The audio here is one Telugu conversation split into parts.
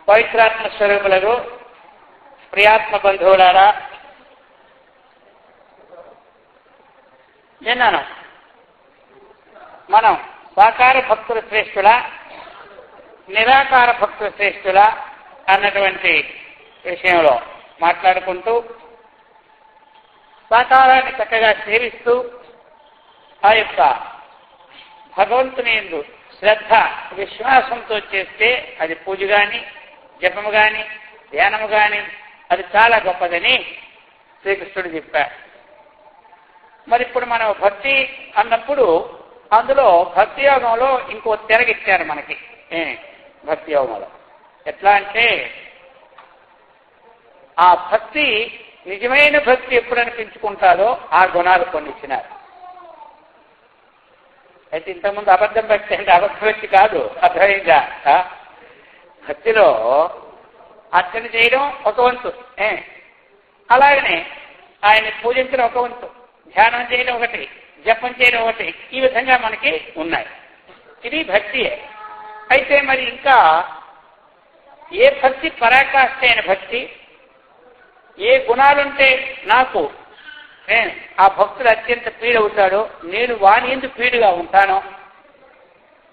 పవిత్రాత్మ స్వరూపులకు ప్రియాత్మ బంధువులారా, విన్నాను. మనం సాకార భక్తుల శ్రేష్ఠుల, నిరాకార భక్తుల శ్రేష్ఠుల అన్నటువంటి విషయంలో మాట్లాడుకుంటూ సాకారాన్ని చక్కగా సేవిస్తూ ఆ యొక్క భగవంతుని యందు శ్రద్ధ విశ్వాసంతో చేస్తే అది పూజ కానీ, జపము కానీ, ధ్యానము కానీ అది చాలా గొప్పదని శ్రీకృష్ణుడు చెప్పారు. మరి ఇప్పుడు మనం భక్తి అన్నప్పుడు అందులో భక్తి యోగంలో ఇంకో తెరగిచ్చారు మనకి. భక్తి యోగంలో ఎట్లా అంటే ఆ భక్తి నిజమైన భక్తి ఎప్పుడు అనిపించుకుంటారో ఆ గుణాలు కొన్ని ఇచ్చినారు. అయితే ఇంతకుముందు అబద్ధం భక్తి అంటే అబద్ధ భక్తి కాదు, అర్థమైందా? భక్తిలో అర్చన చేయడం ఒక వంతు, అలాగనే ఆయన్ని పూజించడం ఒక వంతు, ధ్యానం చేయడం ఒకటి, జపం చేయడం ఒకటి, ఈ విధంగా మనకి ఉన్నాయి. ఇది భక్తియే. అయితే మరి ఇంకా ఏ భక్తి పరాకాష్ఠ అయిన భక్తి, ఏ గుణాలుంటే నాకు ఆ భక్తుడు అత్యంత పీడవుతాడో, నేను వాని ఎందుకు పీడుగా ఉంటానో,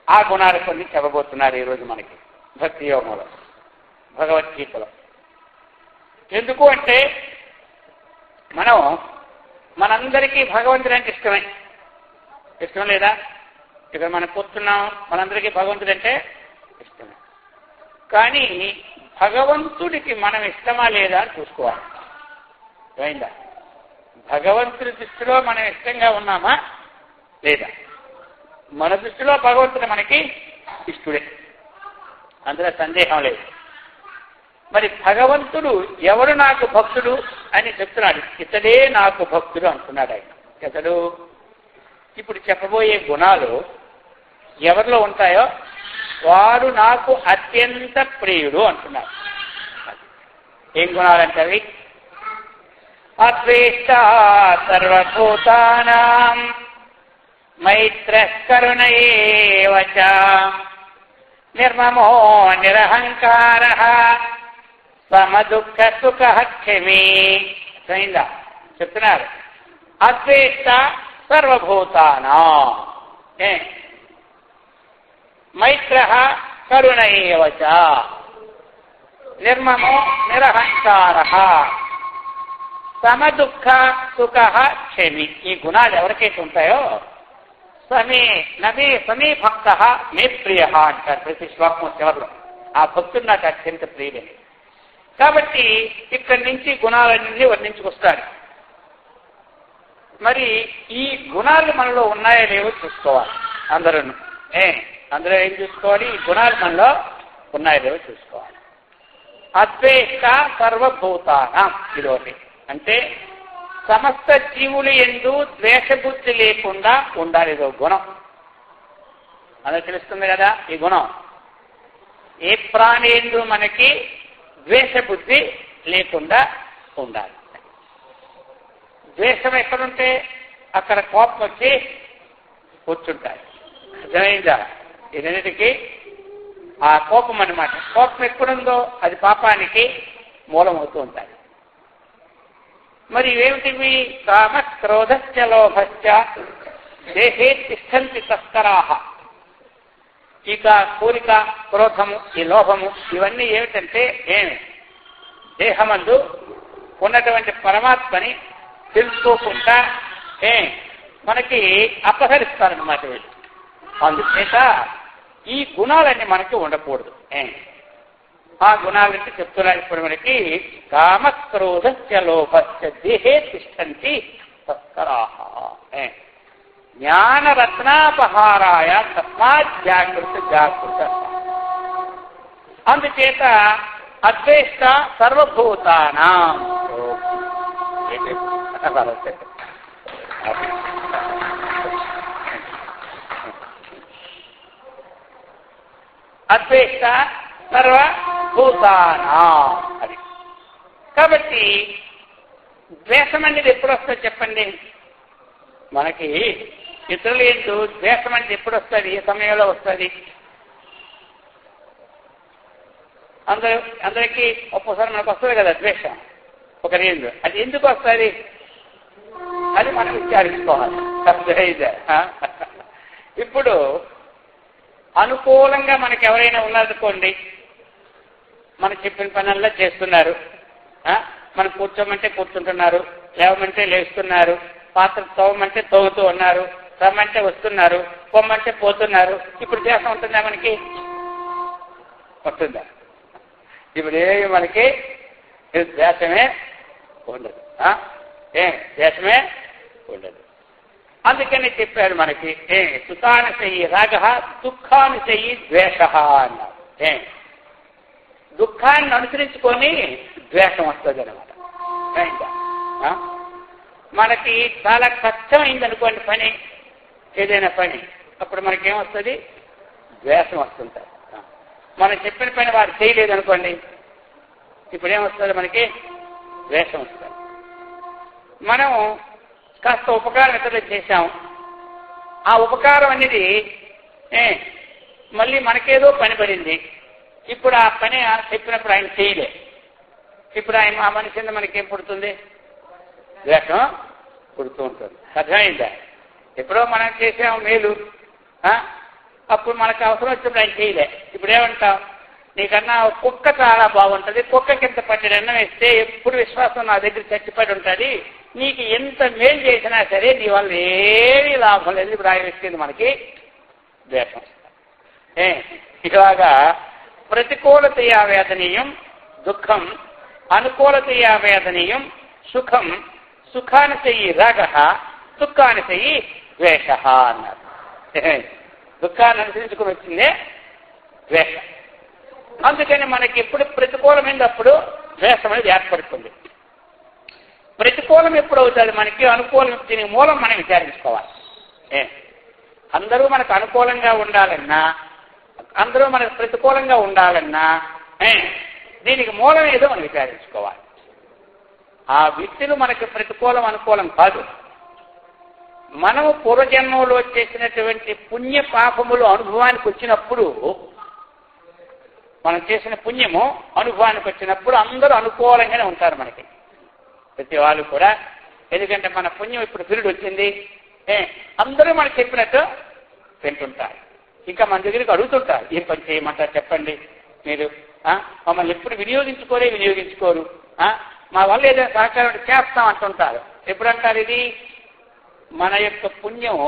ఆ గుణాలు కొన్ని చెప్పబోతున్నారు ఈరోజు మనకి భక్తి యోగంలో, భగవద్గీతలో. ఎందుకు అంటే మనందరికీ భగవంతుడు అంటే ఇష్టమే. ఇష్టం లేదా? ఇక్కడ మనం కూర్చున్నాం, మనందరికీ భగవంతుడు అంటే ఇష్టమే. కానీ భగవంతుడికి మనం ఇష్టమా లేదా అని చూసుకోవాలి. అయిందా? భగవంతుడి దృష్టిలో మనం ఇష్టంగా ఉన్నామా లేదా? మన దృష్టిలో భగవంతుడు మనకి ఇష్టడే, అందులో సందేహం లేదు. మరి భగవంతుడు ఎవరు నాకు భక్తుడు అని చెప్తున్నాడు. ఇతడే నాకు భక్తుడు అంటున్నాడు ఆయన. ఇతడు ఇప్పుడు చెప్పబోయే గుణాలు ఎవరిలో ఉంటాయో వారు నాకు అత్యంత ప్రియుడు అంటున్నారు. ఏం గుణాలంటే అవి? అద్వేష్ట సర్వభూతానాం మైత్రః కరుణ ఏవ చ నిర్మమో నిరహంకారః సమదుఃఖ సుఖః క్షమీ. అయిందా? చెప్తున్నారు. అద్వేష్ట సర్వభూతానాం మైత్రః కరుణ ఏవ చ నిర్మమో నిరహంకారః సమదుఃఖ సుఖ క్షమి. ఈ గుణాలు ఎవరికైతే ఉంటాయో సమీ భక్త మే ప్రియ అంటారు ప్రతి శ్లోకం చివరిలో. ఆ భక్తుడు నాకు అత్యంత ప్రియుడే. కాబట్టి ఇక్కడి నుంచి గుణాలన్నీ వర్ణించుకొస్తారు. మరి ఈ గుణాలు మనలో ఉన్నాయో లేవో చూసుకోవాలి అందరూ. అందరూ ఏం చూసుకోవాలి? ఈ గుణాలు మనలో ఉన్నాయో లేవో చూసుకోవాలి. అద్వేష్ట సర్వభూతానాం ఇదోటి. అంటే సమస్త జీవులు యందు ద్వేషబుద్ధి లేకుండా ఉండాలి. ఇదో గుణం. అలా తెలుస్తుంది కదా ఈ గుణం. ఏ ప్రాణి యందు మనకి ద్వేషబుద్ధి లేకుండా ఉండాలి. ద్వేషం ఎక్కడుంటే అక్కడ కోపం వచ్చి కూర్చుంటాయి. అర్థమైందా? ఇదన్నిటికీ ఆ కోపం అన్నమాట. కోపం ఎక్కడుందో అది పాపానికి మూలం అవుతూ ఉంటాయి. మరి ఏమిటివి? కామ క్రోధశ్చ లోభశ్చ దేహే తిష్టంతి తస్కరాః. ఇక కోరిక, క్రోధము, ఈ లోభము ఇవన్నీ ఏమిటంటే దేహమందు ఉన్నటువంటి పరమాత్మని తెలుసుకోకుండా మనకి అపహరిస్తారన్నమాట వీళ్ళు. అందుచేత ఈ గుణాలన్నీ మనకి ఉండకూడదు. ఆ గుణాలంటే చెప్తున్నారు ఇప్పుడు మనకి. కామ క్రోధశ్చ లోభశ్చ దేహే తిష్టంతి తస్కరాః జ్ఞానరత్నాపహారాయ తస్మాత్ జాగృత. అందుచేత అద్వేష్ట సర్వభూతానాం అద్వేష్ట సర్వభూతానాం అది. కాబట్టి ద్వేషం అనేది ఎప్పుడు వస్తుందో చెప్పండి. మనకి ఇతరులు ఏంటో ద్వేషం అంటే ఎప్పుడు వస్తుంది? ఏ సమయంలో వస్తుంది? అందరికీ ఒక్కోసారి మనకు వస్తుంది కదా ద్వేషం ఒక రేంజ్. అది ఎందుకు వస్తుంది అది మనం విచారించుకోవాలి. ఇప్పుడు అనుకూలంగా మనకి ఎవరైనా ఉన్నారనుకోండి, మనం చెప్పిన పనుల్లో చేస్తున్నారు, మనం కూర్చోమంటే కూర్చుంటున్నారు, లేవమంటే లేస్తున్నారు, పాత్ర తోవమంటే తోగుతూ ఉన్నారు, రమ్మంటే వస్తున్నారు, పొమ్మంటే పోతున్నారు. ఇప్పుడు దేశం ఉంటుందా మనకి? వస్తుందా? ఇప్పుడు ఏమి మనకి దేశమే ఉండదు, దేశమే ఉండదు. అందుకని చెప్పారు మనకి సుఖానుసయి రాగ దుఃఖానుసయి ద్వేష అన్నారు. దుఃఖాన్ని అనుసరించుకొని ద్వేషం వస్తుంది అనమాట. మనకి చాలా కష్టమైంది అనుకోండి పని, ఏదైనా పని, అప్పుడు మనకేమొస్తుంది? ద్వేషం వస్తుంటారు. మనం చెప్పిన పని వారు చేయలేదు అనుకోండి, ఇప్పుడు ఏమొస్తుంది? మనకి ద్వేషం వస్తుంది. మనం కాస్త ఉపకారం ఇతరులకు చేశాం, ఆ ఉపకారం అనేది మళ్ళీ మనకేదో పని పడింది, ఇప్పుడు ఆ పని చెప్పినప్పుడు ఆయన చేయలే, ఇప్పుడు ఆయన ఆ మనిషి కింద మనకేం పుడుతుంది? ద్వేషం పుడుతూ ఉంటుంది. అర్థమైందా? ఎప్పుడో మనం చేసాం మేలు, అప్పుడు మనకు అవసరం వచ్చినప్పుడు ఆయన చేయలే, ఇప్పుడు ఏమంటాం? నీకన్నా కుక్క చాలా బాగుంటుంది, కుక్క కింద పట్టెడు అన్నం వేస్తే ఎప్పుడు విశ్వాసం నా దగ్గర చచ్చిపడి ఉంటుంది, నీకు ఎంత మేలు చేసినా సరే నీ వల్ల ఏమీ లాభం లేదు, ఇప్పుడు ఆయన వచ్చింది మనకి ద్వేషం. ఇలాగా ప్రతికూలతయా వేదనీయం దుఃఖం, అనుకూలతయా వేదనీయం సుఖం, సుఖానుసయి రాగ దుఃఖానుసయి ద్వేష అన్నారు. దుఃఖాన్ని అనుసరించుకుని వచ్చిందే ద్వేషం. అందుకని మనకి ఎప్పుడు ప్రతికూలమైనప్పుడు ద్వేషం అనేది ఏర్పడుతుంది. ప్రతికూలం ఎప్పుడు అవుతుంది మనకి? అనుకూలం. దీనికి మూలం మనం విచారించుకోవాలి. అందరూ మనకు అనుకూలంగా ఉండాలన్నా, అందరూ మనకు ప్రతికూలంగా ఉండాలన్నా దీనికి మూలం ఏదో మనం విచారించుకోవాలి. ఆ వ్యక్తులు మనకి ప్రతికూలం అనుకూలం కాదు. మనము పూర్వజన్మంలో చేసినటువంటి పుణ్య పాపములు అనుభవానికి వచ్చినప్పుడు, మనం చేసిన పుణ్యము అనుభవానికి వచ్చినప్పుడు అందరూ అనుకూలంగానే ఉంటారు మనకి, ప్రతి వాళ్ళు కూడా. ఎందుకంటే మన పుణ్యం ఇప్పుడు పీరియడ్ వచ్చింది, అందరూ మనకు చెప్పినట్టు వింటుంటారు. ఇంకా మన దగ్గరికి అడుగుతుంటారు, ఏం పని చేయమంటారు చెప్పండి మీరు, మమ్మల్ని ఎప్పుడు వినియోగించుకోరు, మా వల్ల ఏదైనా సహకారం చేస్తాం అంటుంటారు. ఎప్పుడంటారు ఇది? మన యొక్క పుణ్యం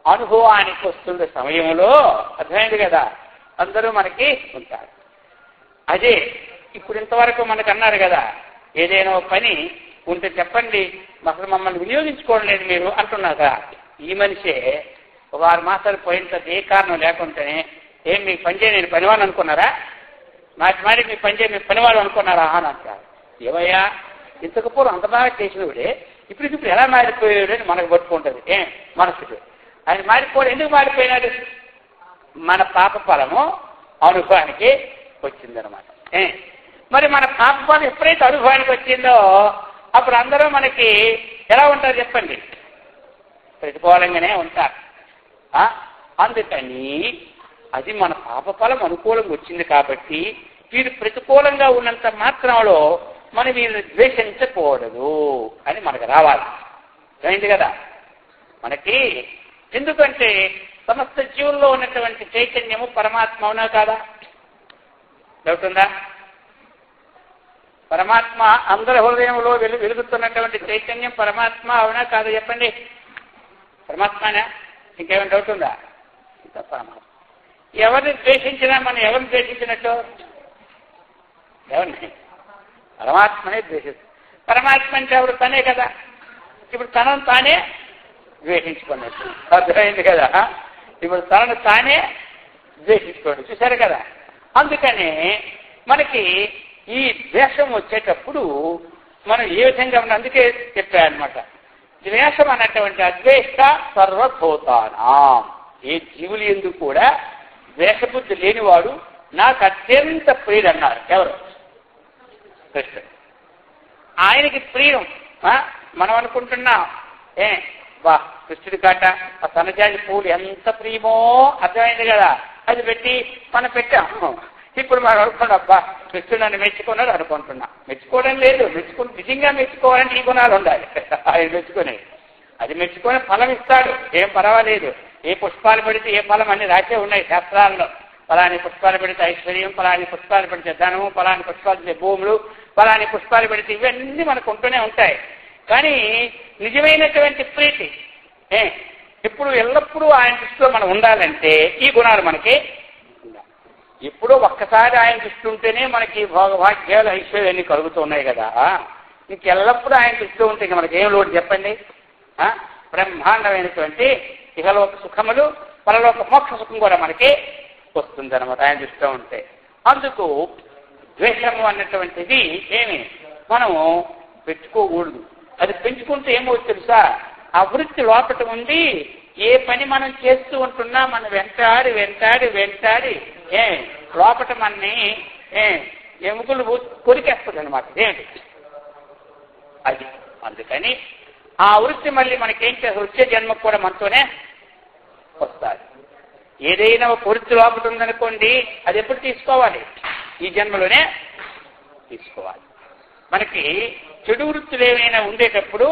అనుభవానికి వస్తున్న సమయంలో. అర్థమైంది కదా? అందరూ మనకి ఉంటారు. అదే ఇప్పుడు ఇంతవరకు మనకు అన్నారు కదా, ఏదైనా పని ఉంటే చెప్పండి, అసలు మమ్మల్ని వినియోగించుకోవడం లేదు మీరు అంటున్నారు కదా. ఈ మనిషే ఒక 6 మాసాలు పోయిన తర్వాత ఏ కారణం లేకుంటేనే ఏం మీకు పనిచేయ నేను పనివాడు అనుకున్నారా, మాటి మీకు పనిచేయ మీకు పనివాడు అనుకున్నారా అని అంటారు. ఏమయ్యా, ఇంతకు పూర్వం అంత బాగా చేసినవిడే ఇప్పుడు ఎలా మారిపోయాడు అని మనకు పట్టుకుంటుంది మనసుకి. ఆయన మారిపోయాడు. ఎందుకు మారిపోయినాడు? మన పాప ఫలము అనుభవానికి వచ్చిందనమాట. మరి మన పాప ఫలం ఎప్పుడైతే అనుభవానికి వచ్చిందో అప్పుడు అందరూ మనకి ఎలా ఉంటారు చెప్పండి? ప్రతికూలంగానే ఉంటారు. అందుకని అది మన పాప ఫలం అనుకూలంగా వచ్చింది కాబట్టి వీరు ప్రతికూలంగా ఉన్నంత మాత్రంలో మనం వీరిని ద్వేషించకూడదు అని మనకు రావాలి. అయింది కదా మనకి. ఎందుకంటే సమస్త జీవుల్లో ఉన్నటువంటి చైతన్యము పరమాత్మ అవునా కాదా? డౌట్ ఉందా? పరమాత్మ అందరి హృదయంలో వెలుగుతున్నటువంటి చైతన్యం పరమాత్మ అవునా కాదా చెప్పండి? పరమాత్మనా? ఇంకేమైనా డౌట్ ఉందా? ఇంకా పరమాత్మ. ఎవరిని ద్వేషించినా మనం ఎవరిని ద్వేషించినట్టు? ఎవరిని? పరమాత్మనే ద్వేషిస్తుంది. పరమాత్మ అంటే ఎవరు? తనే కదా. ఇప్పుడు తనను తానే ద్వేషించుకున్నట్టు అర్థమైంది కదా. ఇప్పుడు తనను తానే ద్వేషించుకోండి, చూశారు కదా. అందుకనే మనకి ఈ ద్వేషం వచ్చేటప్పుడు మనం ఏ విధంగా ఉన్న, అందుకే చెప్పారనమాట, ద్వేషం అన్నటువంటి అద్వేష సర్వభూతానా, ఏ జీవులు ఎందుకు కూడా ద్వేషబుద్ధి లేనివాడు నాకు అత్యంత ప్రియుడు అన్నారు. ఎవరు? కృష్ణుడు. ఆయనకి ప్రియం. మనం అనుకుంటున్నాం బా కృష్ణుడి కాట ఆ సన్నజాజి పూలు ఎంత ప్రియమో, అర్థమైంది కదా. అది పెట్టి మనం పెట్టాము. ఇప్పుడు మనం అనుకున్నాం, అబ్బా కృష్ణుడు నన్ను మెచ్చుకున్నాడు అనుకుంటున్నా. మెచ్చుకోవడం లేదు, నిజంగా మెచ్చుకోవాలంటే ఈ గుణాలు ఉండాలి. ఆయన మెచ్చుకునే అది మెచ్చుకొని ఫలం ఇస్తాడు, ఏం పర్వాలేదు. ఏ పుష్పాలు పెడితే ఏ ఫలం అన్ని రాసే ఉన్నాయి శాస్త్రాల్లో. ఫలాని పుష్పాలు పెడితే ఐశ్వర్యం, ఫలాని పుష్పాలు పెడితే ధనము, ఫలాని పుష్పాలు పెడితే భూములు, ఫలాని పుష్పాలు పెడితే ఇవన్నీ మనకు ఉంటూనే ఉంటాయి. కానీ నిజమైనటువంటి ప్రీతి ఇప్పుడు ఎల్లప్పుడూ ఆయన దృష్టిలో మనం ఉండాలంటే ఈ గుణాలు మనకి ఇప్పుడు ఒక్కసారి ఆయన దృష్టి ఉంటేనే మనకి భోగభాగ్యాలు ఐశ్వర్యాన్ని కలుగుతున్నాయి కదా. ఇంకెల్లప్పుడూ ఆయన దృష్టిలో ఉంటే మనకి ఏం లోటు చెప్పండి. బ్రహ్మాండమైనటువంటి ఇహలోక సుఖములు, పరలోక మోక్ష సుఖం కూడా మనకి వస్తుంది అనమాట ఆయన దృష్టిలో ఉంటే. అందుకు ద్వేషము అన్నటువంటిది ఏమి మనము పెంచుకోకూడదు. అది పెంచుకుంటే ఏమవుతుంది తెలుసా, ఆ వృత్తి లోపట ఉండి ఏ పని మనం చేస్తూ ఉంటున్నా మనం వెంటాడి వెంటాడి వెంటాడి లోపట మనని ఎముకలు కొరికేస్తుంది అనమాట. ఏంటి అది. అందుకని ఆ వృత్తి మళ్ళీ మనకేం చేస్తారు, వచ్చే జన్మకు కూడా మనతోనే వస్తుంది. ఏదైనా ఒక వృత్తి లోపట ఉందనుకోండి, అది ఎప్పుడు తీసుకోవాలి, ఈ జన్మలోనే తీసుకోవాలి. మనకి చెడు వృత్తులు ఏమైనా ఉండేటప్పుడు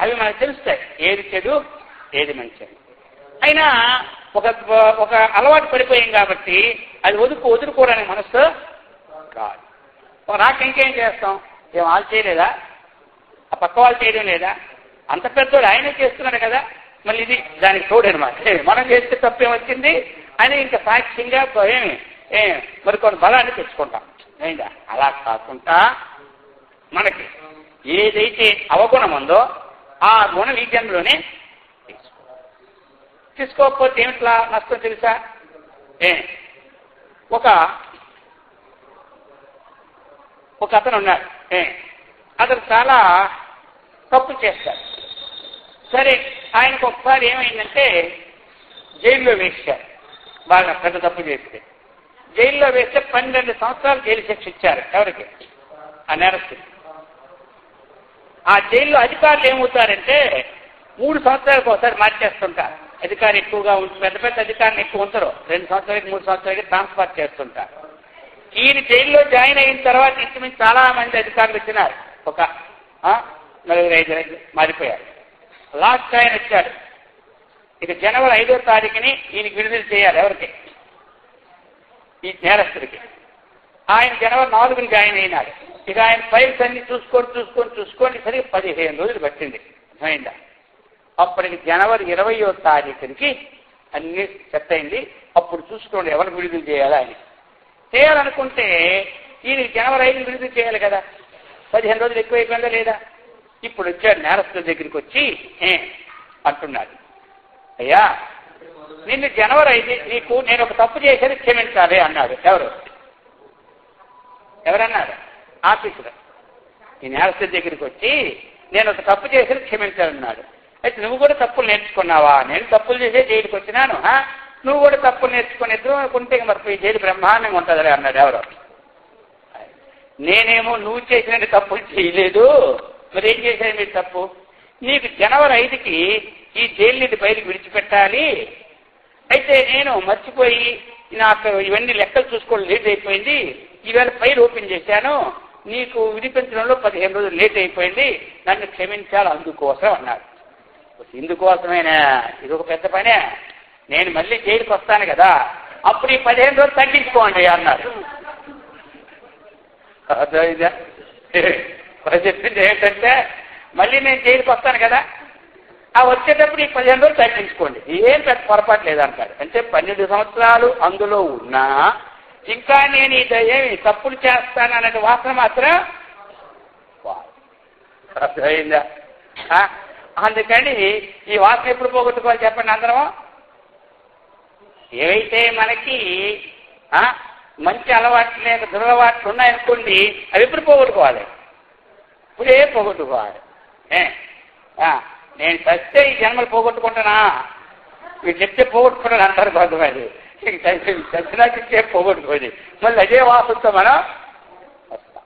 అవి మనకు తెలుస్తాయి, ఏది చెడు ఏది మంచి. అయినా ఒక అలవాటు పడిపోయాం కాబట్టి అది వదులుకోవడానికి మనసు కాదు. నాకు ఇంకేం చేస్తాం, ఏం వాళ్ళు చేయలేదా, ఆ పక్క వాళ్ళు చేయడం లేదా, అంత పెద్దోడు ఆయనే చేస్తున్నాడు కదా, మళ్ళీ ఇది దానికి తోడనమాట. మనం చేస్తే తప్పేం వచ్చింది అని ఇంకా సాక్ష్యంగా మరి కొన్ని బలాన్ని తెచ్చుకుంటాం. అయిందా? అలా కాకుండా మనకి ఏదైతే అవగుణం ఉందో ఆ గుణం ఈ జన్మలోనే తీసుకోకపోతే ఏమిట్లా నష్టం తెలుసా. ఒక అతను ఉన్నాడు, అతను చాలా తప్పు చేస్తాడు. సరే, ఆయనకు ఒకసారి ఏమైందంటే జైల్లో వేశారు. బాగా పెద్ద తప్పు చేస్తే జైల్లో వేస్తే 12 సంవత్సరాలు జైలు శిక్ష ఇచ్చారు. ఎవరికి? ఆ నేరస్తుడు. ఆ జైల్లో అధికారులు ఏమవుతారంటే 3 సంవత్సరాలకు ఒకసారి మార్చేస్తుంటారు. అధికారి ఎక్కువగా పెద్ద పెద్ద అధికారులు ఎక్కువ ఉంటారు, 2 సంవత్సరాలకి 3 సంవత్సరాలకి ట్రాన్స్ఫర్ చేస్తుంటారు. ఈయన జైల్లో జాయిన్ అయిన తర్వాత ఇంచుమించు చాలా మంది అధికారులు వచ్చినారు. ఒక 4-5 మారిపోయారు. లాస్ట్ ఆయన వచ్చాడు. ఇక జనవరి 5వ తారీఖుని ఈయనకి విడుదల చేయాలి. ఎవరికి? ఈ నేరస్తుడికి. ఆయన జనవరి 4ని జాయిన్ అయినాడు. ఇక ఆయన ఫైల్స్ అన్ని చూసుకొని సరిగ్గా 15 రోజులు పట్టింది. అర్థమైందా? అప్పటికి జనవరి 20వ తారీఖునికి అన్ని సెట్ అయింది. అప్పుడు చూసుకోండి ఎవరు విడుదల చేయాలి. ఆయన చేయాలనుకుంటే ఈయనకి జనవరి 5 విడుదల చేయాలి కదా. 15 రోజులు ఎక్కువైపోయిందా లేదా? ఇప్పుడు వచ్చాడు నేరస్తుల దగ్గరికి వచ్చి అంటున్నాడు, అయ్యా నిన్ను జనవరి 5 నేను ఒక తప్పు చేసేది క్షమించాలి అన్నాడు. ఎవరన్నారు? ఆఫీసులో. ఈ నేరస్తుల దగ్గరికి వచ్చి నేను ఒక తప్పు చేసేది క్షమించాలన్నాడు. అయితే నువ్వు కూడా తప్పులు నేర్చుకున్నావా? నేను తప్పులు చేసే జైలుకి వచ్చినాను, నువ్వు కూడా తప్పులు నేర్చుకుని ఎదురు అనుకుంటే మరి జైలు బ్రహ్మాండంగా ఉంటుందిలే అన్నాడు. ఎవరో. నేనేమో నువ్వు చేసిన తప్పులు చేయలేదు, మరి ఏం చేశాను మీరు తప్పు? నీకు జనవరి 5కి ఈ జైలు నుండి బయటకు విడిచిపెట్టాలి. అయితే నేను మర్చిపోయి నాకు ఇవన్నీ లెక్కలు చూసుకోవడం లేట్ అయిపోయింది. ఈవేళ ఫైల్ ఓపెన్ చేశాను, నీకు విడిపించడంలో 15 రోజులు లేట్ అయిపోయింది, నన్ను క్షమించాలి అందుకోసం అన్నాడు. ఇందుకోసమేనా? ఇది ఒక పెద్ద పనే. నేను మళ్ళీ జైలుకి వస్తాను కదా, అప్పుడు ఈ 15 రోజులు తగ్గించుకోండి అన్నాడు. చెప్పింది ఏంటంటే మళ్ళీ నేను జైలుకి వస్తాను కదా, ఆ వచ్చేటప్పుడు ఈ 15 రోజులు తగ్గించుకోండి, ఏం పెద్ద పొరపాటు లేదంటాడు. అంటే 12 సంవత్సరాలు అందులో ఉన్నా ఇంకా నేను ఏమి తప్పులు చేస్తాననే వాసన మాత్రం అర్థమైందా? అందుకని ఈ వాసన ఎప్పుడు పోగొట్టుకోవాలి చెప్పండి అందరం. ఏవైతే మనకి మంచి అలవాట్లు లేక దురలవాట్లు ఉన్నాయనుకోండి, అవి ఎప్పుడు పోగొట్టుకోవాలి? ఇప్పుడే పోగొట్టుకోవాలి. నేను చస్తే ఈ జన్మలు పోగొట్టుకుంటానా? మీరు చెప్తే పోగొట్టుకుంటాను అంటారు కొంతమంది. చచ్చినాకే పోగొట్టుకోండి, మళ్ళీ అదే వాసనతో మనం వస్తాం.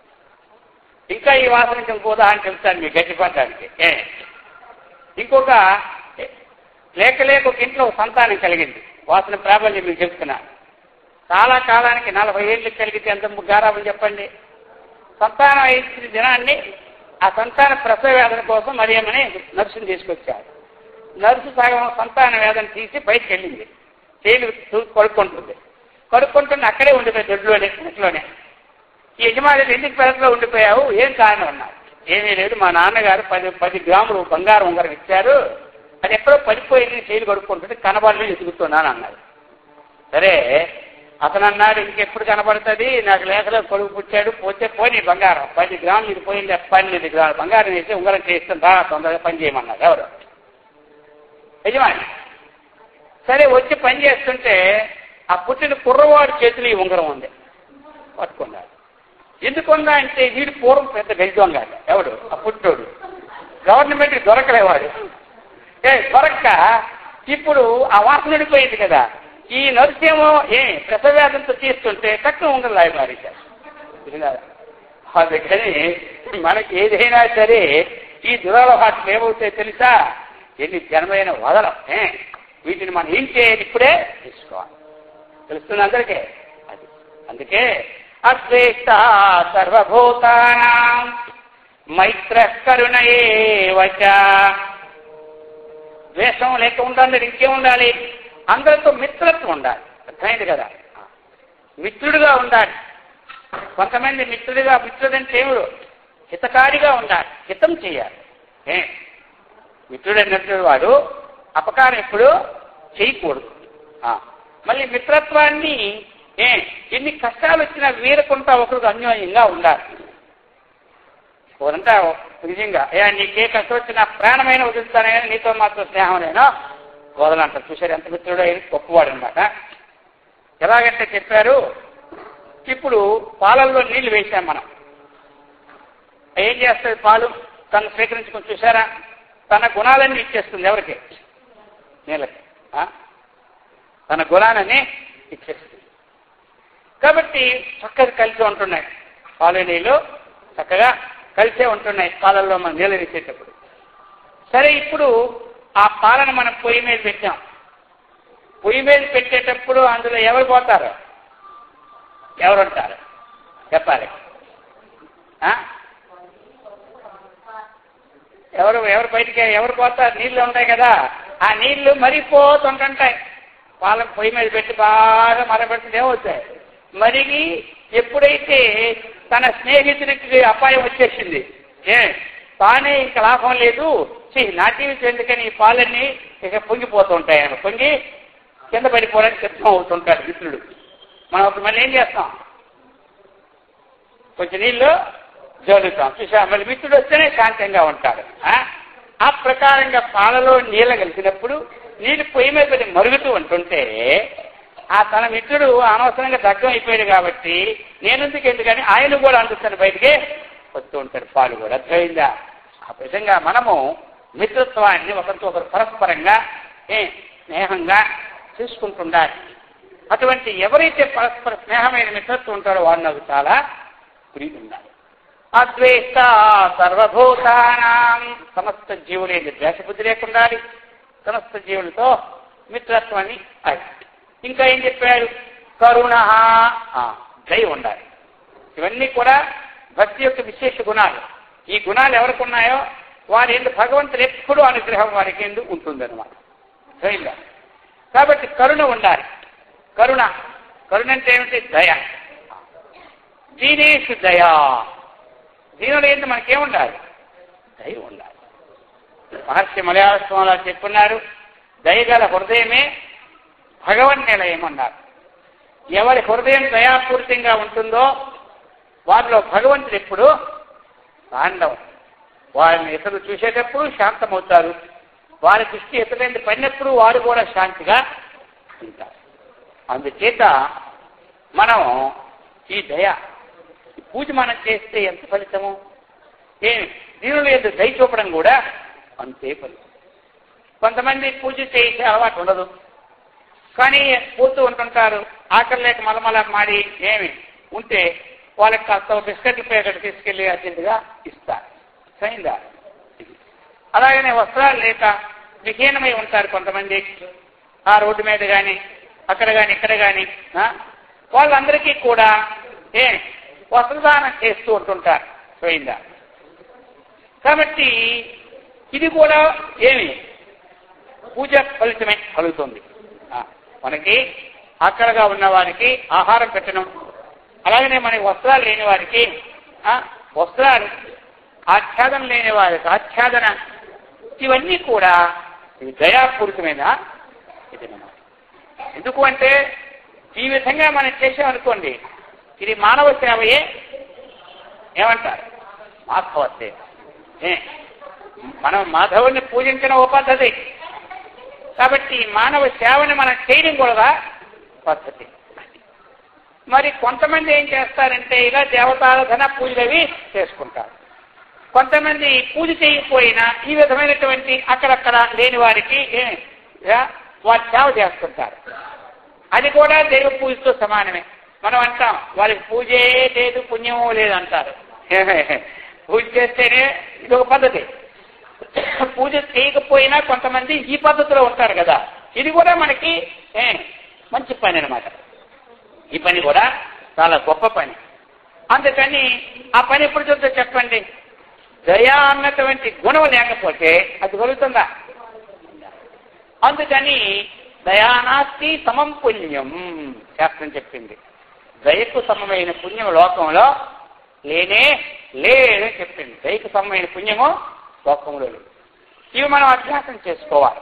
ఇంకా ఈ వాసన ఇంకో ఉదాహరణ చెప్తాను మీకు గట్టిపడడానికి. ఇంకొక లేక ఒక ఇంట్లో సంతానం కలిగింది. వాసన ప్రాబల్యం మీకు చెప్తున్నాను. చాలా కాలానికి 40 ఏళ్ళు కలిగితే ఎంత గారాబం చెప్పండి. సంతానం ఇచ్చిన దినాన్ని ఆ సంతాన ప్రసవ వేదన కోసం మరియమ్మని నర్సుని తీసుకొచ్చారు. నర్సు సగం సంతాన వేదన తీసి బయటకు వెళ్ళింది. చేలు కడుక్కుంటుంది. కడుక్కుంటున్న అక్కడే ఉండిపోయి దొడ్లోనే ఇంట్లోనే. ఈ యజమాని ఎందుకు పెరట్లో ఉండిపోయావు, ఏం కారణం అన్నారు. ఏమీ లేదు, మా నాన్నగారు 10 గ్రాములు బంగారం ఉంగరం ఇచ్చారు, అది ఎక్కడో పడిపోయింది, చేలు కడుక్కుంటుంటే కనబడలేదు, ఎదుగుతున్నాను అన్నారు. సరే అతను అన్నాడు, ఇంకెప్పుడు కనబడుతుంది, నాకు లేఖలో కొడుకు పుట్టాడు, పోతే పోయి బంగారం 10 గ్రాములు ఇది పోయింది, 12 గ్రాములు బంగారం వేసి ఉంగరం చేస్తాను రా, తొందరగా పని చేయమన్నారు. ఎవరు? యజమాని. సరే వచ్చి పని చేస్తుంటే ఆ పుట్టిన కుర్రవాడి చేతులు ఈ ఉంగరం ఉంది, పట్టుకున్నాడు. ఎందుకుందా అంటే వీడు పూర్వం పెద్ద గెలిచోం కాదు. ఎవడు? ఆ పుట్టోడు. గవర్నమెంట్కి దొరకలేవాడు. దొరక్క ఇప్పుడు ఆ వాసన ఉండిపోయింది కదా. ఈ నర్సేమో ప్రసవేదంతో తీస్తుంటే తక్కువ ఉంగరం లాగి మారించారు. అందుకని మనకి ఏదైనా సరే ఈ దురలవాట్లు ఏమవుతాయి తెలుసా? ఎన్ని జన్మైన వదలం. వీటిని మనం ఏం చేయాలి? ఇప్పుడే తీసుకోవాలి. తెలుస్తుంది అందరికీ. అది అందుకే అద్వేష్ట సర్వభూతానాం మైత్ర కరుణయేవచ. ద్వేషం లేక ఉండాలి, ఇంకేముండాలి? అందరితో మిత్రత్వం ఉండాలి. అర్థమైంది కదా? మిత్రుడిగా ఉండాలి. కొంతమంది మిత్రుడంటే ఏమిడు? హితకారిగా ఉండాలి, హితం చేయాలి. మిత్రుడు అన్నట్టు వాడు అపకారం ఎప్పుడు చేయకూడదు. మళ్ళీ మిత్రత్వాన్ని ఎన్ని కష్టాలు వచ్చినా వీరకుంటా ఒకరికి అన్యోన్యంగా ఉండాలి. ఒకరంతా నిజంగా నీకే కష్టం వచ్చినా ప్రాణమైన వదులుతానే, నీతో మాత్రం స్నేహమేనా వదలంటారు. చూశారు ఎంత మిత్రుడు అయిన గొప్పవాడు అనమాట. ఎలాగంటే చెప్పారు, ఇప్పుడు పాలల్లో నీళ్లు వేసాం మనం. ఏం చేస్తుంది పాలు? తను స్వీకరించుకొని చూసారా, తన గుణాలన్నీ ఇచ్చేస్తుంది. ఎవరికి? నీళ్ళకి. తన గుణాలని ఇచ్చేస్తుంది. కాబట్టి చక్కగా కలిసి ఉంటున్నాయి పాలు నీళ్ళు, చక్కగా కలిసే ఉంటున్నాయి పాలల్లో మనం నీళ్ళు ఇచ్చేటప్పుడు. సరే ఇప్పుడు ఆ పాలను మనం పొయ్యి మీద పెట్టాం. పొయ్యి మీద పెట్టేటప్పుడు అందులో ఎవరు పోతారు? ఎవరు ఉంటారు చెప్పాలి? ఎవరు బయటికి ఎవరు పోతారు? నీళ్ళు ఉంటాయి కదా, ఆ నీళ్లు మరిగిపోతుంటాయి. పాలను పొయ్యి మీద పెట్టి బాగా మరగబెట్టి ఏమవుతాయి? మరిగి ఎప్పుడైతే తన స్నేహితుడికి అపాయం వచ్చేసింది, తానే ఇంకా లాభం లేదు, నా జీవితం ఎందుకని ఈ పాలన్నీ ఇక పొంగిపోతుంటాయి. పొంగి కింద పడిపోవడానికి సిద్ధం అవుతుంటాడు మిత్రుడు. మనం అప్పుడు మళ్ళీ ఏం చేస్తాం? కొంచెం నీళ్ళు జోలుతాం. చూసా, మళ్ళీ మిత్రుడు వస్తేనే శాంతంగా ఉంటాడు. ఆ ప్రకారంగా పాలలో నీళ్ళ కలిసినప్పుడు నీళ్ళు పొయ్యి మీద పెట్టి మరుగుతూ ఉంటుంటే తన మిత్రుడు అనవసరంగా దగ్గం అయిపోయాడు కాబట్టి ఎందుకని ఆయన కూడా అందుతాడు, బయటికి వస్తూ ఉంటాడు పాలు కూడా. అర్థమైందా? ఆ విధంగా మనము మిత్రత్వాన్ని ఒకరితో ఒకరు పరస్పరంగా స్నేహంగా చూసుకుంటుండాలి. అటువంటి ఎవరైతే పరస్పర స్నేహమైన మిత్రత్వం ఉంటారో వాడు నాకు చాలా ప్రీతి ఉండాలి. అద్వేష్ట సర్వభూతానాం, సమస్త జీవులు ద్వేషబుద్ధి లేకుండాలి, సమస్త జీవులతో మిత్రత్వాన్ని. ఇంకా ఏం చెప్పాడు? కరుణ, దయ ఉండాలి. ఇవన్నీ కూడా భక్తి యొక్క విశేష గుణాలు. ఈ గుణాలు ఎవరికి ఉన్నాయో వారి ఎందుకు భగవంతుడు ఎప్పుడూ అనుగ్రహం వారికి ఎందుకు ఉంటుందన్నమాట. సరిగ్గా కాబట్టి కరుణ ఉండాలి. కరుణ అంటే ఏమిటి? దయ. దీనేషు దయా, దీనిలో ఏంటి మనకేముండాలి? దయ ఉండాలి. మహర్షి మలయాళ స్వామిలా చెప్పున్నారు, దయగల హృదయమే భగవన్ నిలయం అన్నారు. ఎవరి హృదయం దయాపూరితంగా ఉంటుందో వారిలో భగవంతుడు ఎప్పుడు తాండవం. వారిని ఇతరులు చూసేటప్పుడు శాంతమవుతారు, వారి దృష్టి ఇతరులైన పడినప్పుడు వారు కూడా శాంతిగా ఉంటారు. అందుచేత మనం ఈ దయ పూజ మనం చేస్తే ఎంత ఫలితము? దీనిలో ఏదో దయ చూపడం కూడా అంతే ఫలితం. కొంతమంది పూజ చేసే అలవాటు ఉండదు, కానీ పోతూ ఉంటుంటారు. ఆకలి లేక మలమల మాడి ఉంటే వాళ్ళకి కాస్త బిస్కెట్లు పేకట తీసుకెళ్లి అర్జెంటుగా ఇస్తారు. సైందా? అలాగనే వస్త్రాలు లేక విహీనమై ఉంటారు కొంతమంది. ఆ రోడ్డు మీద కానీ అక్కడ కానీ ఇక్కడ కానీ వాళ్ళందరికీ కూడా వస్త్రదానం చేస్తూ ఉంటుంటారు పోయిందా. కాబట్టి ఇది కూడా ఏమి పూజ ఫలితమే కలుగుతుంది. మనకి ఆకలిగా ఉన్న వారికి ఆహారం పెట్టడం, అలాగనే మనకి వస్త్రాలు లేని వారికి వస్త్రాలు, ఆచ్ఛాదన లేని వారికి ఆచ్ఛాదన, ఇవన్నీ కూడా ఇది దయాపూరితమైన ఇది. ఎందుకు అంటే ఈ విధంగా మనం చేసామనుకోండి, ఇది మానవ సేవయే ఏమంటారు, మాధవ సేవ. మనం మాధవుని పూజించిన ఓ పద్ధతి, కాబట్టి మానవ సేవని మనం చేయడం కూడా పద్ధతి. మరి కొంతమంది ఏం చేస్తారంటే ఇలా దేవతారాధన పూజలవి చేసుకుంటారు. కొంతమంది పూజ చేయకపోయినా ఈ విధమైనటువంటి అక్కడక్కడ లేని వారికి వారి సేవ చేస్తుంటారు. అది కూడా దైవ పూజతో సమానమే. మనం అంటాం వాళ్ళకి పూజే లేదు పుణ్యమో లేదు అంటారు. పూజ చేస్తేనే ఇది ఒక పద్ధతి. పూజ చేయకపోయినా కొంతమంది ఈ పద్ధతిలో ఉంటారు కదా, ఇది కూడా మనకి మంచి పని అన్నమాట. ఈ పని కూడా చాలా గొప్ప పని. అందుకని ఆ పని ఎప్పుడు చూస్తే చెప్పండి, దయా అన్నటువంటి గుణం లేకపోతే అది కలుగుతుందా? అందుకని దయానాస్తి సమం పుణ్యం శాస్త్రం చెప్పింది. దయకు సమమైన పుణ్యం లోకంలో లేనే లేదని చెప్పింది. దయకు సమమైన పుణ్యము లోకంలో లేదు. ఇవి మనం అభ్యాసం చేసుకోవాలి.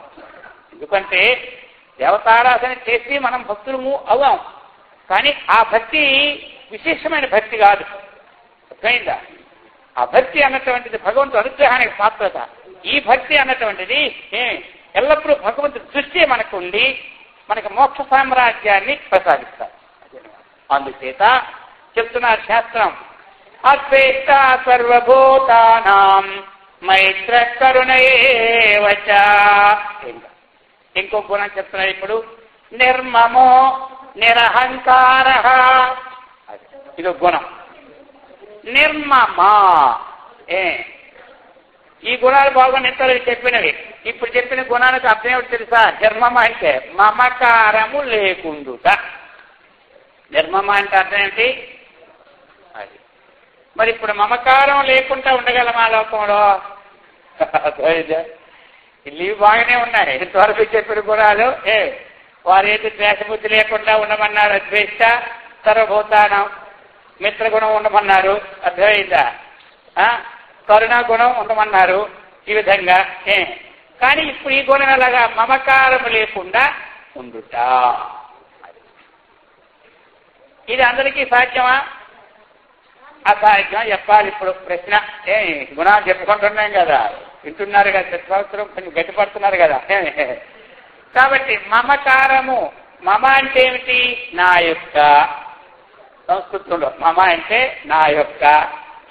ఎందుకంటే దేవతారాధన చేసి మనం భక్తులము అవ్వం, కానీ ఆ భక్తి విశేషమైన భక్తి కాదు. అర్థమైందా? ఆ భక్తి అన్నటువంటిది భగవంతుడి అనుగ్రహానికి పాత్రత. ఈ భక్తి అన్నటువంటిది ఎల్లప్పుడూ భగవంతుడి దృష్టి మనకు ఉండి మనకు మోక్ష సామ్రాజ్యాన్ని ప్రసాదిస్తారు. అందుచేత చెప్తున్నారు శాస్త్రం, అద్వేష్ట సర్వభూతానాం మైత్ర కరుణయేవచ. ఇంకో గుణం చెప్తున్నారు ఇప్పుడు, నిర్మమో నిరహంకార. ఇది గుణం. నిర్మమా, ఈ గుణాలు బాగున్నట్టు చెప్పినవి. ఇప్పుడు చెప్పిన గుణానికి అర్థం ఏమిటి తెలుసా? నిర్మమ అంటే మమకారము లేకుండుట. నిర్మమ అంటే అర్థం ఏంటి? అది మరి ఇప్పుడు మమకారం లేకుండా ఉండగలమా లోకంలో? ఇల్లు బాగానే ఉన్నాయి. ఇంతవరకు చెప్పిన గుణాలు వారేది ద్వేషబుద్ధి లేకుండా ఉండమన్నారు, ద్వేష సర్వభూతానం, మిత్రగుణం ఉండమన్నారు, అర్థమైందా? కరుణాగుణం ఉండమన్నారు. ఈ విధంగా కానీ ఇప్పుడు ఈ గుణం అలాగా మమకారం లేకుండా ఉండుట, ఇది అందరికీ సాధ్యమా? అసాధ్యం. చెప్పాలి. ఇప్పుడు ప్రశ్న, గుణాలు చెప్పుకుంటున్నాం కదా, వింటున్నారు కదా, ప్రతి సంవత్సరం కొంచెం గట్టిపడుతున్నారు కదా. కాబట్టి మమకారము, మమ అంటే ఏమిటి? నా యొక్క. సంస్కృతంలో మమ అంటే నా యొక్క,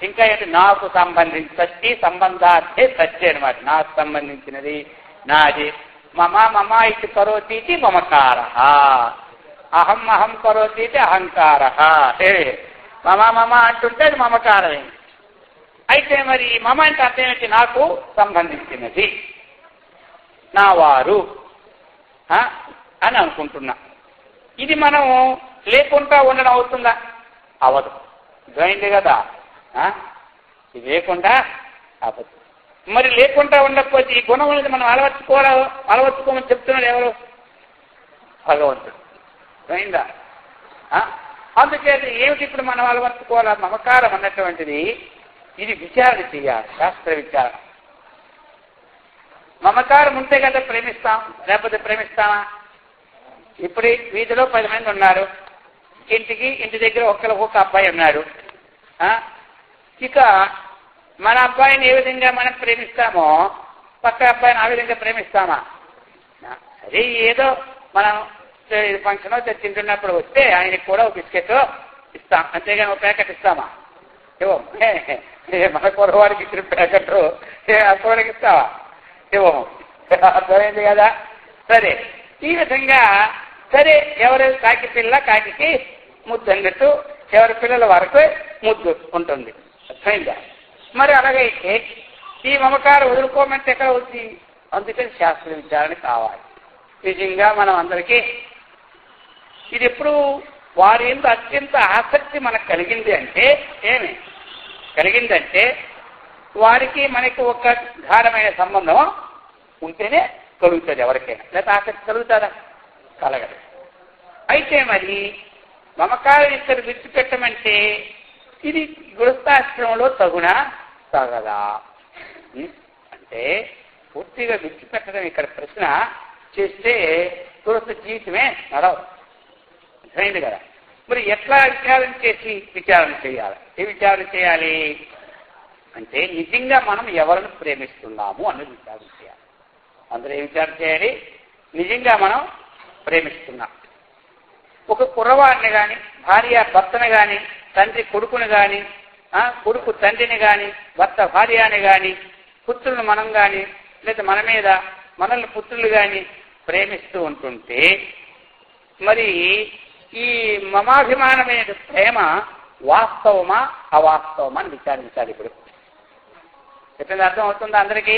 ఇంకా ఏంటి? నాకు సంబంధించి సత్తి సంబంధార్థే సత్తి అనమాట. నాకు సంబంధించినది, నాది. మమ మమ ఇది కరోతి ఇది మమకార. అహం అహం కరోతి ఇది అహంకార. మమ మమ అంటుంటే అది మమకారమే. అయితే మరి మమ అంటే అర్థం ఏంటి? నాకు సంబంధించినది, నా వారు అని అనుకుంటున్నా. ఇది మనం లేకుండా ఉండడం అవుతుందా? అవదు. అర్థమైంది కదా? ఇది లేకుండా అవ్వదు. మరి లేకుండా ఉండకపోతే ఈ గుణం అనేది మనం అలవర్చుకోమని చెప్తున్నారు ఎవరు? భగవంతుడు. అర్థమైందా? అందుచేత ఏమిటి ఇప్పుడు మనం అలవర్చుకోవాలా? మమకారం అన్నటువంటిది ఇది విచారణ చేయాలి, శాస్త్ర విచారణ. మమకారం ఉంటే కదా ప్రేమిస్తాం, లేకపోతే ప్రేమిస్తామా? ఇప్పుడు వీధిలో 10 మంది ఉన్నారు, ఇంటి దగ్గర ఒక్క అబ్బాయి ఉన్నాడు. ఇక మన అబ్బాయిని ఏ విధంగా మనం ప్రేమిస్తామో పక్క అబ్బాయిని ఆ విధంగా ప్రేమిస్తామా? అదే ఏదో మనం ఫంక్షన్ తింటున్నప్పుడు వస్తే ఆయనకి కూడా ఒక బిస్కెట్ ఇస్తాం, అంతేగాని ఒక ప్యాకెట్ ఇస్తామా? ఇవ్వం. మన పొరవాడికి ఇచ్చిన ప్యాకెట్ అక్కడికి ఇస్తావా? ఇవ్వము. అర్థమైంది కదా? సరే, ఈ విధంగా సరే, ఎవరు కాకి పిల్ల కాకి ముద్దు అన్నట్టు ఎవరి పిల్లల వరకు ముద్దు ఉంటుంది. అర్థమైందా? మరి అలాగైతే ఈ మమకారం వదులుకోమంటే ఎక్కడ అవుతుంది? అందుకని శాస్త్ర విచారణ కావాలి. నిజంగా మనం అందరికీ ఇది ఎప్పుడు వారి ఎందు అత్యంత ఆసక్తి మనకు కలిగిందంటే వారికి మనకి ఒక గాఢమైన సంబంధం ఉంటేనే కలుగుతుంది ఎవరికైనా, లేకపోతే ఆసక్తి కలుగుతారా? కలగదు. అయితే మరి మమకారం ఇక్కడ విడిచిపెట్టమంటే ఇది గృహస్థాశ్రమంలో తగునా తగదా అంటే పూర్తిగా విడిచిపెట్టడం ఇక్కడ ప్రశ్న చేస్తే గృహస్థ జీవితమే నడవదు. అర్థమైంది కదా? మరి ఎట్లా విచారణ చేయాలి? ఏ విచారణ చేయాలి అంటే నిజంగా మనం ఎవరిని ప్రేమిస్తున్నాము అన్నది విచారణ చేయాలి. అందరూ ఏ విచారణ చేయాలి? నిజంగా మనం ప్రేమిస్తున్నాం. ఒక కుర్రవాడిని కానీ, భార్య భర్తను కానీ, తండ్రి కొడుకుని కానీ, కొడుకు తండ్రిని కానీ, భర్త భార్యని కానీ, పుత్రులను మనం కానీ, లేదా మన మీద మనల్ని పుత్రులు కానీ ప్రేమిస్తూ ఉంటుంటే మరి ఈ మమాభిమానమైన ప్రేమ వాస్తవమా అవాస్తవమా అని విచారించాలి. ఇప్పుడు చెప్పింది అర్థం అవుతుందా అందరికీ?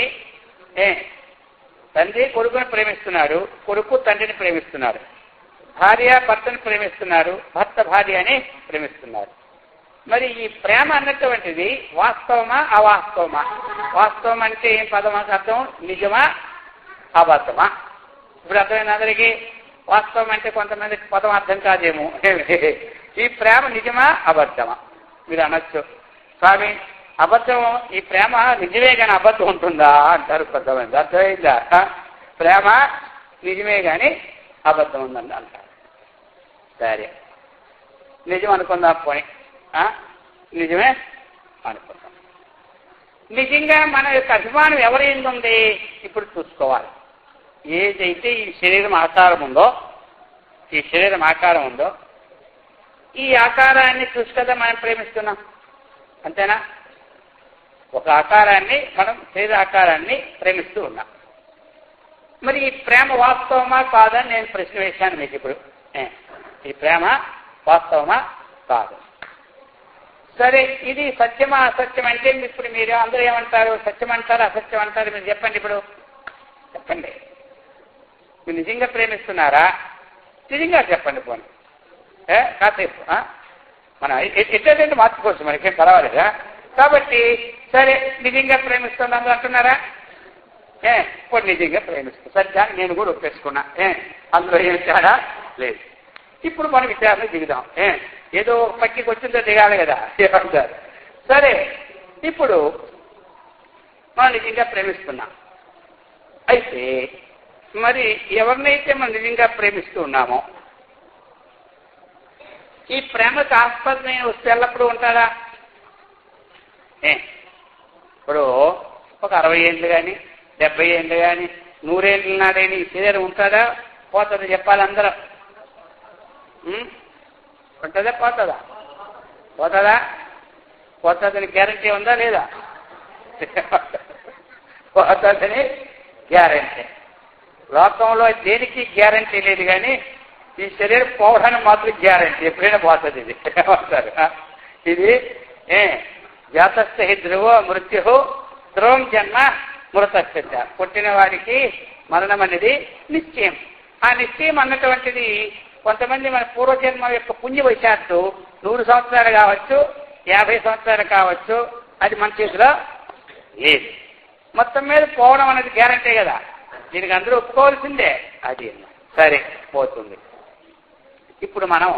తండ్రి కొడుకుని ప్రేమిస్తున్నాడు, కొడుకు తండ్రిని ప్రేమిస్తున్నాడు, భార్య భర్తను ప్రేమిస్తున్నారు, భర్త భార్యని ప్రేమిస్తున్నారు. మరి ఈ ప్రేమ అన్నటువంటిది వాస్తవమా అవాస్తవమా? వాస్తవం అంటే ఏం పదం అర్థం? నిజమా అబద్ధమా? ఇప్పుడు అర్థమైంది అందరికీ? వాస్తవం అంటే కొంతమందికి పదం అర్థం కాదేమో. ఈ ప్రేమ నిజమా అబద్ధమా? మీరు అనొచ్చు, స్వామి అబద్ధం, ఈ ప్రేమ నిజమే కానీ అబద్ధం ఉంటుందా అంటారు కొంతమంది. అర్థమైందా? ప్రేమ నిజమే కానీ అబద్ధం ఉందని అంటారు. సరే, నిజం అనుకుందాం, పోయి నిజమే అనుకుందాం. నిజంగా మన యొక్క అభిమానం ఎవరి ఉంది ఇప్పుడు చూసుకోవాలి. ఏదైతే ఈ శరీరం ఆకారం ఉందో, ఈ ఆకారాన్ని చూసి కదా మనం ప్రేమిస్తున్నాం, అంతేనా? ఒక ఆకారాన్ని మనం శరీర ఆకారాన్ని ప్రేమిస్తూ ఉన్నాం. మరి ఈ ప్రేమ వాస్తవమా కాదని నేను ప్రశ్న వేశాను మీకు. ఇప్పుడు ఈ ప్రేమ వాస్తవమా కాదు? సరే, ఇది సత్యమా అసత్యం అంటే ఇప్పుడు మీరు అందరూ ఏమంటారు? సత్యం అంటారు, అసత్యం అంటారు? మీరు చెప్పండి. ఇప్పుడు చెప్పండి, మీరు నిజంగా ప్రేమిస్తున్నారా? నిజంగా చెప్పండి. పోనీ కాసేపు మనం ఎట్లంటే మార్చుకోవచ్చు, మనకేం పర్వాలేదా? కాబట్టి సరే, నిజంగా ప్రేమిస్తున్నాను అంటున్నారా? ఇప్పుడు నిజంగా ప్రేమిస్తాను, సత్యాన్ని నేను కూడా ఒప్పేసుకున్నా. అందులో ఏం తేడా లేదు. ఇప్పుడు మనం విచారణ దిగుదాం. ఏదో పక్కికి వచ్చిందో దిగాలి కదా, ఏమంటారు? సరే, ఇప్పుడు మనం నిజంగా ప్రేమిస్తున్నాం. అయితే మరి ఎవరినైతే మనం నిజంగా ప్రేమిస్తూ ఉన్నామో ఈ ప్రేమకు ఆస్పదమైన వస్తువు ఎల్లప్పుడూ ఉంటారా? ఇప్పుడు ఒక 60 ఏళ్ళు కానీ 70 ఏళ్ళు కానీ 100 ఏళ్ళ నాడైనా ఈ శరీరం ఉంటుందా పోతుందా? చెప్పాలి అందరూ. ఉంటుందా పోతుందా? పోతుందని గ్యారంటీ ఉందా లేదా? పోతుందని గ్యారంటీ. లోకంలో దేనికి గ్యారంటీ లేదు, కానీ ఈ శరీరం పోవడానికి మాత్రం గ్యారంటీ. ఎప్పుడైనా పోతుంది. ఇది ఏమంటారు? ఇది జాతస్థ ధ్రువో మృత్యు ధ్రువం జన్మ మృతస్థ. పుట్టిన వారికి మరణం అనేది నిశ్చయం. ఆ నిశ్చయం అన్నటువంటిది కొంతమంది మన పూర్వజన్మ యొక్క పుణ్యవశాత్తు 100 సంవత్సరాలు కావచ్చు, 50 సంవత్సరాలు కావచ్చు, అది మన చేతిలో లేదు. మొత్తం మీద పోవడం అనేది గ్యారంటీ కదా, దీనికి అందరూ ఒప్పుకోవాల్సిందే. అది సరే పోతుంది. ఇప్పుడు మనం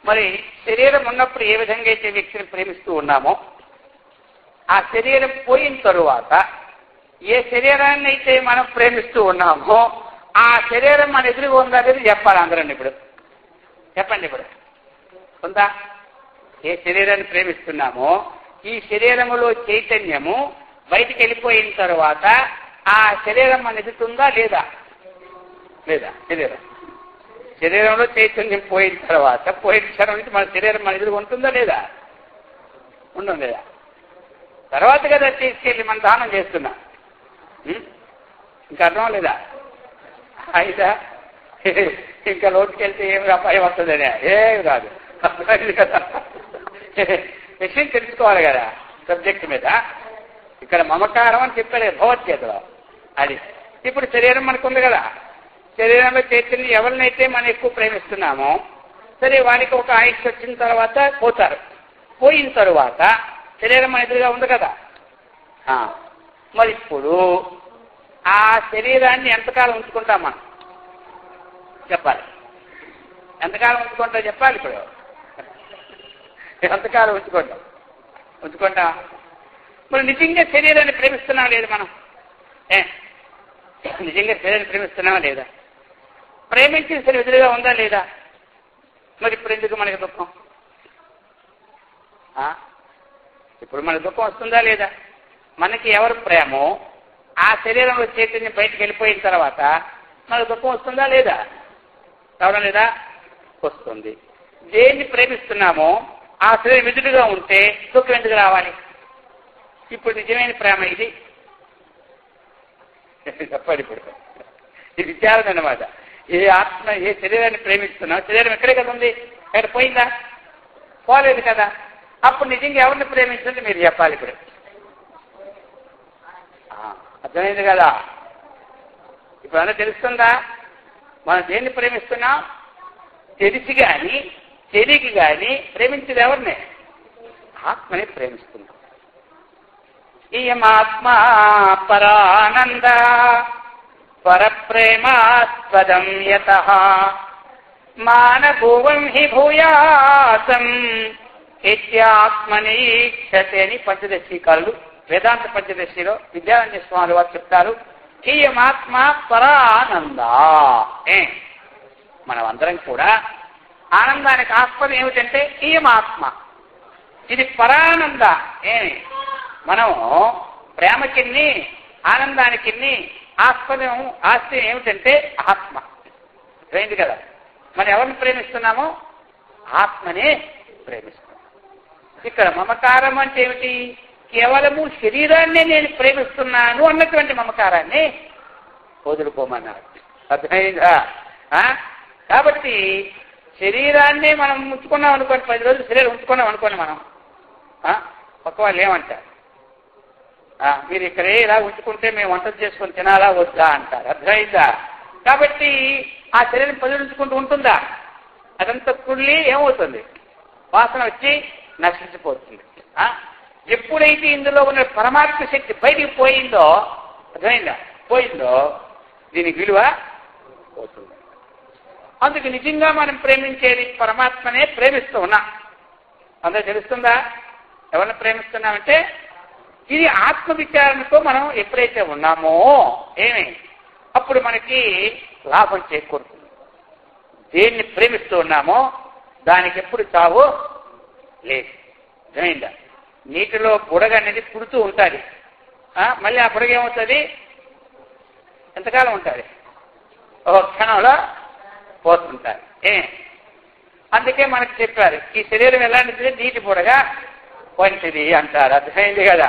మరి శరీరం ఉన్నప్పుడు ఏ విధంగా అయితే వ్యక్తిని ప్రేమిస్తూ ఉన్నామో ఆ శరీరం పోయిన తరువాత ఏ శరీరాన్ని అయితే మనం ప్రేమిస్తూ ఉన్నామో ఆ శరీరం మన ఎదురుగా ఉందా అనేది చెప్పాలి అందరండి. ఇప్పుడు చెప్పండి, ఇప్పుడు ఉందా? ఏ శరీరాన్ని ప్రేమిస్తున్నామో ఈ శరీరములో చైతన్యము బయటికి వెళ్ళిపోయిన తరువాత ఆ శరీరం మన ఎదుగుతుందా లేదా? శరీరంలో చైతన్యం పోయిన తర్వాత పోయిన క్షణం నుంచి మన శరీరం మన ఎదురు ఉంటుందా లేదా? ఉండదు లేదా? తర్వాత కదా తీసుకెళ్ళి మనం దానం చేస్తున్నాం. ఇంకా అర్థం లేదా? అయితే ఇంకా లోటుకెళ్తే ఏమి అపాయం వస్తుందని ఏమి రాదు కదా. విషయం తెలుసుకోవాలి కదా సబ్జెక్ట్ మీద. ఇక్కడ మమకారం అని చెప్పారు భగవద్గీతలో. అది ఇప్పుడు శరీరం మనకు ఉంది కదా, శరీరంలో చైతన్యం ఎవరినైతే మనం ఎక్కువ ప్రేమిస్తున్నామో సరే వారికి ఒక ఆయుష్ వచ్చిన తర్వాత పోతారు. పోయిన తరువాత శరీరం మన ఎదురుగా ఉంది కదా. మరి ఇప్పుడు ఆ శరీరాన్ని ఎంతకాలం ఉంచుకుంటాం మనం చెప్పాలి. ఎంతకాలం ఉంచుకుంటాం చెప్పాలి. ఇప్పుడు ఎంతకాలం ఉంచుకుంటాం. మరి నిజంగా శరీరాన్ని ప్రేమిస్తున్నాం లేదు మనం? నిజంగా శరీరాన్ని ప్రేమిస్తున్నామా లేదా? ప్రేమించిన శరీరం ఎదురుగా ఉందా లేదా? మరి ఇప్పుడు ఎందుకు మనకి దుఃఖం? ఇప్పుడు మనకు దుఃఖం వస్తుందా లేదా? మనకి ఎవరు ప్రేమో ఆ శరీరంలో చైతన్యం బయటకు వెళ్ళిపోయిన తర్వాత మనకు దుఃఖం వస్తుందా లేదా? రావడం లేదా? వస్తుంది. దేన్ని ప్రేమిస్తున్నామో ఆ శరీరం ఎదురుగా ఉంటే దుఃఖం ఎందుకు రావాలి? ఇప్పుడు నిజమైన ప్రేమ ఇది చెప్పాలి. ఇప్పుడు ఇది విచారం అన్నమాట. ఏ ఆత్మ ఏ శరీరాన్ని ప్రేమిస్తున్నా శరీరం ఎక్కడే కదా ఉంది, ఎక్కడ పోయిందా? పోలేదు కదా. అప్పుడు నిజంగా ఎవరిని ప్రేమించండి మీరు చెప్పాలి. ఇప్పుడు అర్థమైంది కదా? ఇప్పుడు అలా తెలుస్తుందా మనం దేన్ని ప్రేమిస్తున్నాం? తెలిసి కానీ తెలియక కానీ ప్రేమించేది ఎవరిని? ఆత్మని ప్రేమిస్తున్నాం. ఇయమాత్మా పరానంద పరప్రేమాస్పదం యతః మానభూవం హి భూయాసం ఇత్యాత్మనీక్షతే అని పంచదశీకారులు వేదాంత పంచదశిలో విద్యారణ్య స్వామి వారు చెప్తారు. ఇయమాత్మ పరానంద. మనం అందరం కూడా ఆనందానికి ఆస్పదం ఏమిటంటే ఇయమాత్మ, ఇది పరానంద. మనం ప్రేమకిన్ని ఆనందానికి ఆస్పదం ఆశ్రయం ఏమిటంటే ఆత్మ. అయింది కదా. మనం ఎవరిని ప్రేమిస్తున్నామో ఆత్మనే ప్రేమిస్తున్నాం. ఇక్కడ మమకారం అంటే ఏమిటి? కేవలము శరీరాన్నే నేను ప్రేమిస్తున్నాను అన్నటువంటి మమకారాన్ని వదులుకోమన్నారు. అర్థమైందా? కాబట్టి శరీరాన్నే మనం ఉంచుకున్నాం అనుకోండి, 10 రోజులు శరీరం ఉంచుకున్నాం అనుకోండి, మనం పక్క వాళ్ళు ఏమంటారు? మీరు ఇక్కడే ఇలా ఉంచుకుంటే మేము వంట చేసుకొని తినాలా వద్దా అంటారు. అర్థమైందా? కాబట్టి ఆ శరీరం 10 రోజులు ఉంచుకుంటూ ఉంటుందా? అదంతా కుళ్ళి ఏమవుతుంది? వాసన వచ్చి నశించిపోతుంది. ఎప్పుడైతే ఇందులో ఉన్న పరమాత్మ శక్తి బయటికి పోయిందో, అర్థమైందా? పోయిందో దీనికి విలువ పోతుంది. అందుకు నిజంగా మనం ప్రేమించేది పరమాత్మనే ప్రేమిస్తూ ఉన్నాం. అందరూ తెలుస్తుందా ఎవరిని ప్రేమిస్తున్నామంటే? ఇది ఆత్మ విచారణతో మనం ఎప్పుడైతే ఉన్నామో అప్పుడు మనకి లాభం చేకూరుతుంది. దేన్ని ప్రేమిస్తూ ఉన్నామో దానికి ఎప్పుడు చావు లేదు. అర్థమైందా? నీటిలో బుడగ అనేది పుడుతూ ఉంటుంది. మళ్ళీ ఆ బుడగ ఏమవుతుంది? ఎంతకాలం ఉంటుంది? ఒక క్షణంలో పోతుంటారు. అందుకే మనకు చెప్పారు ఈ శరీరం ఎలాంటిది? నీటి బుడగ వంటిది అంటారు. అర్థమైంది కదా?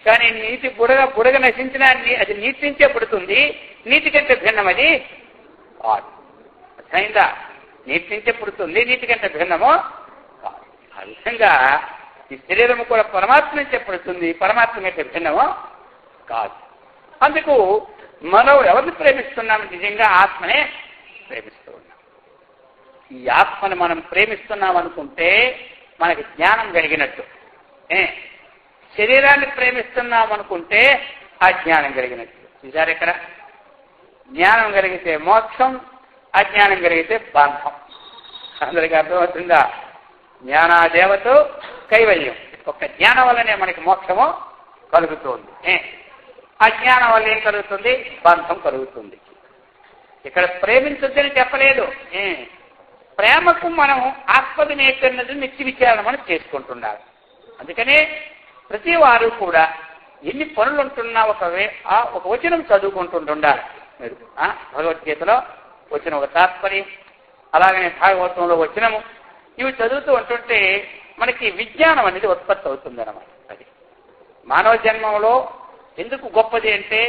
కానీ నీటి బుడగ నశించిన అది నీటి నుంచే పుడుతుంది. నీటి కంటే భిన్నం అది కాదు. అర్థమైందా? నీటి నుంచే పుడుతుంది, నీటి కంటే భిన్నము కాదు. ఆ విధంగా ఈ శరీరము కూడా పరమాత్మ నుంచే పుడుతుంది, పరమాత్మ కంటే భిన్నము కాదు. అందుకు మనం ఎవరిని ప్రేమిస్తున్నాము? నిజంగా ఆత్మనే ప్రేమిస్తూ ఉన్నాం. ఈ ఆత్మను మనం ప్రేమిస్తున్నాం అనుకుంటే మనకి జ్ఞానం కలిగినట్టు. శరీరాన్ని ప్రేమిస్తున్నాం అనుకుంటే అజ్ఞానం కలిగినట్టు. చూసారు ఇక్కడ? జ్ఞానం కలిగితే మోక్షం, అజ్ఞానం కలిగితే బంధం. అందరికీ అర్థమవుతుందా? జ్ఞానాదేవతో కైవల్యం. ఒక్క జ్ఞానం వల్లనే మనకి మోక్షము కలుగుతుంది. అజ్ఞానం వల్ల ఏం కలుగుతుంది? బంధం కలుగుతుంది. ఇక్కడ ప్రేమించొద్దని చెప్పలేదు. ప్రేమకు మనం ఆస్పదం ఏంటన్నది నిత్య విచారణ మనం చేసుకుంటున్నారు. అందుకనే ప్రతి వారు కూడా ఎన్ని పనులు ఉంటున్నా ఒక వచనం చదువుకుంటుండాలి. మీరు భగవద్గీతలో వచ్చిన ఒక తాత్పర్యం, అలాగనే భాగవతంలో వచ్చినము, ఇవి చదువుతూ ఉంటుంటే మనకి విజ్ఞానం అనేది ఉత్పత్తి అవుతుంది అన్నమాట. అది మానవ జన్మంలో ఎందుకు గొప్పది అంటే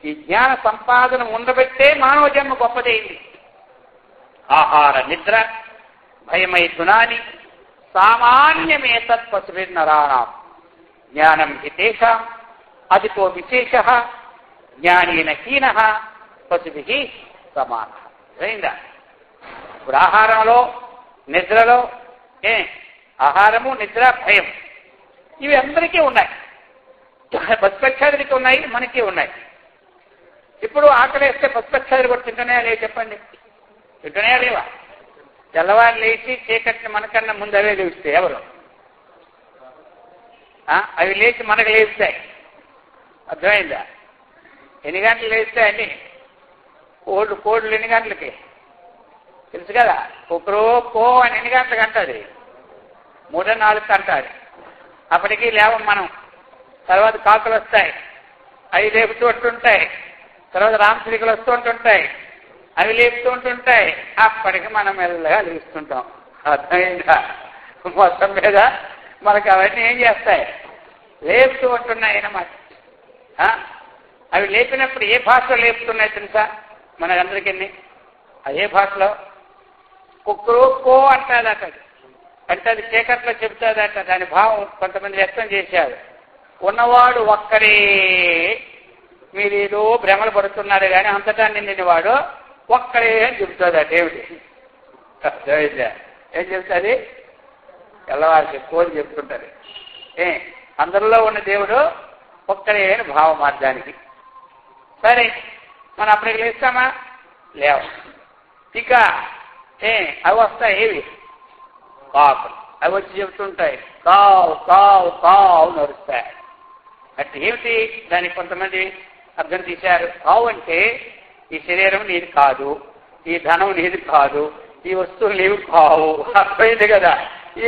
ఈ జ్ఞాన సంపాదన ఉండబట్టే మానవ జన్మ గొప్పదైంది. ఆహార నిద్ర భయమైతునాని సామాన్యమేతత్ పశుభిర్నరాణాం జ్ఞానం హితేషాం అదితో విశేష జ్ఞానేన హీనః పశుభిః సమానః. అయిందా? ఇప్పుడు ఆహారంలో నిద్రలో ఆహారము, నిద్ర, భయం ఇవి అందరికీ ఉన్నాయి. పశుపక్షాదులకి ఉన్నాయి, మనకి ఉన్నాయి. ఇప్పుడు ఆకలి వేస్తే పశుపక్షాదులు కూడా తింటున్నాయా లేవు చెప్పండి? తింటున్నాయా లేవా? తెల్లవారు లేచి చీకటిని మనకన్నా ముందు అవే లేస్తాయి. ఎవరు అవి లేచి మనకు లేస్తాయి. అర్థమైందా? ఎన్ని గంటలు లేస్తాయండి? కోళ్ళు ఎన్ని గంటలకి తెలుసు కదా? ఒకరో కో అని ఎన్ని గంటలకు అంటుంది? 3-4 అంటారు. అప్పటికీ లేవం మనం. తర్వాత కాకులు వస్తాయి, అవి లేపుతూ ఉంటుంటాయి. తర్వాత రామచిలుకలు వస్తూ ఉంటుంటాయి, అవి లేపుతూ ఉంటుంటాయి. అప్పటికి మనం మెల్లగా లేస్తుంటాం. అర్థమైందా? మొత్తం మీద మనకు అవన్నీ ఏం చేస్తాయి? లేపుతూ ఉంటున్నాయి అన్నమాట. అవి లేపినప్పుడు ఏ భాషలో లేపుతున్నాయి తెలుసా మనకందరికీ? అదే భాషలో కుక్కరు కో అంటాదట. అంటే అది చీకట్లో చెబుతాదట. దాని భావం కొంతమంది వ్యక్తం చేశారు. ఉన్నవాడు ఒక్కడే, మీరు ఏదో భ్రమలు పడుతున్నారు కానీ అంతటా నిండినవాడు ఒక్కడే అని చెబుతుందట. ఏమిటి ఏం చెబుతుంది? తెల్లవారికి కోరి చెప్తుంటారు. అందరిలో ఉన్న దేవుడు ఒక్కడే అని భావ మార్గానికి. సరే, మనం అప్పటికి లేస్తామా? లేవు. ఇక అవి వస్తాయి. ఏవి? కాకులు. అవి వచ్చి చెబుతుంటాయి, కావు కావు కావు నడుస్తాయి. అంటే ఏమిటి? దానికి కొంతమంది అర్థం తీశారు. కావు అంటే ఈ శరీరం నీది కాదు, ఈ ధనం నీది కాదు, ఈ వస్తువులు నీవు కావు. అర్థమైంది కదా?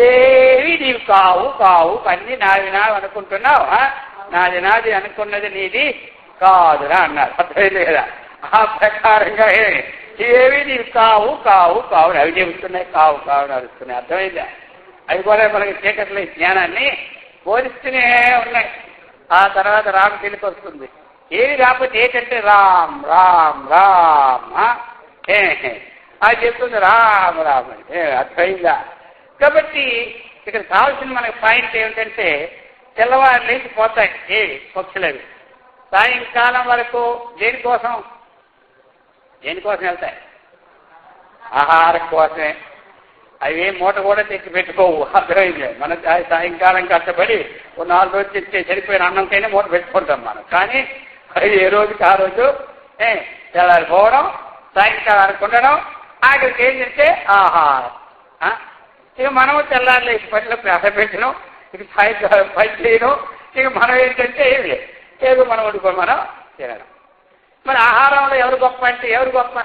ఏవి నీవు కావు కావు, అన్ని నాది నావి అనుకుంటున్నావు. నాది నాది అనుకున్నది నీది కాదురా అన్నారు. అర్థమైంది కదా? ఆ ప్రకారంగా ఏవి నీవు కావు కావు కావు అవి చెబుతున్నాయి, కావు కావు నడుస్తున్నాయి. అర్థమైందా? అవి కూడా మనకి చీకట్లో జ్ఞానాన్ని బోధిస్తూనే ఉన్నాయి. ఆ తర్వాత రామ్ తెలికి వస్తుంది. ఏది కాకపోతే ఏంటంటే రామ్ రామ్ రామ్ అది చెప్తుంది రామ్ రామ్ అని. అర్థమైందా? కాబట్టి ఇక్కడ కావాల్సిన మనకి పాయింట్ ఏమిటంటే తెల్లవారు లేచిపోతాయి ఏవి పక్షులవి. సాయంకాలం వరకు దేనికోసం వెళ్తాయి? ఆహారం కోసమే. అవి మూట కూడా తెచ్చి పెట్టుకోవు. అర్థమైంది? మన సాయంకాలం కష్టపడి 4 రోజులు తెచ్చే సరిపోయిన అన్నంకైనా మూట పెట్టుకుంటాం మనం. కానీ అది ఏ రోజుకి ఆ రోజు తెల్లారిపోవడం, సాయంకాలానికి ఉండడం, ఆఖరికి ఏం చేస్తే ఆహారం. ఇక మనము తెల్లారులు ఈ పనిలో పెట్టడం, ఇక సాయంకాలం పని చేయడం. ఇక మనం ఏంటంటే ఏదో మనం వండుకొని మనం తినడం. మరి ఆహారంలో ఎవరు గొప్ప అంటే ఎవరు గొప్ప?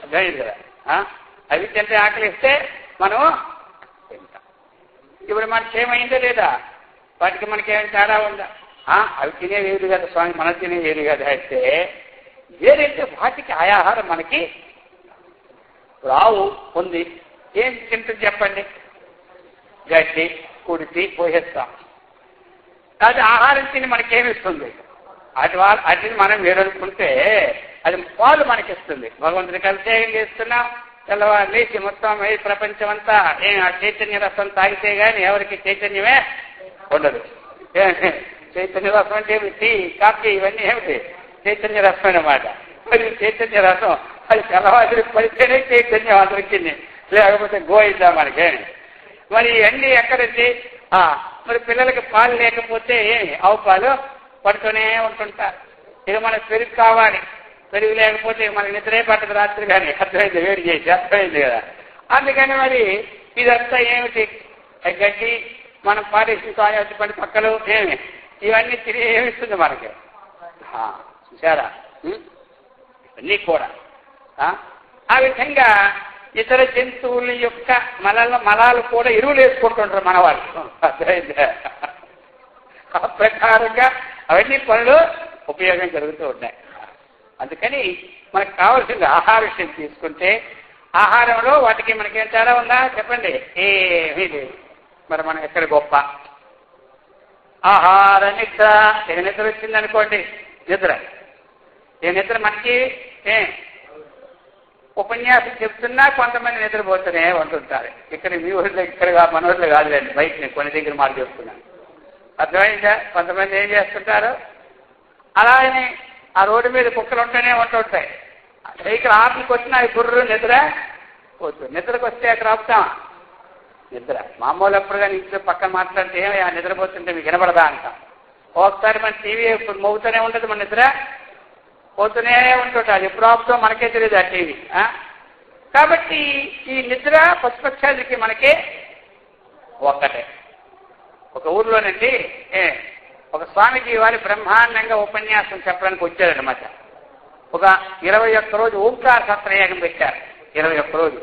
అర్థమైంది కదా? అవి తింటే ఆకలిస్తే మనం తింటాం. ఇప్పుడు మనకి ఏమైందో లేదా? వాటికి మనకేమైనా తేడా ఉందా? అవి తినే వేరు కదా స్వామి, మనం తినే వేరు కదా. అయితే వేరైతే వాటికి ఆహారం మనకి రావు ఉంది. ఏం తింటుంది చెప్పండి? గడ్డి కుడితి పోసేస్తాం. అది ఆహారం తిని మనకేమిస్తుంది? వాటిని మనం వేరనుకుంటే అది పాలు మనకిస్తుంది. భగవంతుడికి అభిషేకం చేస్తున్నాం. తెల్లవారు లేచి మొత్తం ప్రపంచం అంతా ఆ చైతన్య రసం తాగితే గాని ఎవరికి చైతన్యమే ఉండదు. చైతన్య రసం అంటే టీ, కాఫీ ఇవన్నీ ఏమిటి? చైతన్య రసం అన్నమాట. మరి చైతన్య రసం అది తెల్లవారు పడితేనే చైతన్యం అందరికీ, లేకపోతే గోయిద్దా మనకి. మరి అన్నీ ఎక్కడండి? మరి పిల్లలకి పాలు లేకపోతే ఆవు పాలు పడుతూనే ఉంటుంటారు. ఇక మనకు పెరుగు కావాలి, పెరుగు లేకపోతే మనకి నిద్రే పట్టదు రాత్రి కానీ. అర్థమైంది? వేడి చేసి. అర్థమైంది కదా? అందుకని మరి ఇదంతా ఏమిటి? గడ్డి మనం పారేసిన కాయవచ్చి పడి పక్కలు ఇవన్నీ తిరిగి ఏమిస్తుంది మనకి? చూసారా? ఇవన్నీ కూడా ఆ విధంగా ఇతర జంతువుల యొక్క మలాలు కూడా ఎరువులు వేసుకుంటుంటారు మన వాళ్ళు. అర్థమైందా? ఆ ప్రకారంగా అవన్నీ పనులు ఉపయోగం జరుగుతూ ఉన్నాయి. అందుకని మనకు కావాల్సింది ఆహార విషయం తీసుకుంటే ఆహారంలో వాటికి మనకేం తేడా ఉందా చెప్పండి? ఏమీ లేదు. మరి మనం ఎక్కడ గొప్ప? ఆహార నిద్ర. ఏ నిద్ర వచ్చిందనుకోండి, నిద్ర. ఏ నిద్ర మనకి ఉపన్యాసం చెప్తున్నా కొంతమంది నిద్రపోతూనే ఉంటుంటారు. ఇక్కడ మీ ఊళ్ళో ఇక్కడ మన ఊళ్ళో కాదులేండి, బయట నేను కొన్ని దగ్గర మాట చెప్తున్నాను. అర్థమైందా? కొంతమంది ఏం చేస్తుంటారు, అలాగని ఆ రోడ్డు మీద కుక్కలు ఉంటూనే ఉంటుంటాయి. వెహికల్ ఆటలకు వచ్చినా అవి గుర్రు నిద్ర పోతుంది. నిద్రకు వస్తే అక్కడ ఆపుతామా? నిద్ర. మామూలు ఎప్పుడుగా ఇంట్లో పక్కన మాట్లాడితే ఆ నిద్రపోతుంటే మీకు వినపడదా అంట. ఒకసారి మన టీవీ ఇప్పుడు మోగుతూనే ఉంటుంది, మన నిద్ర పోతూనే ఉంటుంటుంది. ఎప్పుడు ఆపుతో మనకే తెలియదు ఆ టీవీ. కాబట్టి ఈ నిద్ర పశుపక్షాలకి మనకే ఒక్కటే. ఒక ఊర్లోనండి ఒక స్వామిజీ వారి బ్రహ్మాండంగా ఉపన్యాసం చెప్పడానికి వచ్చారనమాట. ఒక 21 రోజు ఓంకార సత్రయాగం పెట్టారు. 21 రోజు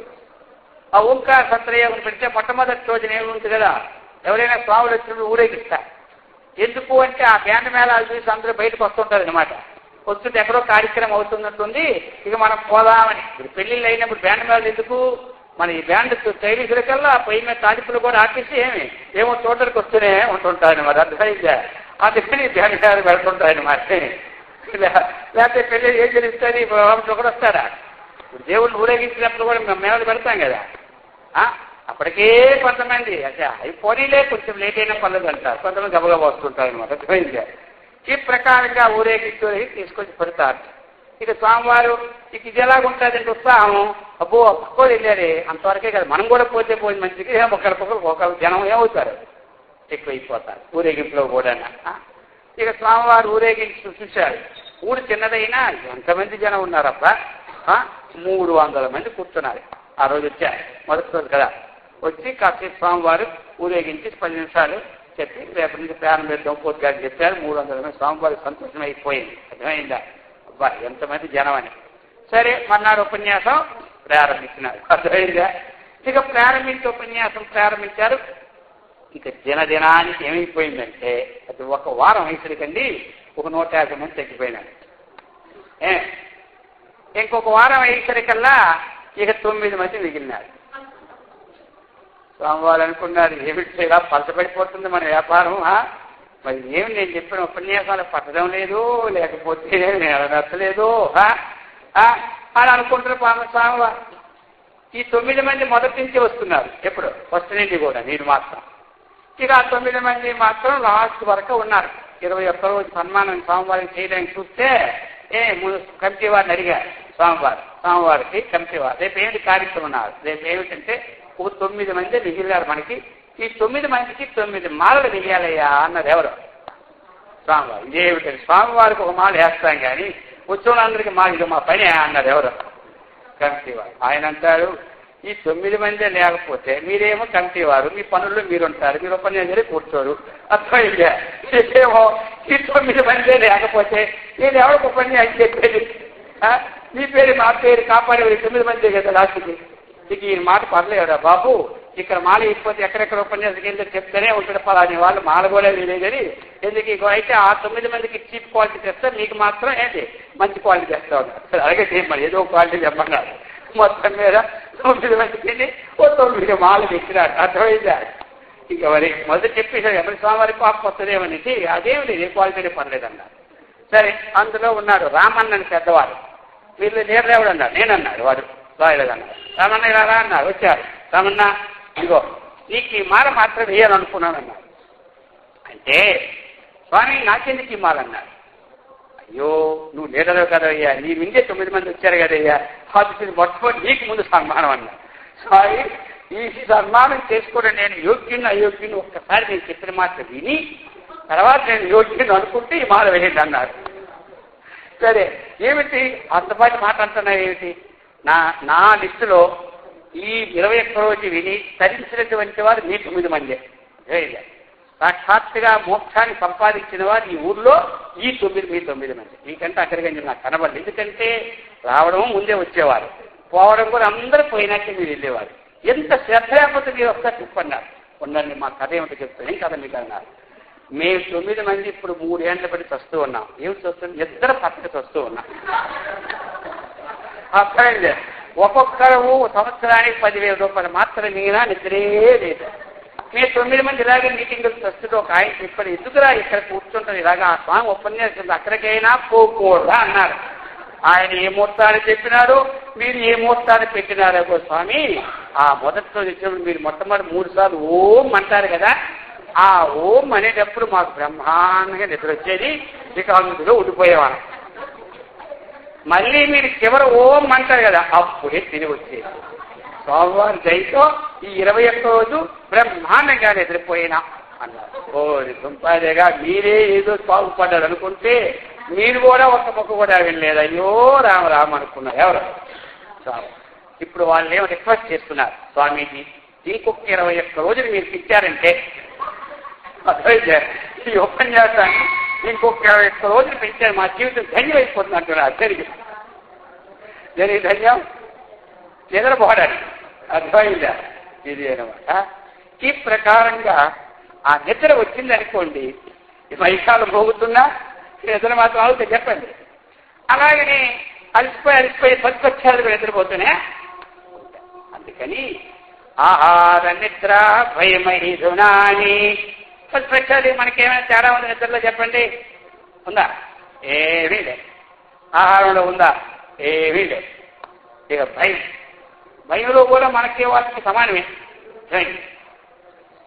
ఆ ఓంకార సత్రయాగం పెడితే మొట్టమొదటి రోజున ఏముంటుంది కదా, ఎవరైనా స్వాములు వచ్చినప్పుడు ఊరేగిస్తారు. ఎందుకు అంటే ఆ బ్యాండ్ మేళాలు చూసి అందరూ బయటకు వస్తుంటారు అనమాట. వస్తుంటే ఎక్కడో కార్యక్రమం అవుతున్నట్టుంది, ఇక మనం పోదామని. ఇప్పుడు పెళ్లిళ్ళు అయినప్పుడు బ్యాండ్ మేళాలు ఎందుకు, మన ఈ బ్యాండ్ తైలీసులకల్లా పొయ్యి మీద తాడిపులు కూడా ఆపేసి ఏమో తోటలకు వస్తూనే ఉంటుంటారనమాట. అర్థమైందా? అందుకని బ్యాండ్ మేళాలు పెడుతుంటారనమాట. లేకపోతే పెళ్లి ఏం తెలుస్తుంది, ఒకడు వస్తారా? ఇప్పుడు దేవుళ్ళు ఊరేగించినప్పుడు కూడా మేళలు పెడతాం కదా, అప్పటికే కొంతమంది అవి పోనీలే కొంచెం లేట్ అయినా పర్లేదు అంటారు, కొంతమంది గబగబా వస్తుంటారు అనమాట. అర్థమైందా? ఈ ప్రకారంగా ఊరేగించి తీసుకొచ్చి పెడతారు. ఇక స్వామివారు ఇక ఇది ఎలాగుంటుందంటే ఉత్సాహం, అబ్బో పక్కో వెళ్ళారే అంతవరకే కదా, మనం కూడా పోతే పోయింది మంచిది. ఒకరు జనం ఏమవుతారు, ఎక్కువైపోతారు ఊరేగింపులో కూడా. ఇక స్వామివారు ఊరేగించి చూశారు. ఊరు చిన్నదైనా ఎంతమంది జనం ఉన్నారబ్బా, 300 మంది కూర్చున్నారు. ఆ రోజు వచ్చారు, మొదటి రోజు కదా. వచ్చి కాసేపు స్వామివారు ఊరేగించి 10 నిమిషాలు చెప్పి రేపటి నుంచి ప్రారంభిద్దాం పూర్తిగా చెప్పారు. 300 మంది స్వామివారి సంతోషం అయిపోయింది. అర్థమైందా? అబ్బా ఎంతమంది జనం అని. సరే మన్నాడు ఉపన్యాసం ప్రారంభించినారు. అర్థమైందా? ఇక ఉపన్యాసం ప్రారంభించారు. ఇక దినానికి ఏమైపోయిందంటే అది ఒక వారం అయ్యేసరికండి ఒక 150 మంది తగ్గిపోయినారు. ఇంకొక వారం అయ్యేసరికల్లా ఇక 9 మంది మిగిలినారు. స్వామివారు అనుకున్నారు, ఏమిటి ఇలా పలసపడిపోతుంది మన వ్యాపారం, మరి ఏమి నేను చెప్పిన ఉపన్యాసాలు పట్టడం లేదు, లేకపోతే నేను నచ్చలేదు అని అనుకుంటున్న స్వామివారు. ఈ 9 మంది మొదటి నుంచి వస్తున్నారు, ఎప్పుడు ఫస్ట్ నుండి కూడా నేను మాత్రం. ఇక ఆ 9 మంది మాత్రం లాస్ట్ వరకు ఉన్నారు. 21 రోజు సన్మానం స్వామివారికి చేయడానికి చూస్తే ముందు కమిటీ వారిని అడిగారు స్వామివారికి కమిటీ వారు రేపు ఏమిటి కార్యక్రమం ఉన్నారు. రేపు ఏమిటంటే ఒక 9 మంది మిగిలినారు మనకి, ఈ 9 మందికి 9 మాలలు వెయ్యాలయ్యా అన్నారు. ఎవరు? స్వామివారు. ఇదేమిటండి స్వామివారికి ఒక మాల వేస్తాం కానీ ఉత్సవాలందరికీ మాకు మా పని అన్నారు. ఎవరు? కమిటీ వారు. ఆయన అంటారు, ఈ 9 మందే లేకపోతే మీరేమో కమిటీ వారు, మీ పనుల్లో మీరుంటారు, మీరు ఉపన్యాసాలు కూర్చోరు. అర్థమైందా? ఏమో ఈ 9 మందే లేకపోతే నేను ఎవరికి ఉపన్యాసం చెప్పేది? మీ పేరు మా పేరు కాపాడే 9 మందే కదా లాస్ట్కి. ఇక ఈ మాట పర్లేదా బాబు, ఇక్కడ మాల ఇకపోతే ఎక్కడెక్కడ ఉపన్యాసం ఏంటో చెప్తూనే ఉంటాడు పలాని వాళ్ళు, మాల కూడా లేదని. ఎందుకు అయితే ఆ 9 మందికి చీప్ క్వాలిటీ తెస్తే మీకు మాత్రం ఏంటి మంచి క్వాలిటీ తెస్తా ఉంటారు. సరే అలాగే మరి ఏదో క్వాలిటీ చెప్పన్నారు. మొత్తం మీద 9 మందికి ఓ 9 మాలు తెచ్చినాడు. అర్థమైందా? ఇక మరి మొదటి చెప్పేసాడు, ఎవరి స్వామివారి పాపం వస్తుందేమనేసి అదేమి ఏ క్వాలిటీ పర్లేదన్నారు. సరే అందులో ఉన్నాడు రామన్నని పెద్దవాడు. వీళ్ళు నేర్రేవుడు అన్నాడు. నేనన్నాడు వాడు రాయలేదన్నాడు. రామన్న ఇలా అన్నారు. వచ్చారు. రామన్న ఇదిగో నీకు ఈ మాల మాత్రం వేయాలనుకున్నాను అన్నాడు. అంటే స్వామి నాకెందుకు ఈ మాల అన్నాడు. అయ్యో నువ్వు లీడరు కదయ్యా, నీ ముందే 9 మంది వచ్చారు కదయ్యా, హాస్పిటల్ మొట్టమొదటి నీకు ముందు సన్మానం అన్నాడు. స్వామి ఈ సన్మానం చేసుకోవడం నేను యోగ్యుని అయోగ్యుని ఒక్కసారి నేను చెప్పిన మాట విని తర్వాత నేను యోగ్యుని అనుకుంటే ఈ మాల వేయండి అన్నారు. సరే ఏమిటి అంతపాటి మాట అంటున్నా ఏమిటి? నా లిస్టులో ఈ 21 రోజు విని తరించినటువంటి వారు మీ 9 మంది. సాక్షాత్తుగా మోక్షాన్ని సంపాదించిన వారు ఈ ఊర్లో మీ 9 మంది. మీకంటే అక్కడికి నాకు కనబడలేదు. ఎందుకంటే రావడం ముందే వచ్చేవారు, పోవడం కూడా అందరూ పోయినాకే మీరు వెళ్ళేవారు. ఎంత శ్రద్ధ లేకపోతే మీరు ఒకసారి చెప్పన్నారు. ఉండండి మా కథ ఏమిటో చెప్తాను. ఏం కథ మీకు అన్నారు. మేము 9 మంది ఇప్పుడు 3 ఏళ్ల బట్టి చస్తూ ఉన్నాం. ఏమిటి వస్తుంది? ఇద్దరు పక్కకి చస్తూ ఉన్నాం. అర్థమైంది? ఒక్కొక్కరు సంవత్సరానికి 10,000 రూపాయలు మాత్రం మిగిలినా నిద్రే లేదు. మీరు 9 మంది ఇలాగే మీటింగ్ వస్తుంటే ఒక ఆయన చెప్పారు, ఎందుకురా ఇక్కడ కూర్చుంటారు ఇలాగా, ఆ స్వామి ఉపన్యాసం అక్కడికైనా పోకూడదా అన్నారు. ఆయన ఏ ముహూర్తాన్ని చెప్పినారు, మీరు ఏ ముహూర్తాన్ని పెట్టినారో స్వామి. ఆ మొదటి రోజు ఇచ్చినప్పుడు మీరు మొట్టమొదటి 3 సార్లు ఓం అంటారు కదా, ఆ ఓం అనేటప్పుడు మాకు బ్రహ్మాండంగా నిద్ర వచ్చేది. ఇక అందులో ఉండిపోయేవాళ్ళం. మళ్ళీ మీరు చివరి ఓం అంటారు కదా, అప్పుడే తిరిగి వచ్చేది. స్వామివారి దయతో ఈ 21 రోజు బ్రహ్మాండంగా నిద్రపోయినా అన్నారు. ఓ దుంపాదేగా మీరే ఏదో బాగుపడ్డారు అనుకుంటే మీరు కూడా ఒక్క మొక్క కూడా వెళ్ళలేదు. అయ్యో రామ రామ అనుకున్నారు ఎవరు. ఇప్పుడు వాళ్ళు ఏమో రిక్వెస్ట్ చేస్తున్నారు, స్వామీజీ ఇంకొక 21 రోజులు మీరు ఇచ్చారంటే అదైతే ఈ ఉపన్యాసాన్ని ఇంకొక 21 రోజులు పెంచారు, మా జీవితం ధన్యమైపోతుంది అంటున్నారు. జరిగి ధన్యం నిద్రపోవడానికి అర్థమైందా ఇది అనమాట. ఈ ప్రకారంగా ఆ నిద్ర వచ్చింది అనుకోండి, మైకాలు మోగుతున్నా నిద్ర మాత్రం అవుతే చెప్పండి. అలాగనే అలసిపోయి పచ్చాలు నిద్రపోతూనే. అందుకని ఆహార నిద్ర భయమైదునాని పచ్చాలి. మనకేమైనా తేడా ఉంది నిద్రలో చెప్పండి? ఉందా? ఏమీ లేదు. ఆహారంలో ఉందా? ఏమీ లేదు. ఇక భయంలో కూడా మనకే వాటికి సమానమే.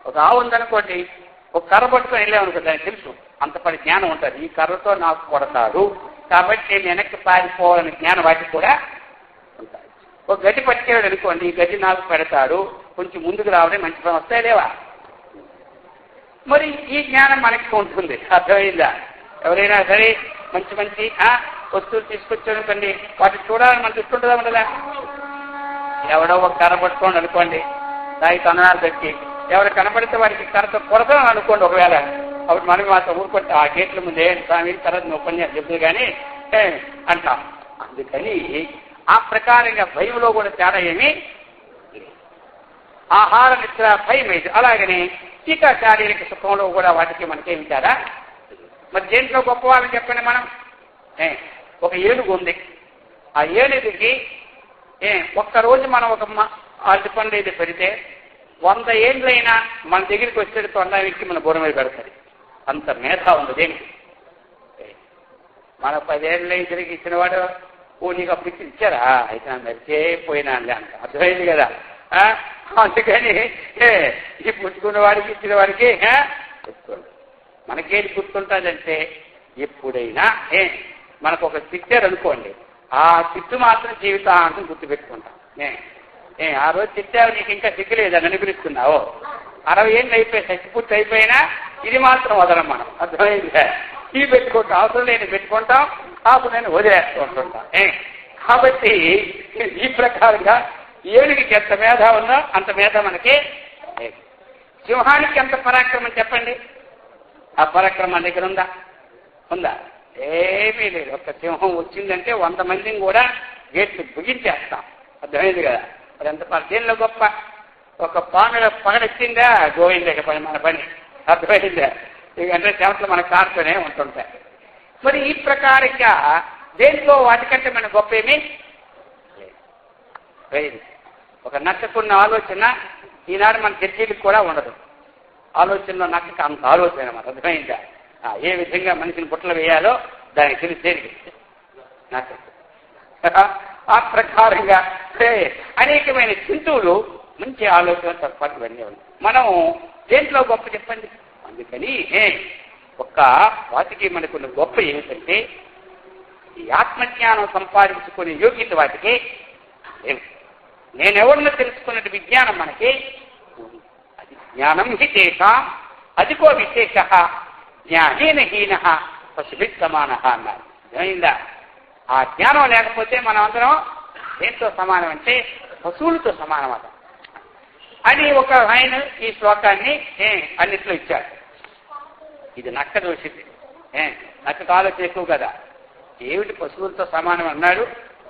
ఒక ఆవు ఉందనుకోండి, ఒక కర్ర పట్టుకొని వెళ్ళామనుకో దానికి తెలుసు, అంతపడి జ్ఞానం ఉంటుంది, ఈ కర్రతో నాకు కొడతాడు కాబట్టి నేను వెనక్కి పారిపోవాలని జ్ఞానం వాటికి కూడా ఉంటుంది. ఒక గడ్డి పట్టుకెళ్ళాడు అనుకోండి, ఈ గడ్డి నాకు పెడతాడు, కొంచెం ముందుకు రావడం మంచి పని వస్తాయి లేవా? మరి ఈ జ్ఞానం మనకి ఉంటుంది. అర్థమైందా? ఎవరైనా సరే మంచి మంచి వస్తువులు తీసుకొచ్చానుకోండి, వాటిని చూడాలని మనకి ఇస్తుంటుందా ఉండదా? ఎవడో ఒక కర్ర పట్టుకోండి అనుకోండి, దానికి తననాలు పెట్టి ఎవరు కనపడితే వారికి కర్రతో కొడతాను అనుకోండి ఒకవేళ, అప్పుడు మనం మాత్రం ఊరుకుంటే ఆ గేట్ల ముందే స్వామి తర్వాత ఉపన్యాసం చెప్తుంది కానీ అంటాం. అందుకని ఆ ప్రకారంగా భయంలో కూడా తేడా ఏమీ ఆహార నిద్ర భయం ఇది. అలాగనే ఇక శారీరక సుఖంలో కూడా వాటికి మనకేమి తేడా. మరి దేంట్లో గొప్పవాళ్ళని చెప్పండి మనం. ఒక ఏనుగు ఉంది, ఆ ఏనుగుకి ఒక్కరోజు మనం ఒక అరటిపండు ఇది పెడితే 100 ఏళ్ళైనా మన దగ్గరికి వచ్చేది తొండకి మన బుర్ర మీద పెడతారు. అంత మేధ ఉంది దేనికి. మన 10 ఏళ్ళ తిరిగి ఇచ్చిన వాడు నీకు అప్పుడు ఇచ్చారా, అయితే నా మరిచేపోయినా అండి అంట. అర్థమైంది కదా? అందుకని ఈ పుచ్చుకున్న వాడికి ఇచ్చిన వాడికి చెప్తుంది. మనకేది గుర్తుంటుందంటే ఎప్పుడైనా మనకు ఒక తిట్టారు అనుకోండి, ఆ తిట్టు మాత్రం జీవితాంతం గుర్తుపెట్టుకుంటాం. ఆ రోజు తిట్టావు నీకు ఇంకా సిగ్గులేదని అనిపిస్తున్నావు, 60 ఏళ్ళు అయిపోయి చచ్చిపూర్తి అయిపోయినా ఇది మాత్రం వదలం మనం. అర్థమైంది? ఇవి పెట్టుకుంటాం, అవసరం లేని పెట్టుకుంటాం, అప్పుడు నేను వదిలేస్తూ ఉంటుంటాం. కాబట్టి ఈ ప్రకారంగా ఏనుగుకి ఎంత మేధ ఉందో అంత మేధ మనకి. సింహానికి ఎంత పరాక్రమం చెప్పండి? ఆ పరాక్రమం దగ్గర ఉందా? ఏమీ లేదు. ఒక సింహం వచ్చిందంటే 100 మందిని కూడా గేట్లు బిగించేస్తాం. అర్థమైంది కదా? అది ఎంత దేనిలో గొప్ప. ఒక పాముల పగడెచ్చిందా గోవిందకి పని మన పని. అర్థమైందా? ఎందుకంటే చెమటలు మన కారుతూనే ఉంటుంటాయి. మరి ఈ ప్రకారంగా దేంట్లో వాటికంటే మన గొప్ప ఏమీ లేదు. ఒక నక్కకున్న ఆలోచన ఈనాడు మన చర్చీలకు కూడా ఉండదు. ఆలోచనలో నక్కకి అంత ఆలోచన మన. అర్థమైందా? ఏ విధంగా మనిషిని బుట్టలు వేయాలో దానికి తెలిసేది నక్క. ఆ ప్రకారంగా అనేకమైన చింతువులు మంచి ఆలోచన తప్పటి ఇవన్నీ ఉన్నాయి. మనం దేంట్లో గొప్ప చెప్పండి? అందుకని ఒక్క వాటికి మనకున్న గొప్ప ఏమిటంటే ఈ ఆత్మజ్ఞానం సంపాదించుకునే యోగ్యత వాటికి నేనెవరినో తెలుసుకున్నట్టు విజ్ఞానం మనకి అది జ్ఞానం హి తేషాం అదికో విశేష జ్ఞానేన హీన పశుభిత్ సమాన అన్నారు. అయిందా? ఆ జ్ఞానం లేకపోతే మనం అందరం దేంతో సమానం అంటే పశువులతో సమానం అట అని ఒక ఆయన ఈ శ్లోకాన్ని అన్నిట్లో ఇచ్చాడు. ఇది నక్క దోషింది. నక్కకు ఆలోచన ఎక్కువ కదా. ఏమిటి పశువులతో సమానం అన్నాడు?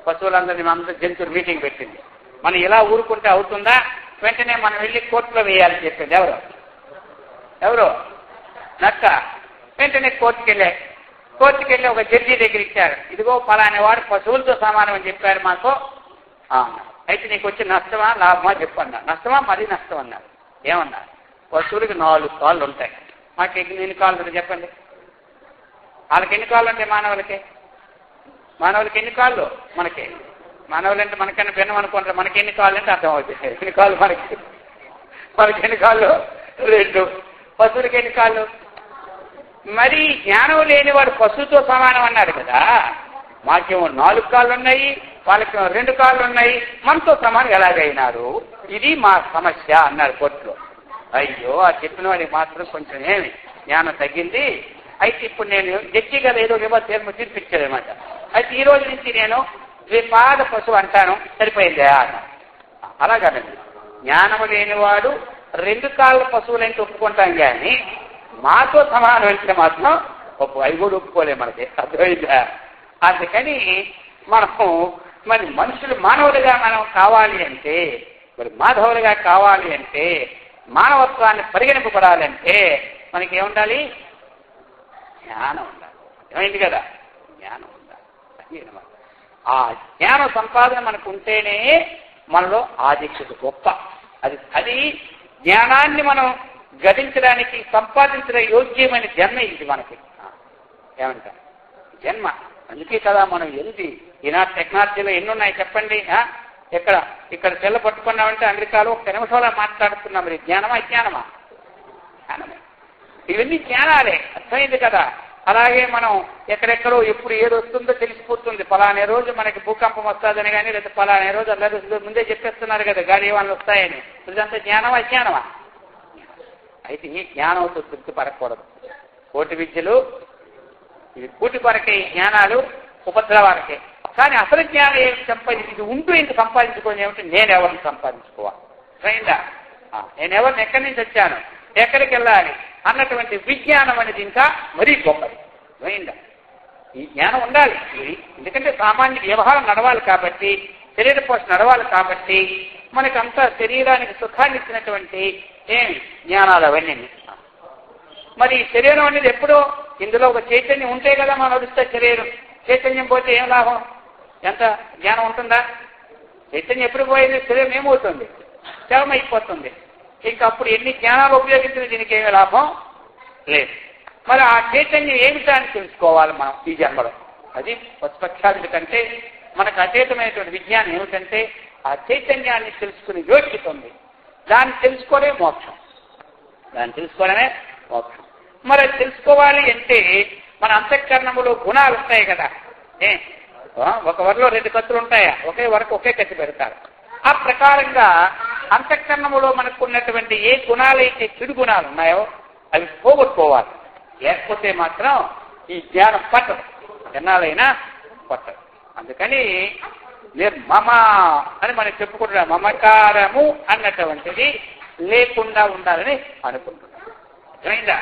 పశువులందరినీ అందరూ జంతువులు మీటింగ్ పెట్టింది. మనం ఇలా ఊరుకుంటే అవుతుందా? వెంటనే మనం వెళ్ళి కోర్టులో వేయాలని చెప్పింది. ఎవరు? నక్క. వెంటనే కోర్టుకెళ్ళి ఒక జడ్జి దగ్గర ఇచ్చారు. ఇదిగో పలానా వాడు పశువులతో సమానం అని చెప్పారు మాకు. అయితే నీకు వచ్చే నష్టమా లాభమా చెప్పన్నా. నష్టమా? మరీ నష్టం అన్నారు. ఏమన్నారు? పశువులకి 4 కాళ్ళు ఉంటాయి, మాకు ఎన్ని కాళ్ళు ఉంటాయి చెప్పండి? వాళ్ళకి ఎన్ని కాళ్ళు ఉంటాయి? మానవులకి ఎన్ని కాళ్ళు? మనకి మానవులంటే మనకన్నా భిన్నం అనుకుంటారు. మనకి ఎన్ని కాళ్ళు అంటే అర్థం అవుతుంది. ఎన్ని కాళ్ళు మనకి ఎన్ని కాళ్ళు? 2. పశువులకి ఎన్ని కాళ్ళు? మరి జ్ఞానం లేని వాడు పశువుతో సమానం అన్నాడు కదా. మాకేమో 4 కాళ్ళు ఉన్నాయి, వాళ్ళకి 2 కాళ్ళు ఉన్నాయి, మనతో సమానం ఎలాగైనారు, ఇది మా సమస్య అన్నారు కోర్టులో. అయ్యో ఆ చెప్పిన వాడికి మాత్రం కొంచెం ఏమి జ్ఞానం తగ్గింది. అయితే ఇప్పుడు నేను జడ్జి కదా ఏదో తీర్పిచ్చాడనమాట. అయితే ఈ రోజు నుంచి నేను ద్విపాద పశువు అంటాను, సరిపోయిందా అన్న. అలాగనండి, జ్ఞానము లేనివాడు 2 కాళ్ళ పశువులంటే ఒప్పుకుంటాం కానీ మాతో సమానం అంటే మాత్రం అవి కూడా ఒప్పుకోలేము, మనకి అర్థమైందా. అందుకని మనము మరి మనుషులు మానవులుగా మనం కావాలి అంటే, మరి మాధవులుగా కావాలి అంటే, మానవత్వాన్ని పరిగణింపబడాలంటే మనకి ఏముండాలి? జ్ఞానం ఉండాలి. అర్థమైంది కదా, జ్ఞానం ఉండాలి. ఆ జ్ఞాన సంపాదన మనకు ఉంటేనే మనలో ఆదిక్షత గొప్ప. అది జ్ఞానాన్ని మనం గడించడానికి సంపాదించిన యోగ్యమైన జన్మ ఇది మనకి. ఏమంటారు జన్మ. అందుకే కదా మనం ఈనాటి టెక్నాలజీలో ఎన్ని ఉన్నాయి చెప్పండి. ఇక్కడ చెల్ల పట్టుకున్నామంటే అమెరికాలో 1 నిమిషంలో మాట్లాడుతున్నాం. మరి జ్ఞానమా అజ్ఞానమా? జ్ఞానమే. ఇవన్నీ జ్ఞానాలే. అర్థమైంది కదా. అలాగే మనం ఎక్కడెక్కడో ఎప్పుడు ఏది వస్తుందో తెలిసిపోతుంది. పలానే రోజు మనకి భూకంపం వస్తుందని కానీ, లేదా పలానే రోజు అందరూ ముందే చెప్పేస్తున్నారు కదా గాలి ఏమన్నా వస్తాయని. ఇదంతా జ్ఞానమా అజ్ఞానమా? అయితే ఈ జ్ఞానంతో తృప్తి పడకూడదు. కోటి విద్యలు ఇవి కూటి కొరకే, జ్ఞానాలు ఉపద్రవాలకే. కానీ అసలు జ్ఞానం ఏమి సంపాదించి ఇది ఉంటూ ఇంత సంపాదించుకొని ఏమిటి? నేనెవరిని సంపాదించుకోవాలి, ట్రైన్దా నేనెవరిని, ఎక్కడి నుంచి వచ్చాను, ఎక్కడికి వెళ్ళాలి అన్నటువంటి విజ్ఞానం అనేది ఇంకా మరీ గొప్పది. ట్రైన్దా ఈ జ్ఞానం ఉండాలి. ఎందుకంటే సామాన్య వ్యవహారం నడవాలి కాబట్టి, శరీర పోషణ నడవాలి కాబట్టి, మనకంతా శరీరానికి సుఖాన్ని ఇచ్చినటువంటి ఏమి జ్ఞానాలు అవన్నీ. మరి శరీరం అనేది ఎప్పుడో ఇందులో ఒక చైతన్యం ఉంటే కదా మనం నడుస్తే శరీరం. చైతన్యం పోతే ఏం లాభం? ఎంత జ్ఞానం ఉంటుందా? చైతన్యం ఎప్పుడు పోయేది? శరీరం ఏమవుతుంది? శవమైపోతుంది. ఇంకా అప్పుడు ఎన్ని జ్ఞానాలు ఉపయోగించిన దీనికి ఏమీ లాభం లేదు. మరి ఆ చైతన్యం ఏమిటా అని తెలుసుకోవాలి మనం ఈ జన్మలో. అది పశుపక్షాదుల కంటే మనకు అతీతమైనటువంటి విజ్ఞానం ఏమిటంటే ఆ చైతన్యాన్ని తెలుసుకునే యోగ్యత ఉంది. దాన్ని తెలుసుకోవడమే మోక్షం. మరి అది తెలుసుకోవాలి అంటే మన అంతఃకరణములో గుణాలు ఉంటాయి కదా. ఒక వరలో 2 కత్తులు ఉంటాయా? ఒకే వరకు ఒకే కత్తి పెడతారు. ఆ ప్రకారంగా అంతఃకరణములో మనకు ఉన్నటువంటి ఏ గుణాలైతే చెడు గుణాలు ఉన్నాయో అవి పోగొట్టుకోవాలి. లేకపోతే మాత్రం ఈ జ్ఞానం పట్టదు, ఎన్నాలైనా పట్టదు. అందుకని నిర్మమ అని మనం చెప్పుకుంటున్నాం. మమకారము అన్నటువంటిది లేకుండా ఉండాలని అనుకుంటున్నాం. అర్థమైందా?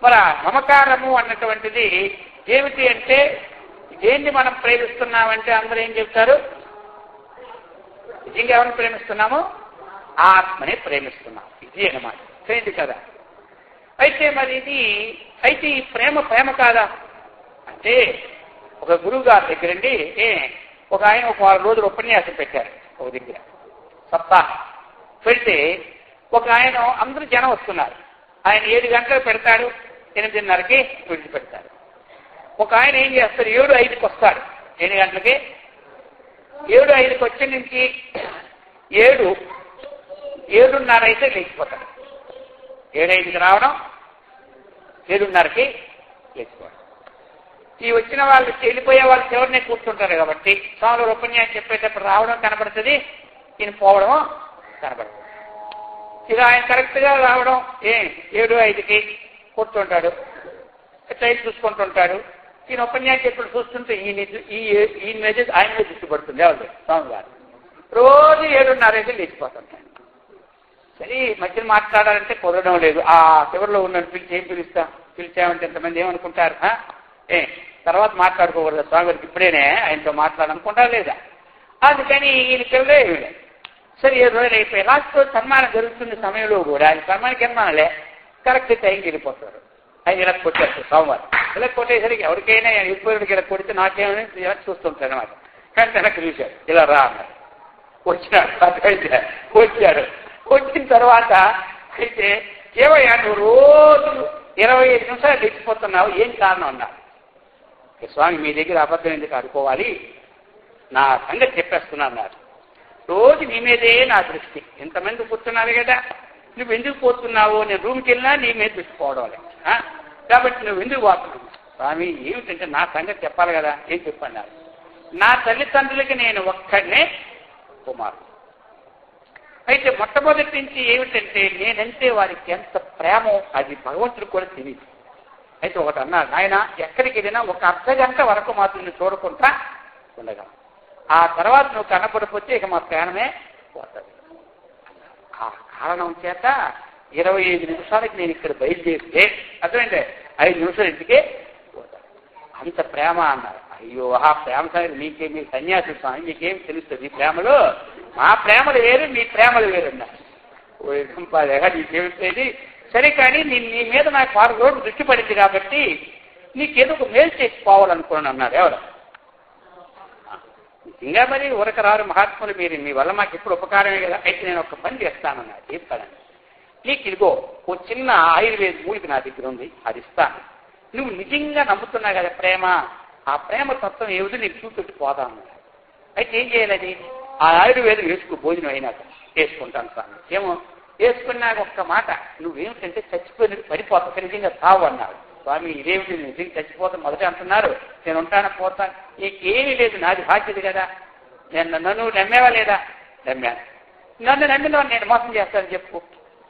మరి మమకారము అన్నటువంటిది ఏమిటి అంటే, దేన్ని మనం ప్రేమిస్తున్నామంటే అందరూ ఏం చెప్తారు? నిజంగా ఎవరిని ప్రేమిస్తున్నాము? ఆత్మని ప్రేమిస్తున్నాం. ఇది అన్నమాట. తెలియదు కదా. అయితే మరి అయితే ఈ ప్రేమ కాదా అంటే, ఒక గురువు గారి దగ్గరండి ఒక ఆయన ఒక 6 రోజులు ఉపన్యాసం పెట్టారు ఒక దగ్గర సప్తాహం పెడితే, ఒక ఆయన అందరూ జనం వస్తున్నారు. ఆయన 7 గంటలకు పెడతాడు, 8:30కి విడిచిపెడతాడు. ఒక ఆయన ఏం చేస్తారు, 7:05కి వస్తాడు. 7 గంటలకి 7:05కి వచ్చి నుంచి 7:30 అయితే లేచిపోతాడు. 7:05కి రావడం, 7:30కి లేచిపోవడం. ఈ వచ్చిన వాళ్ళు వెళ్ళిపోయే వాళ్ళు చివరినే కూర్చుంటారు కాబట్టి స్వాములు ఉపన్యాసం చెప్పేటప్పుడు రావడం కనపడుతుంది, ఈయన పోవడం కనపడుతుంది. ఇక ఆయన కరెక్ట్ గా రావడం 7:05కి కూర్చుంటాడు, టైం చూసుకుంటుంటాడు. ఈయన ఉపన్యాసం ఎప్పుడు చూస్తుంటే ఈయన మీద ఆయన మీద దృష్టి పడుతుంది. ఎవరు? స్వామి గారు. రోజు 7:30 లేచిపోతుంటాడు. సరే మధ్యలో మాట్లాడాలంటే కుదరడం లేదు. ఆ చివరిలో ఉన్న పిలిచి ఏం పిలిచామంటే ఎంతమంది ఏమనుకుంటారు? తర్వాత మాట్లాడుకోకూడదు స్వామి గారికి, ఇప్పుడేనే ఆయనతో మాట్లాడాలనుకుంటారు లేదా? అందుకని ఈయన పిల్లలే సరే 7 రోజులు అయిపోయి లాస్ట్ రోజు సన్మానం జరుగుతున్న సమయంలో కూడా ఆయన సన్మానికి ఎన్నానులే కరెక్ట్ టైంకి వెళ్ళిపోతారు. ఆయన ఇలా కొట్టారు సోమవారం. ఇలా కొట్టేసరికి ఎవరికైనా వెళ్ళిపోయినకి ఇలా కొడితే నాకేమని ఇలా చూస్తుంటారు అనమాట. కానీ వెనక్కి చూశాడు, ఇలా రా అన్నారు. వచ్చాడు. వచ్చిన తర్వాత అయితే ఏమయ్యా నువ్వు రోజు 25 నిమిషాలు లేచిపోతున్నావు, ఏం కారణం అన్నారు. స్వామి మీ దగ్గర అబద్ధం ఎందుకు ఆడుకోవాలి, నా సంగతి చెప్పేస్తున్నా అన్నారు. రోజు నీ మీదే నా దృష్టి, ఎంతమంది కూర్చున్నారు కదా, నువ్వు ఎందుకు పోతున్నావు, నేను రూమ్కి వెళ్ళినా నీ మీద దృష్టి పోవడం కాబట్టి నువ్వు ఎందుకు పోతున్నావు? స్వామి ఏమిటంటే నా సంగతి చెప్పాలి కదా, ఏం చెప్పన్నారు. నా తల్లిదండ్రులకి నేను ఒక్కడనే కుమారుడు. అయితే మొట్టమొదటి నుంచి ఏమిటంటే నేనంటే వారికి ఎంత ప్రేమో అది భగవంతుడు కూడా తెలియదు. అయితే ఒకటి అన్నారు, నాయన ఎక్కడికి వెళ్ళినా ఒక అర్ధ గంట వరకు మాత్రం నువ్వు చూడకుండా ఉండగలం, ఆ తర్వాత నువ్వు కనపడిపోతే ఇక మా ప్రాణమే పోతుంది. ఆ కారణం చేత 25 నిమిషాలకి నేను ఇక్కడ బయలుదేరితే అర్థమైందే 5 నిమిషాలు ఇంటికే పోతాను, అంత ప్రేమ అన్నారు. అయ్యో ఆ ప్రేమ సంగతి మీకు సన్యాసి స్వామి మీకేం తెలుస్తుంది, ఈ ప్రేమలో మా ప్రేమలు వేరు మీ ప్రేమలు వేరున్నారు. నీకేమిటేది సరే, కానీ నీ మీద నాకు 6 రోజులు దృష్టి పడింది కాబట్టి నీకేదో ఒక మేలు చేసి పోవాలనుకున్నాను అన్నారు. ఎవరు ఇంకా మరి ఉరకరారు మహాత్ములు మీరు, మీ వల్ల మాకు ఎప్పుడు ఉపకారమే కదా. అయితే నేను ఒక పని చేస్తానన్నారు. చెప్తానండి, నీకు ఇదిగో ఓ చిన్న ఆయుర్వేద మూలిక నా దగ్గర ఉంది, అది ఇస్తాను. నువ్వు నిజంగా నమ్ముతున్నావు కదా ప్రేమ, ఆ ప్రేమ తత్వం ఏమిటో నీకు చూపెట్టి పోతాను. అయితే ఏం చేయాలి, అది ఆ ఆయుర్వేదం వేసుకు భోజనం అయినాక వేసుకుంటాను స్వామి. ఏమో వేసుకున్నాక ఒక్క మాట, నువ్వేమిటంటే చచ్చిపోయినట్టు పడిపోతా నిజంగా తావు అన్నారు. స్వామి ఇదేమిటి నిజంగా చచ్చిపోతాను మొదట అంటున్నారు, నేను ఉంటాను పోతాను, నీకేమీ లేదు, నాది బాధ్యత కదా. నన్ను నమ్మేవా లేదా? నమ్మాను. నన్ను నమ్మిన నేను మోసం చేస్తానని చెప్పు,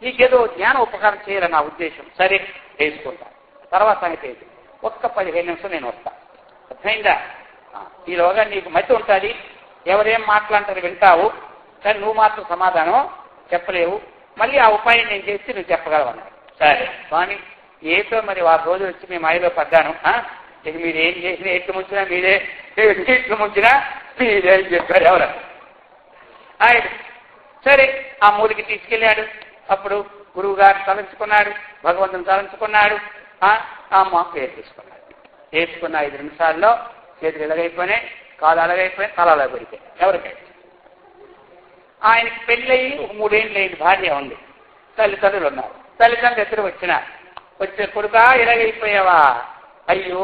నీకేదో జ్ఞాన ఉపకారం చేయాలని నా ఉద్దేశం. సరే వేసుకుంటాను, తర్వాత సంగతి ఏంటి, ఒక్క 15 నిమిషం నేను వస్తాను. అర్థమైందా? ఈలోగా నీకు మతి ఉంటుంది, ఎవరేం మాట్లాడతారు వింటావు, కానీ నువ్వు మాత్రం సమాధానం చెప్పలేవు. మళ్ళీ ఆ ఉపాయం నేను చేసి నువ్వు చెప్పగలవన్నాడు. సరే స్వామి ఏతో మరి 6 రోజులు వచ్చి మేము మాయలో పడ్డాను, ఇక మీరు ఏం చేసినా ఎట్లు ముంచినా మీరే, ఎట్లు ముంచినా మీరే అని చెప్పారు ఎవరు ఆయన. సరే ఆ మూలికి తీసుకెళ్ళాడు. అప్పుడు గురువు గారు తలంచుకున్నాడు, భగవంతుని తలంచుకున్నాడు, అమ్మ పేరు తీసుకున్నాడు. వేసుకున్న 5 నిమిషాల్లో చేతులు ఎలాగైపోయినాయి, కాలు అలాగైపోయినాయి, తల అలా పడిపోయి. ఎవరికైతే ఆయనకి పెళ్ళయి 3 ఏళ్ళు లేని భార్య ఉంది, తల్లిదండ్రులు ఉన్నారు. తల్లిదండ్రులు ఎదురు వచ్చే కొడుకా ఇలాగైపోయావా, అయ్యో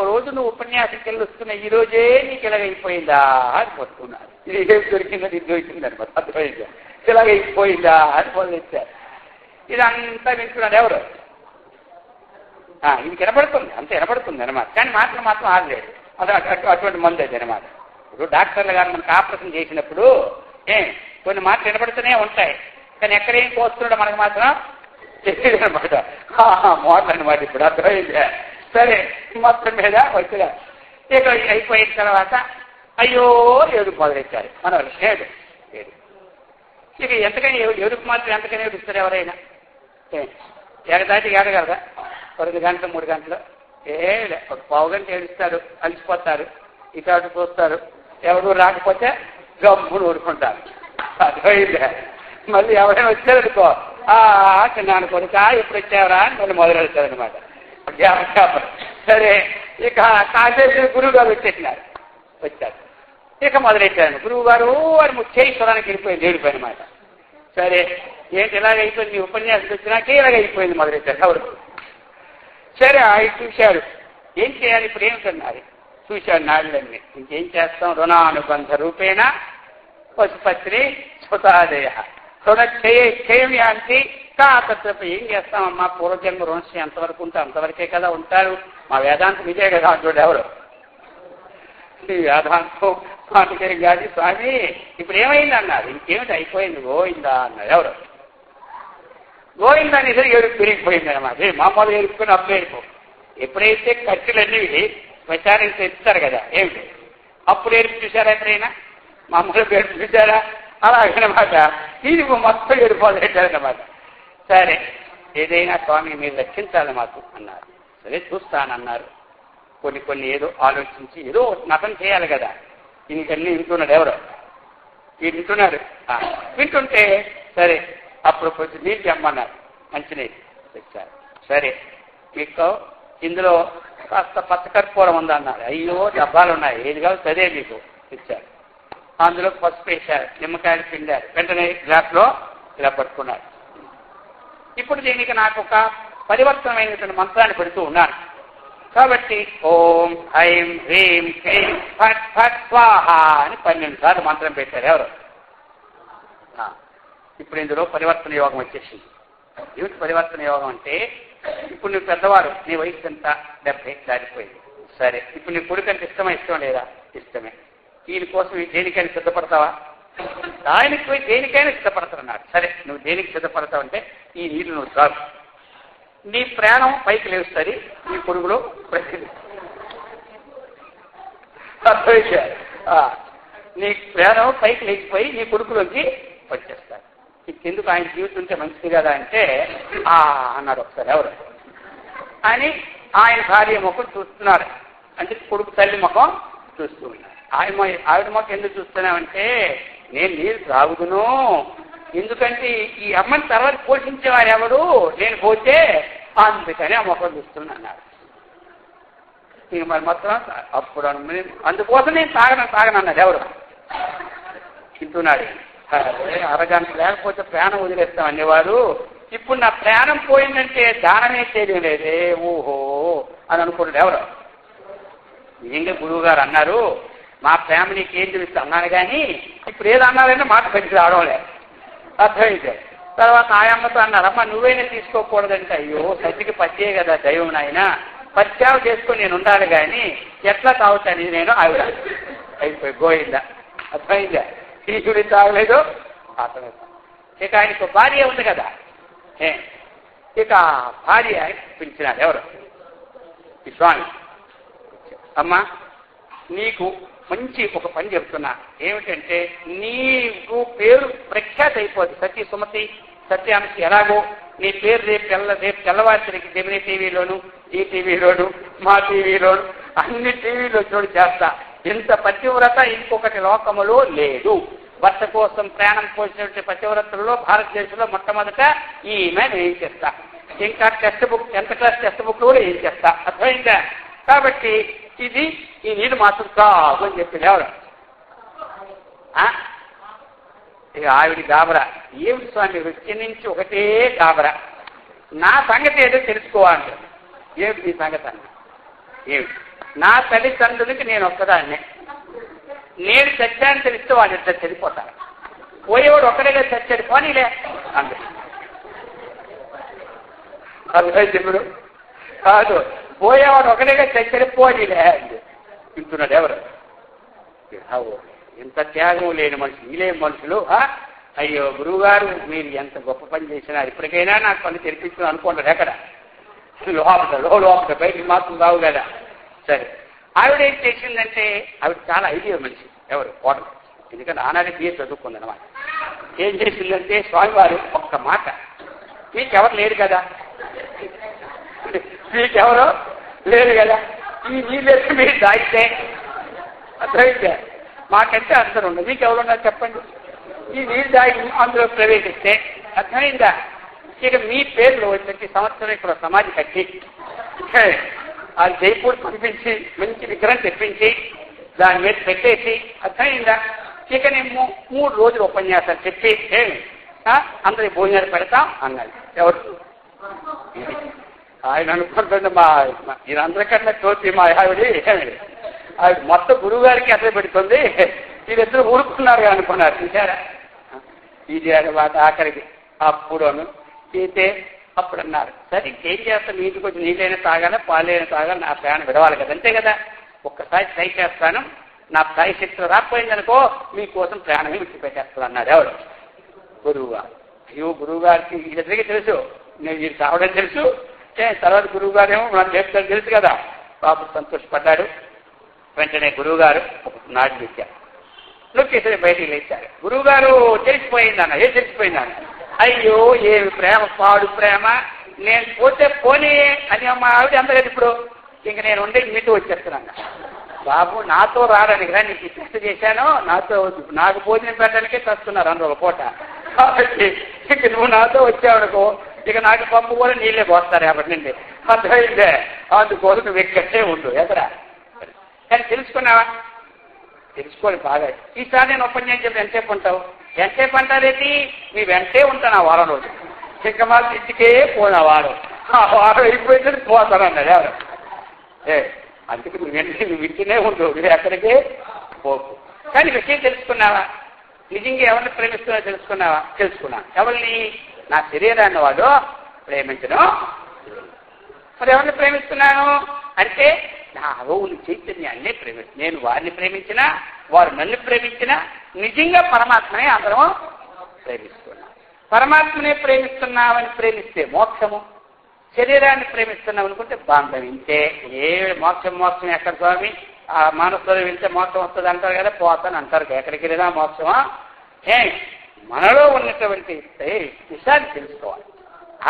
రోజు నువ్వు ఉపన్యాసంకి వెళ్ళి వస్తున్నా, ఈ రోజే నీకు ఇలాగైపోయిందా అని పట్టుకున్నారు. ఇది ఏం దొరికిందో ఇది దొరికిందని మరి అర్థమైందా, ఇలాగైపోయిందా అని మొదలెచ్చారు. ఇదంతా వింటున్నాడు ఎవరు, ఇది వినపడుతుంది, అంత వినపడుతుంది అనమాట, కానీ మాత్రం ఆడలేదు. అటువంటి మంది అది అనమాట. ఇప్పుడు డాక్టర్లు గారు మనకు ఆపరేషన్ చేసినప్పుడు కొన్ని మాటలు వినపడుతూనే ఉంటాయి, కానీ ఎక్కడేం కోస్తున్నాడో మనకు మాత్రం తెలియదు అనమాట. మోడల్ అనమాట ఇప్పుడు అర్థమైంది. సరే మొత్తం మీద వచ్చిన ఇక అయిపోయిన తర్వాత అయ్యో ఏడుపు మొదలెచ్చారు మన వాళ్ళు. ఏడు ఇక ఎంతకని ఏడుపు మాత్రం ఎంతకని ఏడుస్తారు ఎవరైనా, ఎగదాటి ఏడగలరా? 2 గంటలు 3 గంటలు ఒక 1/2 గంట ఏడుస్తారు, అలిసిపోతారు, ఇటు చూస్తారు, ఎవరు రాకపోతే గమ్మును ఊరుకుంటారు. అర్థమైంది. మళ్ళీ ఎవరైనా వచ్చారనుకో చిన్నాను కొడుక ఎప్పుడు వచ్చావరా అని మళ్ళీ మొదలు పెడతారు అనమాట. సరే ఇక కాసేపు గురువు గారు వచ్చేసినారు, వచ్చారు, ఇక మొదలెట్టాను. గురువు గారు వారి ముఖ్యేశ్వరానికి వెళ్ళిపోయింది ఏడిపోయి అనమాట. సరే ఏంటి ఇలాగైపోయింది, మీ ఉపన్యాసం వచ్చినాకే ఇలాగైపోయింది మొదలెట్టారు ఎవరు. సరే ఆయన చూశాడు, ఏం చేయాలి ఇప్పుడు ఏమిటన్నారు. చూశాడు నాళ్ళన్నీ, ఇంకేం చేస్తాం, రుణానుబంధ రూపేణ పశుపత్రి సుతాదయ రుణక్షయమి అంటే కాతత్రప ఏం చేస్తామమ్మా, పూర్వజన్మ రుణశ్రీ ఎంతవరకు ఉంటే అంతవరకే కదా ఉంటారు, మా వేదాంతం ఇదే కదా అంటాడు ఎవరు. ఈ వేదాంతం మాటకేం కాదు స్వామి, ఇప్పుడు ఏమైంది అన్నారు. ఇంకేమిటి అయిపోయింది గోయిందా అన్నారు ఎవరు. గోయిందా అనేది ఏడుపు పెరిగిపోయింది అనమాట. మామూలుగా ఏడుపుకొని అప్పుడు ఏడుపు. ఎప్పుడైతే ఖర్చులన్నీ శ్మశానికి తెస్తారు కదా ఏమిటి, అప్పుడు ఏడుపు చూసారా ఎప్పుడైనా, మామూలుగా ఏడుపు చూసారా, అలాగనమాట. ఇది మొత్తం ఏడుపోలేటారనమాట. సరే ఏదైనా స్వామి మీరు రక్షించాలి మాకు అన్నారు. సరే చూస్తానన్నారు. కొన్ని ఏదో ఆలోచించి ఏదో నటన చేయాలి కదా. ఇంకన్నీ వింటున్నాడు ఎవరో, వీడు వింటున్నాడు. వింటుంటే సరే అప్పుడు కొంచెం నీళ్ళు తెమ్మన్నారు, మంచినీళ్ళు తెచ్చారు. సరే మీకు ఇందులో కాస్త పచ్చకర్పూరం ఉందన్నారు. అయ్యో డబ్బాలు ఉన్నాయి, ఏది కాదు సరే మీకు ఇచ్చారు. అందులో పసుపు వేశారు, నిమ్మకాయలు పిండారు. వెంటనే గ్లాస్లో ఇలా పట్టుకున్నారు. ఇప్పుడు దీనికి నాకు ఒక పరివర్తనమైనటువంటి మంత్రాన్ని పెడుతూ ఉన్నాను. కాబట్టి ఓం ఐం హ్రీం క్లీం ఫట్ ఫట్ స్వాహ అని 12 సార్లు మంత్రం పెట్టారు ఎవరు. ఇప్పుడు ఇందులో పరివర్తన యోగం వచ్చేసింది. ఏమిటి పరివర్తన యోగం అంటే, ఇప్పుడు నువ్వు పెద్దవారు, నీ వయసు ఎంత 70 దాటిపోయింది. సరే ఇప్పుడు నీ కొడుకు అంటే ఇష్టమా, ఇష్టం లేదా? ఇష్టమే. ఈయన కోసం దేనికైనా సిద్ధపడతావా? ఆయనకి పోయి దేనికైనా సిద్ధపడతానన్నాడు. సరే నువ్వు దేనికి సిద్ధపడతావంటే ఈ నీళ్ళు నువ్వు త్రాగు, నీ ప్రాణం పైకి లేస్తుంది, నీ కొడుకులో నీ ప్రాణం పైకి లేచిపోయి నీ కొడుకులోకి వచ్చేస్తాడు. ఎందుకు ఆయన జీవితం ఉంటే మంచిది కదా అంటే అన్నాడు ఒకసారి ఎవరు అని. ఆయన భార్య ముఖం చూస్తున్నారు, అంటే కొడుకు తల్లి ముఖం చూస్తూ ఉన్నారు. ఆవిడ ముఖం ఎందుకు చూస్తున్నామంటే నేను నీరు త్రాగుదును, ఎందుకంటే ఈ అమ్మని తర్వాత పోషించేవారు ఎవడు, నేను పోతే అందుకని ఆ ముఖం చూస్తున్నాడు. ఇక మరి మొత్తం అప్పుడు అందుకోసం నేను తాగనన్నాడు ఎవరు తింటున్నాడు. అరగంట లేకపోతే ప్రాణం వదిలేస్తాం అనేవాడు. ఇప్పుడు నా ప్రాణం పోయిందంటే దానమే తెలియలేదే ఓహో అని అనుకున్నాడు ఎవరు. నిజంగా గురువు గారు అన్నారు మా ప్రేమ నీకేం తెలుస్తా అన్నాను, కానీ ఇప్పుడు ఏదో అన్నారంటే మాట పెట్టి రావడం లేదు, అర్థమైతే. తర్వాత ఆయమ్మతో అన్నారు అమ్మ నువ్వైనా తీసుకోకూడదంటే, అయ్యో సతికి పచ్చే కదా దైవం నాయన, పచ్చావు చేసుకొని నేను ఉండాలి కానీ ఎట్లా తాగుతాను నేను ఆవిడ అయిపోయి గోయిందా, అర్థమైందా. ఈశ్వరి తాగలేదు అతను. ఇక ఆయనకు భార్య ఉంది కదా, ఇక భార్య పిలిచినాడు ఎవరు ఈ స్వామి. అమ్మా నీకు మంచి ఒక పని చెప్తున్నా, ఏమిటంటే నీకు పేరు ప్రఖ్యాత అయిపోద్ది, సత్య సుమతి సత్యాంశి. ఎలాగో నీ పేరు రేపు తెల్లవారికి జమినీ టీవీలోను, ఈ టీవీలోను, మా టీవీలోను, అన్ని టీవీలో చూడు చేస్తా. ఇంత పతివ్రత ఇంకొకటి లోకములో లేదు. భర్త కోసం ప్రాణం పోసినటువంటి పతివ్రతల్లో భారతదేశంలో మొట్టమొదట ఈమె ఏం చేస్తా. ఇంకా text book 10th class text book కూడా ఏం చేస్తా, అర్థమైందా. కాబట్టి ఇది ఈ నీళ్ళు మాత్రం కాదు అని చెప్పింది ఎవరు. ఇక ఆవిడ గాబరా, ఏమిటి స్వామి వచ్చి నుంచి ఒకటే గాబరా, నా సంగతి ఏదో తెలుసుకోవాలి. ఏమిటి నీ సంగతి అన్న, ఏమిటి నా తల్లిదండ్రులకి నేను ఒక్కదాన్నే, నేను చచ్చాను తెలిస్తే వాళ్ళు ఇద్దరు చనిపోతారు, పోయేవాడు ఒక్కడేగా చచ్చాడు పోనీలే అంది. అర్థమైంది కాదు, పోయేవాడు ఒకటేగా చచ్చాడు పోనీలే అంది. వింటున్నాడు ఎవరు. ఎంత త్యాగం లేని మనుషులు, వీలేని మనుషులు. అయ్యో గురువుగారు మీరు ఎంత గొప్ప పని చేసినారు, ఇప్పటికైనా నాకు పని తెరిపించు అనుకుంటారు. ఎక్కడ లోపల బయటికి మాత్రం రావు కదా. సరే ఆవిడ ఏం చేసిందంటే, ఆవిడ చాలా ఐడియా మనిషి ఎవరు కోటలు, ఎందుకంటే ఆనాడే బిఏ చదువుకుందన్నమాట. ఏం చేసిందంటే స్వామివారు ఒక్క మాట, మీకెవరు లేరు కదా, మీకెవరో లేరు కదా, ఈ నీళ్ళేసి మీరు దాగితే అర్థమైతే మాకంటే అందరూ ఉండదు, మీకెవరున్నారు చెప్పండి, ఈ నీళ్ళు దాగి అందులో ప్రవేశిస్తే అర్థమైందా. ఇక మీ పేర్లు ప్రతి సంవత్సరం ఇక్కడ సమాధి కట్టి ఆ జైపూర్ పంపించి మంచి విగ్రహం తెప్పించి దాని మీద పెట్టేసి అర్థమైందా. ఇక నేను 3 రోజులు ఉపన్యాసాలు చెప్పి అందరికి భోజనాలు పెడతాం అన్నది ఎవరు. ఆయన అనుకుంటుండే ఈయనందరికన్నా తోచి మా ఆవిడి ఆవిడ మొత్తం గురువు గారికి అట్లా పెడుతుంది, వీరిద్దరు ఊరుకున్నారు అనుకున్నారు. చూసారా ఇది అనమాట. ఆఖరికి అప్పుడు అయితే అప్పుడు అన్నారు, సరే ఇంకేం చేస్తాను, నీటికి వచ్చి నీళ్ళైనా తాగాలి పాలైనా తాగాలి, నా ప్రయాణం విడవాలి కదా, అంతే కదా, ఒక్కసారి ట్రై చేస్తాను, నా స్థాయి శక్తులు రాకపోయిందనుకో మీకోసం ప్రాణమే విడిచిపెట్టేస్తాను అన్నారు ఎవరు. గురువు గారు. అయ్యో గురువు గారికి వీళ్ళిద్దరికీ తెలుసు, నేను వీరు కావడం తెలుసు, తర్వాత గురువు గారేమో మనం చెప్తాను తెలుసు కదా. బాబు సంతోషపడ్డాడు. వెంటనే గురువు గారు ఒక నాటి నృత్యారు, నృత్యేసరి బయటికి లేచారు. గురువు గారు తెలిసిపోయిందన్న, ఏం తెలిసిపోయిందన్న, అయ్యో ఏమి ప్రేమ, పాడు ప్రేమ, నేను పోతే పోనీ అని మా ఆవిడ అందలేదు. ఇప్పుడు ఇంక నేను ఉండే మీతో వచ్చేస్తున్నాను. బాబు నాతో రారని కదా నీకు టెస్ట్ చేశాను, నాకు భోజనం పెట్టడానికే తెస్తున్నారు 2 రోజుల పూట, కాబట్టి ఇక నువ్వు నాతో వచ్చావనుకో ఇక నాకు పంపు కూడా నీళ్ళే పోస్తారు కాబట్టి నుండి, అర్థమైందే. అందుకోసం నువ్వు ఎక్కడే ఉండు ఎదరా. కానీ తెలుసుకున్నావా, తెలుసుకోవాలి బాగా. ఈసారి నేను ఉపన్యాసం చెప్పి ఎంతసేపు ఉంటావు, ఎంతసేపు అంటారేంటి, నీ వెంటే ఉంటాను ఆ వారం రోజు, ఇంకా మాకు ఇంటికే పోయిన వారం, ఆ వారం అయిపోయింది పోతానన్నాడు ఎవరు. అందుకే నువ్వు ఇంటినే ఉండు, నువ్వు ఎక్కడికే పోకు. కానీ విషయం తెలుసుకున్నావా, నిజంగా ఎవరిని ప్రేమిస్తున్నా తెలుసుకున్నావా, తెలుసుకున్నాను. ఎవరిని, నా శరీరాన్ని వాడు ప్రేమించను. మరి ఎవరిని ప్రేమిస్తున్నాను అంటే నా అగౌలి చైతన్యాన్నే ప్రేమిస్తాను. నేను వారిని ప్రేమించినా, వారు నన్ను ప్రేమించినా నిజంగా పరమాత్మనే అందరం ప్రేమిస్తున్నాం. పరమాత్మనే ప్రేమిస్తున్నామని ప్రేమిస్తే మోక్షము, శరీరాన్ని ప్రేమిస్తున్నాం అనుకుంటే బాంధవం. ఇంతే. ఏ మోక్షం ఎక్కడ స్వామి? ఆ మానసులో వెళ్తే మోక్షం వస్తుంది అంటారు కదా, పోతాను అంటారు. ఎక్కడికి వెళ్ళినా మోక్షమా? మనలో ఉన్నటువంటి విషయాన్ని తెలుసుకోవాలి.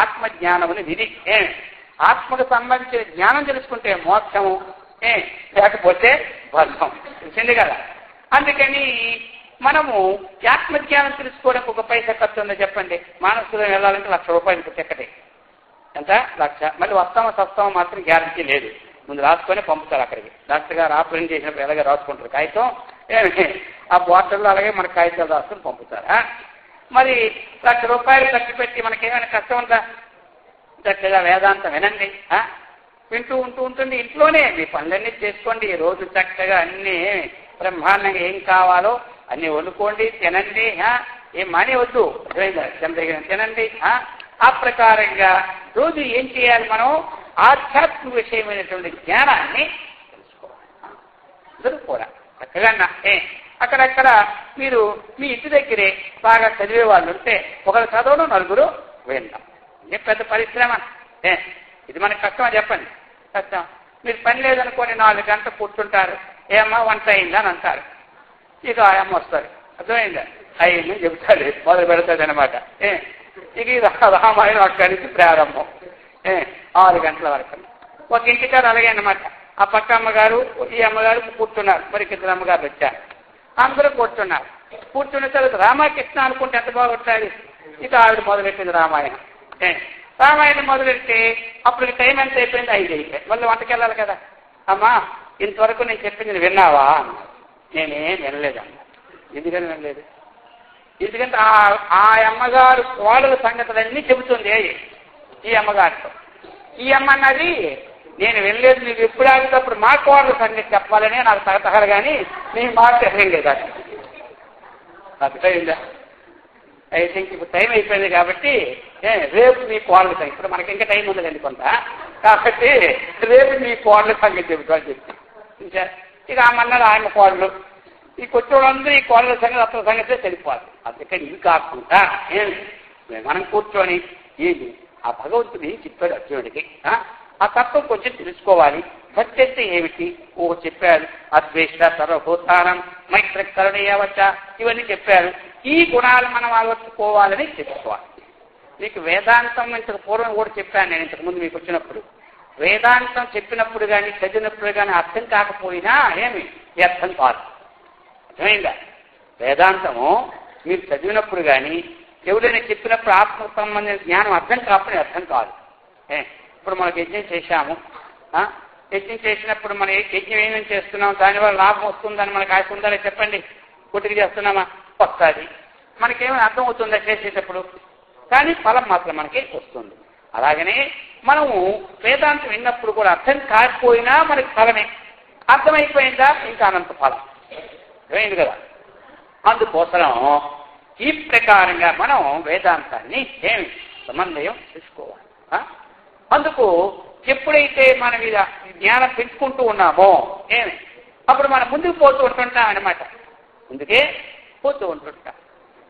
ఆత్మజ్ఞానం అనేది ఇది. ఆత్మకు సంబంధించిన జ్ఞానం తెలుసుకుంటే మోక్షము, లేకపోతే బంధం. తెలిసింది కదా. అందుకని మనము ఆత్మజ్ఞానం తెలుసుకోవడానికి ఒక పైసా ఖర్చు ఉందో చెప్పండి. మానసులో వెళ్ళాలంటే 1,00,000 రూపాయలు టికెటే. ఎంత? 1,00,000. మళ్ళీ వస్తామో మాత్రం గ్యారంటీ లేదు. ముందు రాసుకొని పంపుతారు అక్కడికి. డాక్టర్ గారు ఆపరేషన్ చేసినప్పుడు ఎలాగే రాసుకుంటారు కాగితం, ఆ బాటిల్లో అలాగే మన కాగితాలు రాసుకొని పంపుతారా? మరి 1,00,000 రూపాయలు ఖర్చు పెట్టి మనకేమైనా కష్టం ఉందా? చక్కగా వేదాంతం వినండి. వింటూ ఉంటుంది. ఇంట్లోనే మీ పనులన్నీ చేసుకోండి. రోజు చక్కగా అన్నీ బ్రహ్మాండంగా ఏం కావాలో అన్నీ వండుకోండి, తినండి. ఏం మానేవద్దు. తినండి. ఆ ప్రకారంగా రోజు ఏం చేయాలి? మనం ఆధ్యాత్మిక విషయమైనటువంటి జ్ఞానాన్ని తెలుసుకోవాలి. అందరూ కూడా చక్కగా అక్కడక్కడ మీరు మీ ఇంటి దగ్గరే బాగా చదివే వాళ్ళు ఉంటే ఒకరు చదవడం, నలుగురు వినడం. ఇదే పెద్ద పరిశ్రమ. ఇది మనకి కష్టమా చెప్పండి? కష్టం. మీరు పని లేదనుకోని 4 గంటలు కూర్చుంటారు. ఏమ్మా వంట అయిందా అని అంటారు. ఇక ఆయమ్మ వస్తారు. అర్థమైందా? అయ్యిందని చెబుతాడు, మొదలు పెడతాడు అనమాట. ఇక ఇది రామాయణం అక్కడి నుంచి ప్రారంభం. 6 గంటల వరకు ఒక ఇంటికారు అలాగే అనమాట. ఆ పక్క అమ్మగారు, ఈ అమ్మగారు కూర్చున్నారు. మరి 2 అమ్మగారు వచ్చారు. అందరూ కూర్చున్నారు. కూర్చున్న తర్వాత రామకృష్ణ అనుకుంటే ఎంత బాగుంటుంది. ఇక ఆవిడ మొదలెట్టింది రామాయణం. రామాయణం మొదలెట్టి అప్పుడు టైం ఎంత అయిపోయింది? 5 అయిపోయింది. మళ్ళీ వంటకి వెళ్ళాలి కదా. అమ్మా ఇంతవరకు నేను చెప్పింది విన్నావా అన్నారు. నేనేం వినలేదమ్మా. ఎందుకని వినలేదు? ఎందుకంటే ఆ అమ్మగారు కోడల సంగతులన్నీ చెబుతుంది ఈ అమ్మగారితో. ఈ అమ్మ అన్నది నేను వెళ్ళలేదు, నీకు ఎప్పుడు ఆగినప్పుడు మా కోడల సంగతి చెప్పాలని నాకు తగతగలు కానీ నీ మాట వినలేదు. అర్థమైందా? ఐ థింక్ ఇప్పుడు టైం అయిపోయింది కాబట్టి రేపు మీ కోడల సంగతి, ఇప్పుడు మనకి ఇంకా టైం ఉందండి కొంత, కాబట్టి రేపు మీ కోడల సంగతి చెబుతాను చెప్పి ఇక ఆమెన్నాడు. ఆయన కోడలు ఈ కూర్చోవడందరూ ఈ కోడల సంగతి అతని సంగతే తెలిపాలి. అందుకని ఇది కాకుండా మనం కూర్చొని ఏంటి ఆ భగవంతుడు ఏం చెప్పాడు అర్జునుడికి, ఆ తత్వం కొంచెం తెలుసుకోవాలి. భక్తి అంటే ఏమిటి చెప్పారు. అద్వేష్ట, సర్వభూతానం, మైత్ర, కరుణీయవచ్చ, ఇవన్నీ చెప్పారు. ఈ గుణాలు మనం అలవర్చుకోవాలని చెప్పుకోవాలి. మీకు వేదాంతం ఇంతకు పూర్వం కూడా చెప్పాను నేను ఇంతకుముందు మీకు వచ్చినప్పుడు. వేదాంతం చెప్పినప్పుడు కానీ చదివినప్పుడు కానీ అర్థం కాకపోయినా అర్థం కాదు. అర్థమైందా? వేదాంతము మీరు చదివినప్పుడు కానీ ఎవరైనా చెప్పినప్పుడు ఆత్మకు సంబంధించిన జ్ఞానం అర్థం కాకపోతే అర్థం కాదు. ఇప్పుడు మనకు యజ్ఞం చేశాము. యజ్ఞం చేసినప్పుడు మన యజ్ఞం ఏమేమి చేస్తున్నాం, దానివల్ల లాభం వస్తుందని మనకు ఆశ ఉందా చెప్పండి? పుట్టికి చేస్తున్నామా? వస్తుంది. మనకేమైనా అర్థం అవుతుందా చేసేటప్పుడు? కానీ ఫలం మాత్రం మనకి వస్తుంది. అలాగనే మనము వేదాంతం విన్నప్పుడు కూడా అర్థం కాకపోయినా మనకి ఫలమే. అర్థమైపోయిందా ఇంకా అనంత ఫలం. అర్థమైంది కదా. అందుకోసం ఈ ప్రకారంగా మనం వేదాంతాన్ని సమన్వయం చేసుకోవాలి. అందుకు ఎప్పుడైతే మనం ఇలా జ్ఞానం పెంచుకుంటూ ఉన్నామో అప్పుడు మనం ముందుకు పోతూ ఉంటుంటాం అన్నమాట. ముందుకే పోతూ ఉంటుంటాం.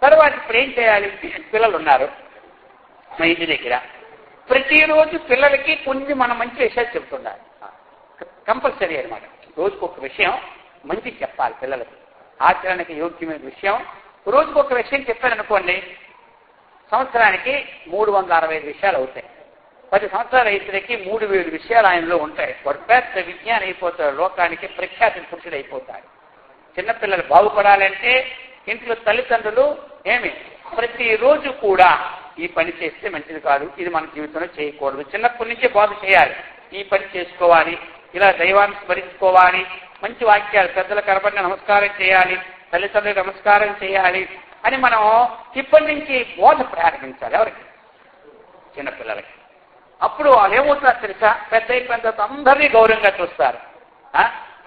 తర్వాత ఇప్పుడు ఏం చేయాలి? పిల్లలు ఉన్నారు మా ఇంటి దగ్గర. ప్రతిరోజు పిల్లలకి కొన్ని మనం మంచి విషయాలు చెప్తుండాలి. కంపల్సరీ అనమాట. రోజుకొక విషయం మంచి చెప్పాలి పిల్లలకి. ఆచరణకి యోగ్యమైన విషయం రోజుకొక విషయం చెప్పారనుకోండి, సంవత్సరానికి 365 విషయాలు అవుతాయి. 10 సంవత్సరాల రైతులకి 3000 విషయాలు ఆయనలో ఉంటాయి. వాడు పెద్ద విజ్ఞానం అయిపోతాడు, లోకానికి ప్రఖ్యాతి పురుషుడు అయిపోతాడు. చిన్నపిల్లలు బాగుపడాలంటే ఇంట్లో తల్లిదండ్రులు ప్రతిరోజు కూడా ఈ పని చేస్తే మంచిది కాదు, ఇది మన జీవితంలో చేయకూడదు, చిన్నప్పటి నుంచే బాధ చేయాలి, ఈ పని చేసుకోవాలి, ఇలా దైవాన్ని స్మరించుకోవాలి, మంచి వాక్యాలు, పెద్దల కనబడిన నమస్కారం చేయాలి, తల్లిదండ్రులకు నమస్కారం చేయాలి అని మనం ఇప్పటి నుంచి బోధ ప్రారంభించాలి. ఎవరికి? చిన్నపిల్లలకి. అప్పుడు వాళ్ళు ఏమవుతారు తెలుసా? పెద్ద అయిపోయిన తర్వాత అందరినీ గౌరవంగా చూస్తారు,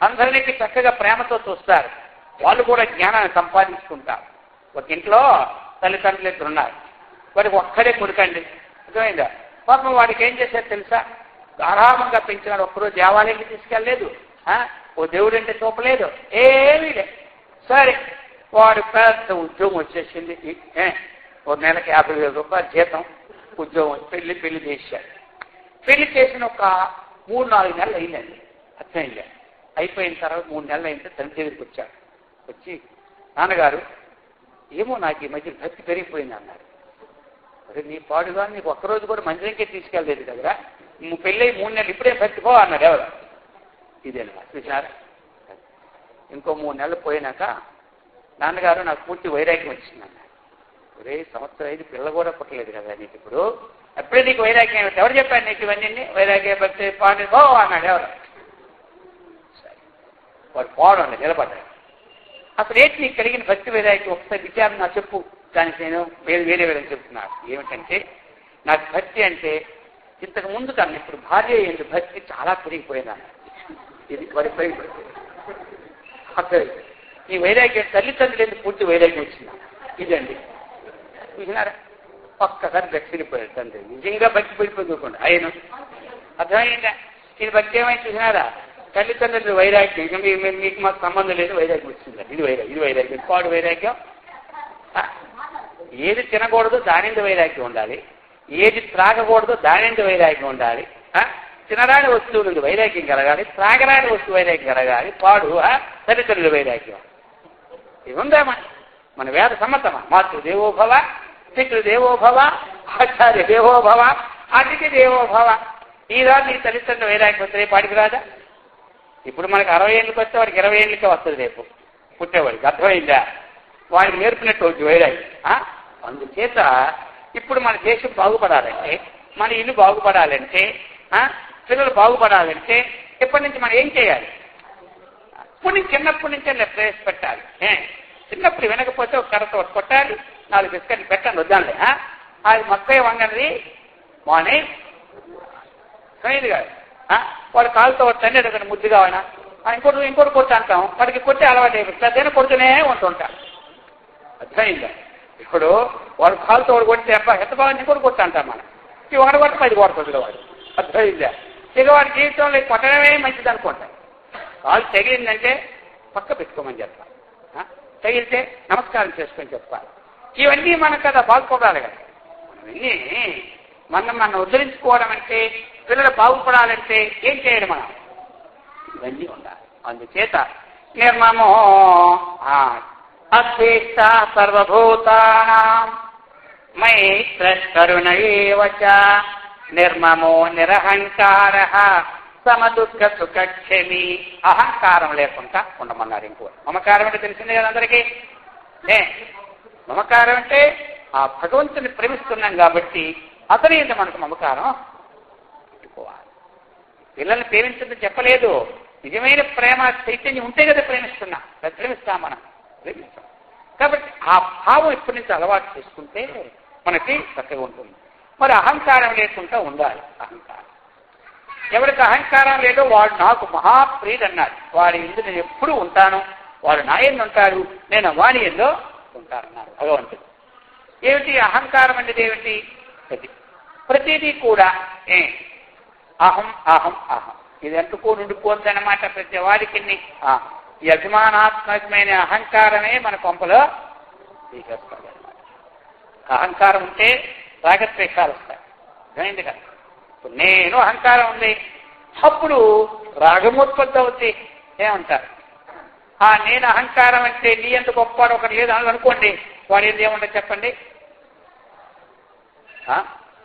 అందరినీ చక్కగా ప్రేమతో చూస్తారు. వాళ్ళు కూడా జ్ఞానాన్ని సంపాదించుకుంటారు. ఒక ఇంట్లో తల్లిదండ్రులు 2 ఉన్నారు. వాడికి ఒక్కడే కొడుకండి. అర్థమైందా? పాపం వాడికి ఏం చేశారు తెలుసా? గారాభంగా పెంచినాడు. ఒక్కరోజు దేవాలయానికి తీసుకెళ్ళలేదు, ఓ దేవుడు అంటే చూపలేదు, ఏమీ లేదు. సరే వాడు పెద్ద ఉద్యోగం వచ్చేసింది. ఓ నెలకి 50,000 రూపాయలు జీతం, ఉద్యోగం. పెళ్లి చేశాడు. పెళ్లి చేసిన ఒక 3-4 నెలలు అయిందండి. అర్థమైంది. అయిపోయిన తర్వాత 3 నెలలు అయితే తండ్రి దగ్గరికి వచ్చాడు. వచ్చి, నాన్నగారు ఏమో నాకు ఈ మధ్య భక్తి పెరిగిపోయింది అన్నాడు. అరే నీ పాడుగా నీకు ఒక్కరోజు కూడా మందిరంకే తీసుకెళ్ళలేదు కదరా, పెళ్ళి 3 నెలలు ఇప్పుడే భక్తి పో అన్నాడు. ఎవరు ఇదేనా చూసారా? ఇంకో 3 నెలలు పోయినాక నాన్నగారు నాకు పూర్తి వైరాగ్యం వచ్చింది అన్నాడు. ఒరే సంవత్సరం అయింది, పిల్ల కూడా పుట్టలేదు కదా నీకు, ఇప్పుడు ఎప్పుడే నీకు వైరాగ్యం ఏమిటి? ఎవరు చెప్పారు నీకు ఇవన్నీ? వైరాగ్య భక్తి పాడు పో అన్నాడు. ఎవరు? వాడు పోవడం అండి, నిలబడ్డాడు. అసలు ఏంటి నీకు కలిగిన భక్తి వైరాగ్యం ఒకసారి విచారణ నా చెప్పు. దానికి నేను వేరే చెప్తున్నాను. ఏమిటంటే నాకు భక్తి అంటే ఇంతకు ముందు కన్నా ఇప్పుడు భార్య ఏంటి భక్తి చాలా పెరిగిపోయిందన్న. ఇది పెరిగిపోయింది. అసలు ఈ వైరాగ్యం తల్లిదండ్రులు ఎందుకు పూర్తి వైరాగ్యం వచ్చిందా? ఇదండి చూసినారా? ఒక్కసారి దక్షిణిపోయాడు తండ్రి. నిజంగా భక్తి పడిపోకుండా ఆయన అర్థమైందా? ఇది భక్తి ఏమైనా చూసినారా? తల్లిదండ్రులు వైరాగ్యం, ఇంకా మీకు మాకు సంబంధం లేదు, వైరాగ్యం వచ్చింది. ఇది వైరాగ్యం పాడు వైరాగ్యం. ఏది తినకూడదు దానింద వైరాగ్యం ఉండాలి, ఏది త్రాగకూడదు దానింద వైరాగ్యం ఉండాలి. తినరాని వస్తువు నుండి వైరాగ్యం కలగాలి, త్రాగరాని వస్తువు వైరాగ్యం కలగాలి. పాడు తల్లిదండ్రుల వైరాగ్యం ఇది ఉందా? మన వేద సమ్మతమా? మాతృదేవోభవ, పితృదేవోభవ, ఆచార్య దేవోభవ, అతిథి దేవోభవ. ఈ రోజు నీ తల్లిదండ్రుల వైరాగ్యం వస్తే పాడికి రాదా? ఇప్పుడు మనకు 60 ఏళ్ళకి వస్తే వాడికి 20 ఏళ్ళకే వస్తుంది రేపు పుట్టేవాడికి. అర్థమైందా? వాడికి నేర్పినట్టు వచ్చి వైరాగ్యం. అందుచేత ఇప్పుడు మన దేశం బాగుపడాలంటే, మన ఇల్లు బాగుపడాలంటే, పిల్లలు బాగుపడాలంటే ఇప్పటి నుంచి మనం ఏం చేయాలి? చిన్నప్పటి నుంచే ప్రవేశపెట్టాలి. చిన్నప్పుడు వినకపోతే ఒక కర్రతో కొట్టాలి, 4 బిస్కెట్లు పెట్టండి వద్దాంలే. అది మొత్తం వంగనది మార్నింగ్ సైదు కాదు. వాడు కాలుతో తండ్రి అక్కడ ముద్దుగా అయినా ఇంకోటి కొట్టు అంటాం. వాడికి కొట్టే అలవాటు అయిపోతుంది, అదేనా కొడుతూనే ఉంటుంటాం. అర్థమైందా? ఇప్పుడు వాడు కాలుతో వాడు కొడితే అబ్బా ఎంత బాగా ఇంకోటి కొట్టు అంటాం మనం. వాడు కొట్ట 10 కొడుతుంది వాడు. అర్థమైందా? ఇక వాడి జీవితంలో కొట్టడమే మంచిది అనుకుంటాం. కాలు తగిలిందంటే పక్క పెట్టుకోమని చెప్పాలి, తగిలితే నమస్కారం చేసుకొని చెప్పాలి. ఇవన్నీ మనం కదా బాగుపడాలి కదా. ఇవన్నీ మనం ఉద్ధరించుకోవడం అంటే, పిల్లలు బాగుపడాలంటే ఏం చేయాలి? మనం ఇవన్నీ ఉండాలి. అందుచేత నిర్మమో అద్వేష్ట సర్వభూతానాం మైత్రకరుణ ఏవ చ నిర్మమో నిరహంకారః సమదుఃఖ సుఖక్షమి. అహంకారం లేకుండా ఉండమన్నారు. ఇంకో మమకారం అంటే తెలిసిందే కదా అందరికీ. మమకారం అంటే ఆ భగవంతుని ప్రేమిస్తున్నాం కాబట్టి అతని ఏంటి మనకు మమకారం పెట్టుకోవాలి. పిల్లల్ని ప్రేమించదని చెప్పలేదు. నిజమైన ప్రేమ చైతన్యం ఉంటే కదా ప్రేమిస్తాం మనం ప్రేమిస్తాం. కాబట్టి ఆ భావం ఇప్పటి నుంచి అలవాటు చేసుకుంటే మనకి చక్కగా ఉంటుంది. మరి అహంకారం లేకుండా ఉండాలి. అహంకారం ఎవరికి అహంకారం లేదో వాడు నాకు మహాప్రియుడు అన్నాడు. వాడి ఇందు నేను ఎప్పుడు ఉంటాను, వాడు నా ఎందు ఉంటాడు, నేను వాడి ఎందో ఉంటానన్నారు భగవంతుడు. ఏమిటి అహంకారం అనేది? ఏమిటి? ప్రతిదీ కూడా అహం అహం అహం ఇది అంటుకొని ఉండిపోద్దన్నమాట. ప్రతి వాడికి ఈ అభిమానాత్మకమైన అహంకారమే మన కొంపలో తీసేస్తాడు అన్నమాట. అహంకారం ఉంటే రాగద్వేషాలు వస్తాయి. అర్థమైంది కదా? ఇప్పుడు నేను అహంకారం ఉంది, అప్పుడు రాగమోత్పత్తి అవుతాయి. ఏమంటారు? నేను అహంకారం అంటే నీ ఎంత గొప్పవాడు ఒకటి లేదు అని అనుకోండి, వాడు ఏంది ఏమంటారు చెప్పండి?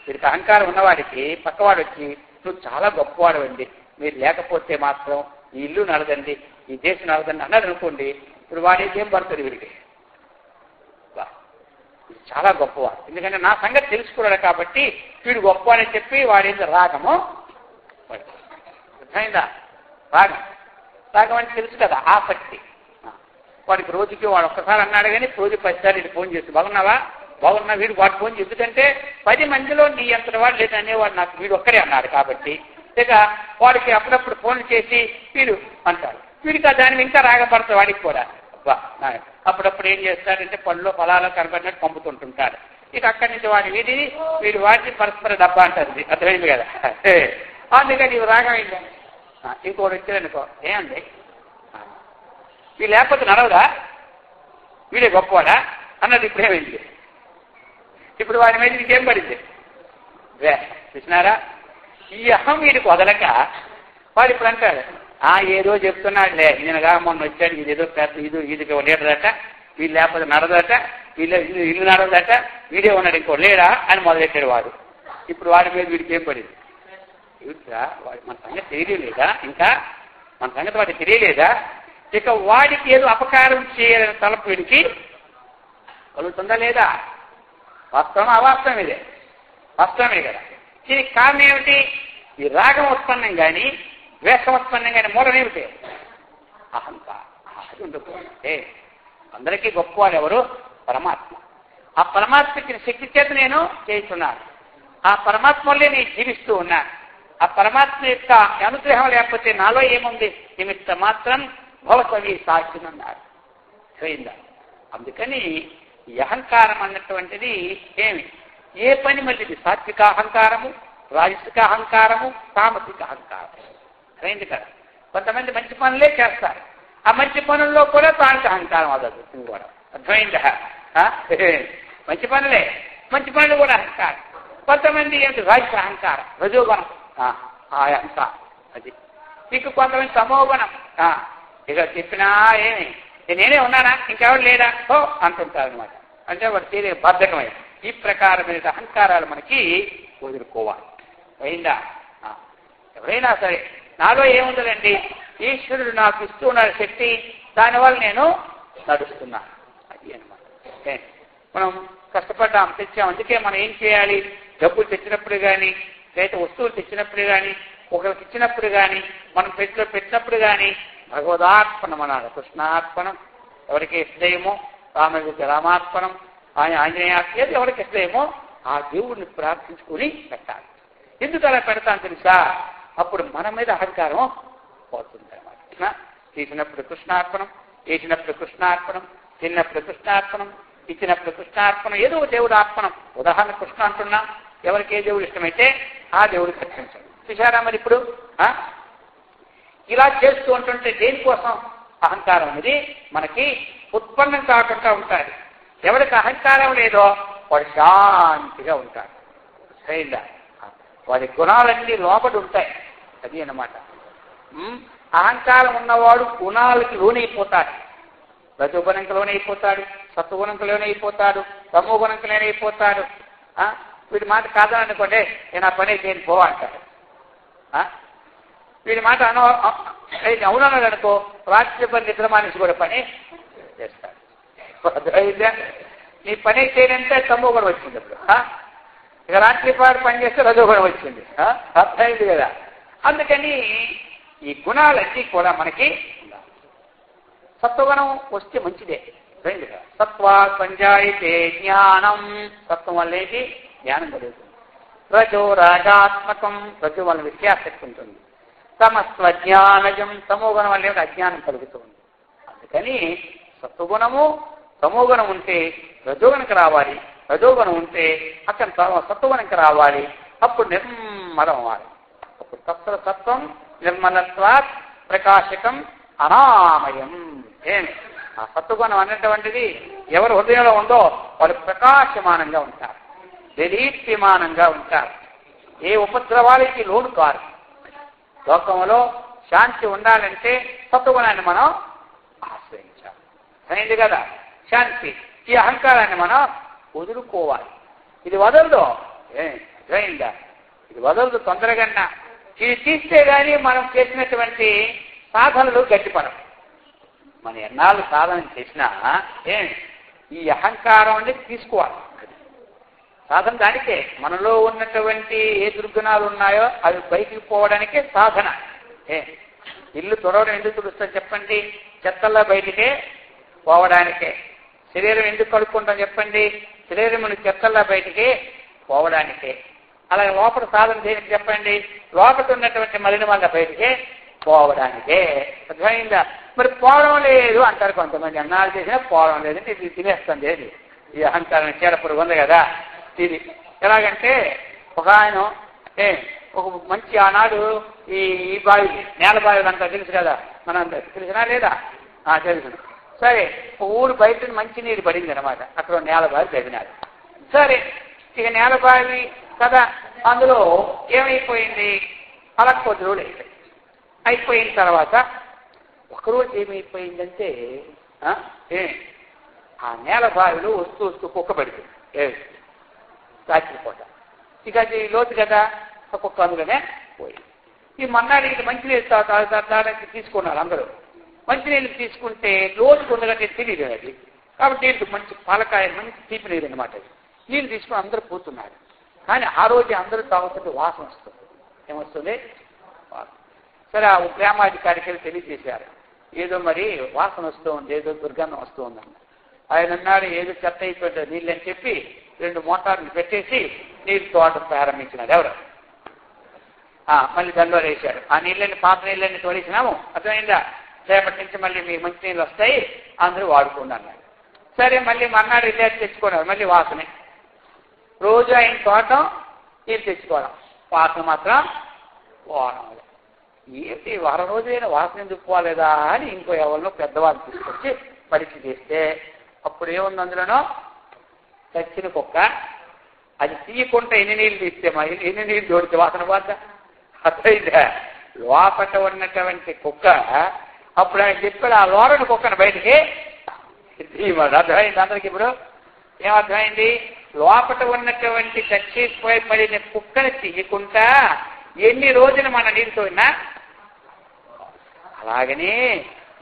వీరికి అహంకారం ఉన్నవాడికి పక్కవాడు వచ్చి నువ్వు చాలా గొప్పవాడు అండి, మీరు లేకపోతే మాత్రం ఈ ఇల్లు నడదండి, ఈ దేశం నడదండి అన్నాడు అనుకోండి. ఇప్పుడు వాడు ఏం పడుతుంది వీడికి? చాలా గొప్పవాడు, ఎందుకంటే నా సంగతి తెలుసుకున్నాడు కాబట్టి వీడు గొప్పవాడని చెప్పి వాడి రాగము అర్థమైందా? రాగం అంటే తెలుసు కదా, ఆసక్తి. వాడికి రోజుకి వాడు ఒక్కసారి అన్నాడు కానీ రోజు 10 సార్లు ఇది ఫోన్ చేసి బాగున్నావా బాగున్నా వీడు వాడు ఫోన్ ఎందుకంటే 10 మందిలో నీ అంతటి వాడు లేదనేవాడు నాకు వీడు ఒక్కడే అన్నాడు కాబట్టి ఇక వాడికి అప్పుడప్పుడు ఫోన్లు చేసి వీడు అంటాడు. వీడికి దాని ఇంకా రాగపడతాడు వాడికి కూడా. అప్పుడప్పుడు ఏం చేస్తాడంటే పళ్ళు ఫలాలు కనబడినట్టు పంపుతుంటుంటాడు. ఇక అక్కడి నుంచి వీడు వాడిని పరస్పర డబ్బా అంటారు. అర్థమైంది కదా? అందుకని నీవు రాగం అయిందా. ఇంకోటి వచ్చారనుకో, ఏమండి వీళ్ళు లేకపోతే నడవదా, వీడే గొప్పవాడా అన్నది ఇప్పుడు ఏమైంది. ఇప్పుడు వాడి మీద నీకేం పడింది, చూసినారా. ఈ అహం వీడికి వదలక వాడు ఇప్పుడు అంటాడు, ఏదో చెప్తున్నాడులే, ఈయనగా మొన్న వచ్చాడు, ఇది ఏదో పెద్ద ఇది లీడరట, వీళ్ళు లేకపోతే నడదట, ఇల్లు నడదట, వీడే ఉన్నాడు ఇంకో లేడా అని మొదలెట్టాడు వాడు. ఇప్పుడు వాడి మీద వీడికి ఏం పడింది. మన సంగతి తెలియలేదా, ఇంకా మన సంగతి వాడికి తెలియలేదా, ఇక వాడికి ఏదో అపకారం చేయాలని తలపు వీడికి కలుగుతుందా లేదా. వాస్తవం అవాస్తవం ఇదే, వాస్తవమే కదా. దీనికి కారణం ఏమిటి, ఈ రాగం ఉత్పన్నం కానీ ద్వేషం ఉత్పన్నం కానీ మూలం ఏమిటి, అహంకారం. అది ఉండకపోతే అందరికీ గొప్పవాడు ఎవరు, పరమాత్మ. ఆ పరమాత్మ ఇచ్చిన శక్తి చేత నేను చేస్తున్నాను, ఆ పరమాత్మలే నేను జీవిస్తూ ఉన్నాను. ఆ పరమాత్మ యొక్క అనుగ్రహం లేకపోతే నాలో ఏముంది, నిమిత్త మాత్రం భవసవి సాక్షిని అన్నారు. పోయిందా. అందుకని ఈ అహంకారం అన్నటువంటిది ఏమి, ఏ పని మళ్ళీ సాత్విక అహంకారము, రాజసిక అహంకారము, తామసిక అహంకారం. అయింది కదా. కొంతమంది మంచి పనులే చేస్తారు, ఆ మంచి పనుల్లో కూడా తానికి అహంకారం అదదు కూడా. అర్థమైందా. మంచి పనులే, మంచి పనులు కూడా అహంకారం. కొంతమంది ఏంటి రాజసిక అహంకారం, రజోగుణం, అహంకారం అది. ఇక కొంతమంది తమోగుణం, ఇక చెప్పినా ఏమి నేనే ఉన్నానా ఇంకెవరు లేడా ఓ అంటుంటారు అనమాట. అంటే వాడు తీరే బద్ధకమై ఈ ప్రకారమైన అహంకారాలు మనకి వదులుకోవాలి. అయిందా. ఎవరైనా సరే నాలో ఏముందండి, ఈశ్వరుడు నాకు ఇస్తూ ఉన్నాడు శక్తి, దానివల్ల నేను నడుస్తున్నాను. అది అనమాట. మనం కష్టపడ్డాం, తెచ్చాం. అందుకే మనం ఏం చేయాలి, డబ్బులు తెచ్చినప్పుడు కానీ, లేదా వస్తువులు తెచ్చినప్పుడు కానీ, ఒకరికి ఇచ్చినప్పుడు కానీ, మనం పెట్టిలో పెట్టినప్పుడు కానీ భగవదార్పణం అన్నాడు. కృష్ణార్పణం ఎవరికి ఇష్టమో, రామకి రామార్పణం, ఆంజనేయార్పణ ఎవరికి ఇష్టమో ఆ దేవుడిని ప్రార్థించుకుని పెట్టాలి. ఎందుకు అలా పెడతాను తెలుసా, అప్పుడు మన మీద అహంకారం పోతుంది అనమాట. తీసినప్పుడు కృష్ణార్పణం, వేసినప్పుడు కృష్ణార్పణం, తిన్నప్పుడు కృష్ణార్పణం, ఇచ్చినప్పుడు కృష్ణార్పణం, ఏదో దేవుడు అర్పణం. ఉదాహరణ కృష్ణ అంటున్నా, ఎవరికి ఏ దేవుడు ఇష్టమైతే ఆ దేవుడికి అర్పించండి. చూశారా. మరి ఇప్పుడు ఇలా చేస్తూ ఉంటుంటే దేనికోసం, అహంకారం అనేది మనకి ఉత్పన్నం కాకుండా ఉంటాడు. ఎవరికి అహంకారం లేదో వాడు శాంతిగా ఉంటాడు. సైందా. వాడి గుణాలన్నీ లోపడి ఉంటాయి. అది అన్నమాట. అహంకారం ఉన్నవాడు గుణాలకి లోనైపోతాడు. రజోగుణంకి లోనైపోతాడు, సత్వగుణంకి లోనైపోతాడు, తమో గుణంకి లోనైపోతాడు. వీడి మాట కాదనుకోండి, నేను ఆ పని చేయని పో అంటాడు. వీడి మాట అవునన్నాడు అనుకో, రాత్రి పని నిద్ర మానేసి కూడా పని చేస్తాడు. నీ పని చేయనంటే తమో గుణం వచ్చింది. అప్పుడు ఇక రాత్రి పాటు పని చేస్తే రజోగుణం వచ్చింది. అర్థమైంది కదా. అందుకని ఈ గుణాలన్నీ కూడా మనకి సత్వగుణం వస్తే మంచిదే. అర్థమైంది కదా. సత్వా సంజాయితే జ్ఞానం, సత్వం వల్లేది జ్ఞానం కలుగుతుంది. రజో రాజాత్మకం, రజో వల్ల విద్యాశక్తి ఉంటుంది. తమస్వజ్ఞానజం, తమోగుణం వల్ల అజ్ఞానం కలుగుతుంది. అందుకని సత్వగుణము తమోగుణం ఉంటే రజోగుణంకి రావాలి, రజోగుణం ఉంటే అక్కడ సత్వగుణంకి రావాలి. అప్పుడు నిర్మలం అవ్వాలి. అప్పుడు తత్వ సత్వం నిర్మలత్వాత్ ప్రకాశకం అనామయం. ఏమి ఆ సత్వగుణం అనేటువంటిది ఎవరు హృదయంలో ఉందో వాళ్ళు ప్రకాశమానంగా ఉంటారు, దేదీప్యమానంగా ఉంటారు, ఏ ఉపద్రవాలకి లోను కారు. లోకంలో శాంతి ఉండాలంటే సత్వగుణాన్ని మనం ఆశ్రయించాలి. అయింది కదా శాంతి. ఈ అహంకారాన్ని మనం వదులుకోవాలి. ఇది వదలదు, అయిందా, ఇది వదలదు తొందరగా. ఇది తీస్తే గానీ మనం చేసినటువంటి సాధనలు గట్టిపడవు. మన ఎన్నాళ్ళు సాధన చేసినా ఈ అహంకారం అనేది తీసుకోవాలి. సాధన దానికే, మనలో ఉన్నటువంటి ఏ దుర్గుణాలు ఉన్నాయో అవి బయటికి పోవడానికే సాధన. ఇల్లు తుడవడం ఎందుకు తుడుస్తాం చెప్పండి, చెత్తల్లో బయటికే పోవడానికే. శరీరం ఎందుకు కడుక్కుంటాం చెప్పండి, శరీరం చెత్తల్లో బయటికి పోవడానికే. అలాగే లోపల సాధన చేయడానికి చెప్పండి, లోపల ఉన్నటువంటి మలిన వల్ల బయటికే పోవడానికే. అర్థమైందా. మరి పోవడం లేదు అంటారు కొంతమంది. అన్నాలు చేసినా పోవడం లేదంటే ఇది తినేస్తుంది. ఏది ఈ అహంకారం చీడ పురుగు ఉంది కదా ఇది. ఎలాగంటే ఒక ఆయన ఒక మంచి ఆనాడు ఈ బావి నేల బావిలు అంతా తెలుసు కదా, మనం తెలిసినా లేదా? తెలుసు. సరే, ఒక ఊరు బయట మంచి నీరు పడింది అనమాట, అక్కడ నేల బావి తవ్వినారు. సరే, ఇక నేల బావి కదా, అందులో ఏమైపోయింది, అలా కొద్ది రోజులు అయిపోయిన తర్వాత ఒకరోజు ఏమైపోయిందంటే ఆ నేల బావిలో వస్తూ కుక్క పడిపోయింది రాత్రిపూట. ఇక అది లోతు కదా, కుక్క అందులోనే పోయింది. ఈ మన్నాడు ఇది మంచినీళ్ళు తాగడానికి తీసుకున్నారు అందరూ. మంచినీళ్ళు తీసుకుంటే లోతు కొందరంటే తెలియదు అది, కాబట్టి దీనికి మంచి పాలకాయ మంచి తీపి నీరు అనమాట. నీళ్ళు తీసుకుని అందరూ పోతున్నారు. కానీ ఆ రోజు అందరూ తాగుతుంటే వాసన వస్తుంది. ఏమొస్తుంది? సరే, ఆ గ్రామాధికారికి వెళ్ళి తెలియజేశారు, ఏదో మరి వాసన వస్తూ ఉంది, ఏదో దుర్గంధం వస్తూ ఉందన్న. ఆయన అన్నాడు, ఏదో చెత్త అయిపోయింది నీళ్ళు అని చెప్పి 2 మోటార్లు పెట్టేసి నీళ్ళు తోటం ప్రారంభించినాడు. ఎవరు? మళ్ళీ దానిలో వేశాడు. ఆ నీళ్ళని పాత నీళ్ళని తోడేసినాము, అర్థమైందా? రేపటి నుంచి మళ్ళీ మీకు మంచి నీళ్ళు వస్తాయి, అందరూ వాడుకోండి అన్నాడు. సరే, మళ్ళీ మన్నాడు ఇల్లే తెచ్చుకున్నారు. మళ్ళీ వాసనే, రోజు ఆయన తోటం నీళ్ళు తెచ్చుకోవడం, వాసన మాత్రం పోవడం. ఏంటి వారం రోజులైనా వాసన ఎందుకు పోలేదా అని ఇంకో ఎవరినో పెద్దవాళ్ళు తీసుకొచ్చి పరీక్ష చేస్తే అప్పుడు ఏముంది అందులోనో చచ్చిన కుక్క. అది తీయకుండా ఎన్ని నీళ్ళు తీస్తే ఎన్ని నీళ్ళు తోడితే వాసన పోద్దా? అర్థమైందా? లోపట ఉన్నటువంటి కుక్క అప్పుడు ఆయన చెప్పాడు, ఆ లోరని కుక్కను బయటికి తీయమని. అర్థమైంది అందరికి? ఇప్పుడు ఏమర్థమైంది? లోపట ఉన్నటువంటి చచ్చిపోయి పడిన కుక్కను తీయకుండా ఎన్ని రోజులు మన నీళ్ళతో ఉన్నా. అలాగనే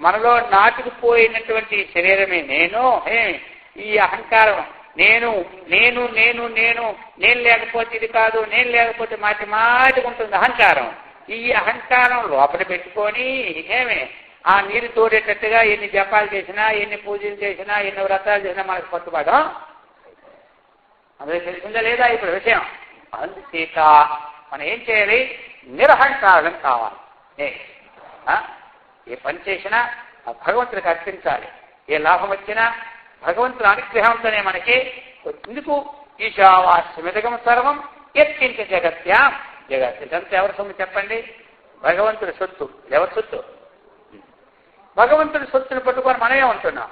మనలో నాటుకుపోయినటువంటి శరీరమే నేను, ఈ అహంకారం నేను నేను నేను నేను నేను లేకపోతే ఇది కాదు, నేను లేకపోతే మాటికి ఉంటుంది అహంకారం. ఈ అహంకారం లోపల పెట్టుకొని ఆ నీరు తోడేటట్టుగా ఎన్ని జపాలు చేసినా, ఎన్ని పూజలు చేసినా, ఎన్ని వ్రతాలు చేసినా మనకు పట్టుబడం. అందరికీ తెలిసిందా లేదా ఇప్పుడు విషయం? అందుచేత మనం ఏం చేయాలి? నిరహంకారం కావాలి. ఏ పని చేసినా భగవంతుడికి అర్పించాలి. ఏ లాభం వచ్చినా భగవంతుని అనుగ్రహంతోనే మనకి. ఎందుకు? ఈశావాస్యమిదగం సర్వం యత్కించ జగత్యాం జగత్. ఇదంతా ఎవరి సొమ్ము చెప్పండి? భగవంతుడి సొత్తు. ఎవరి సొత్తు? భగవంతుడి సొత్తుని పట్టుకొని మనమే ఉంటున్నాం.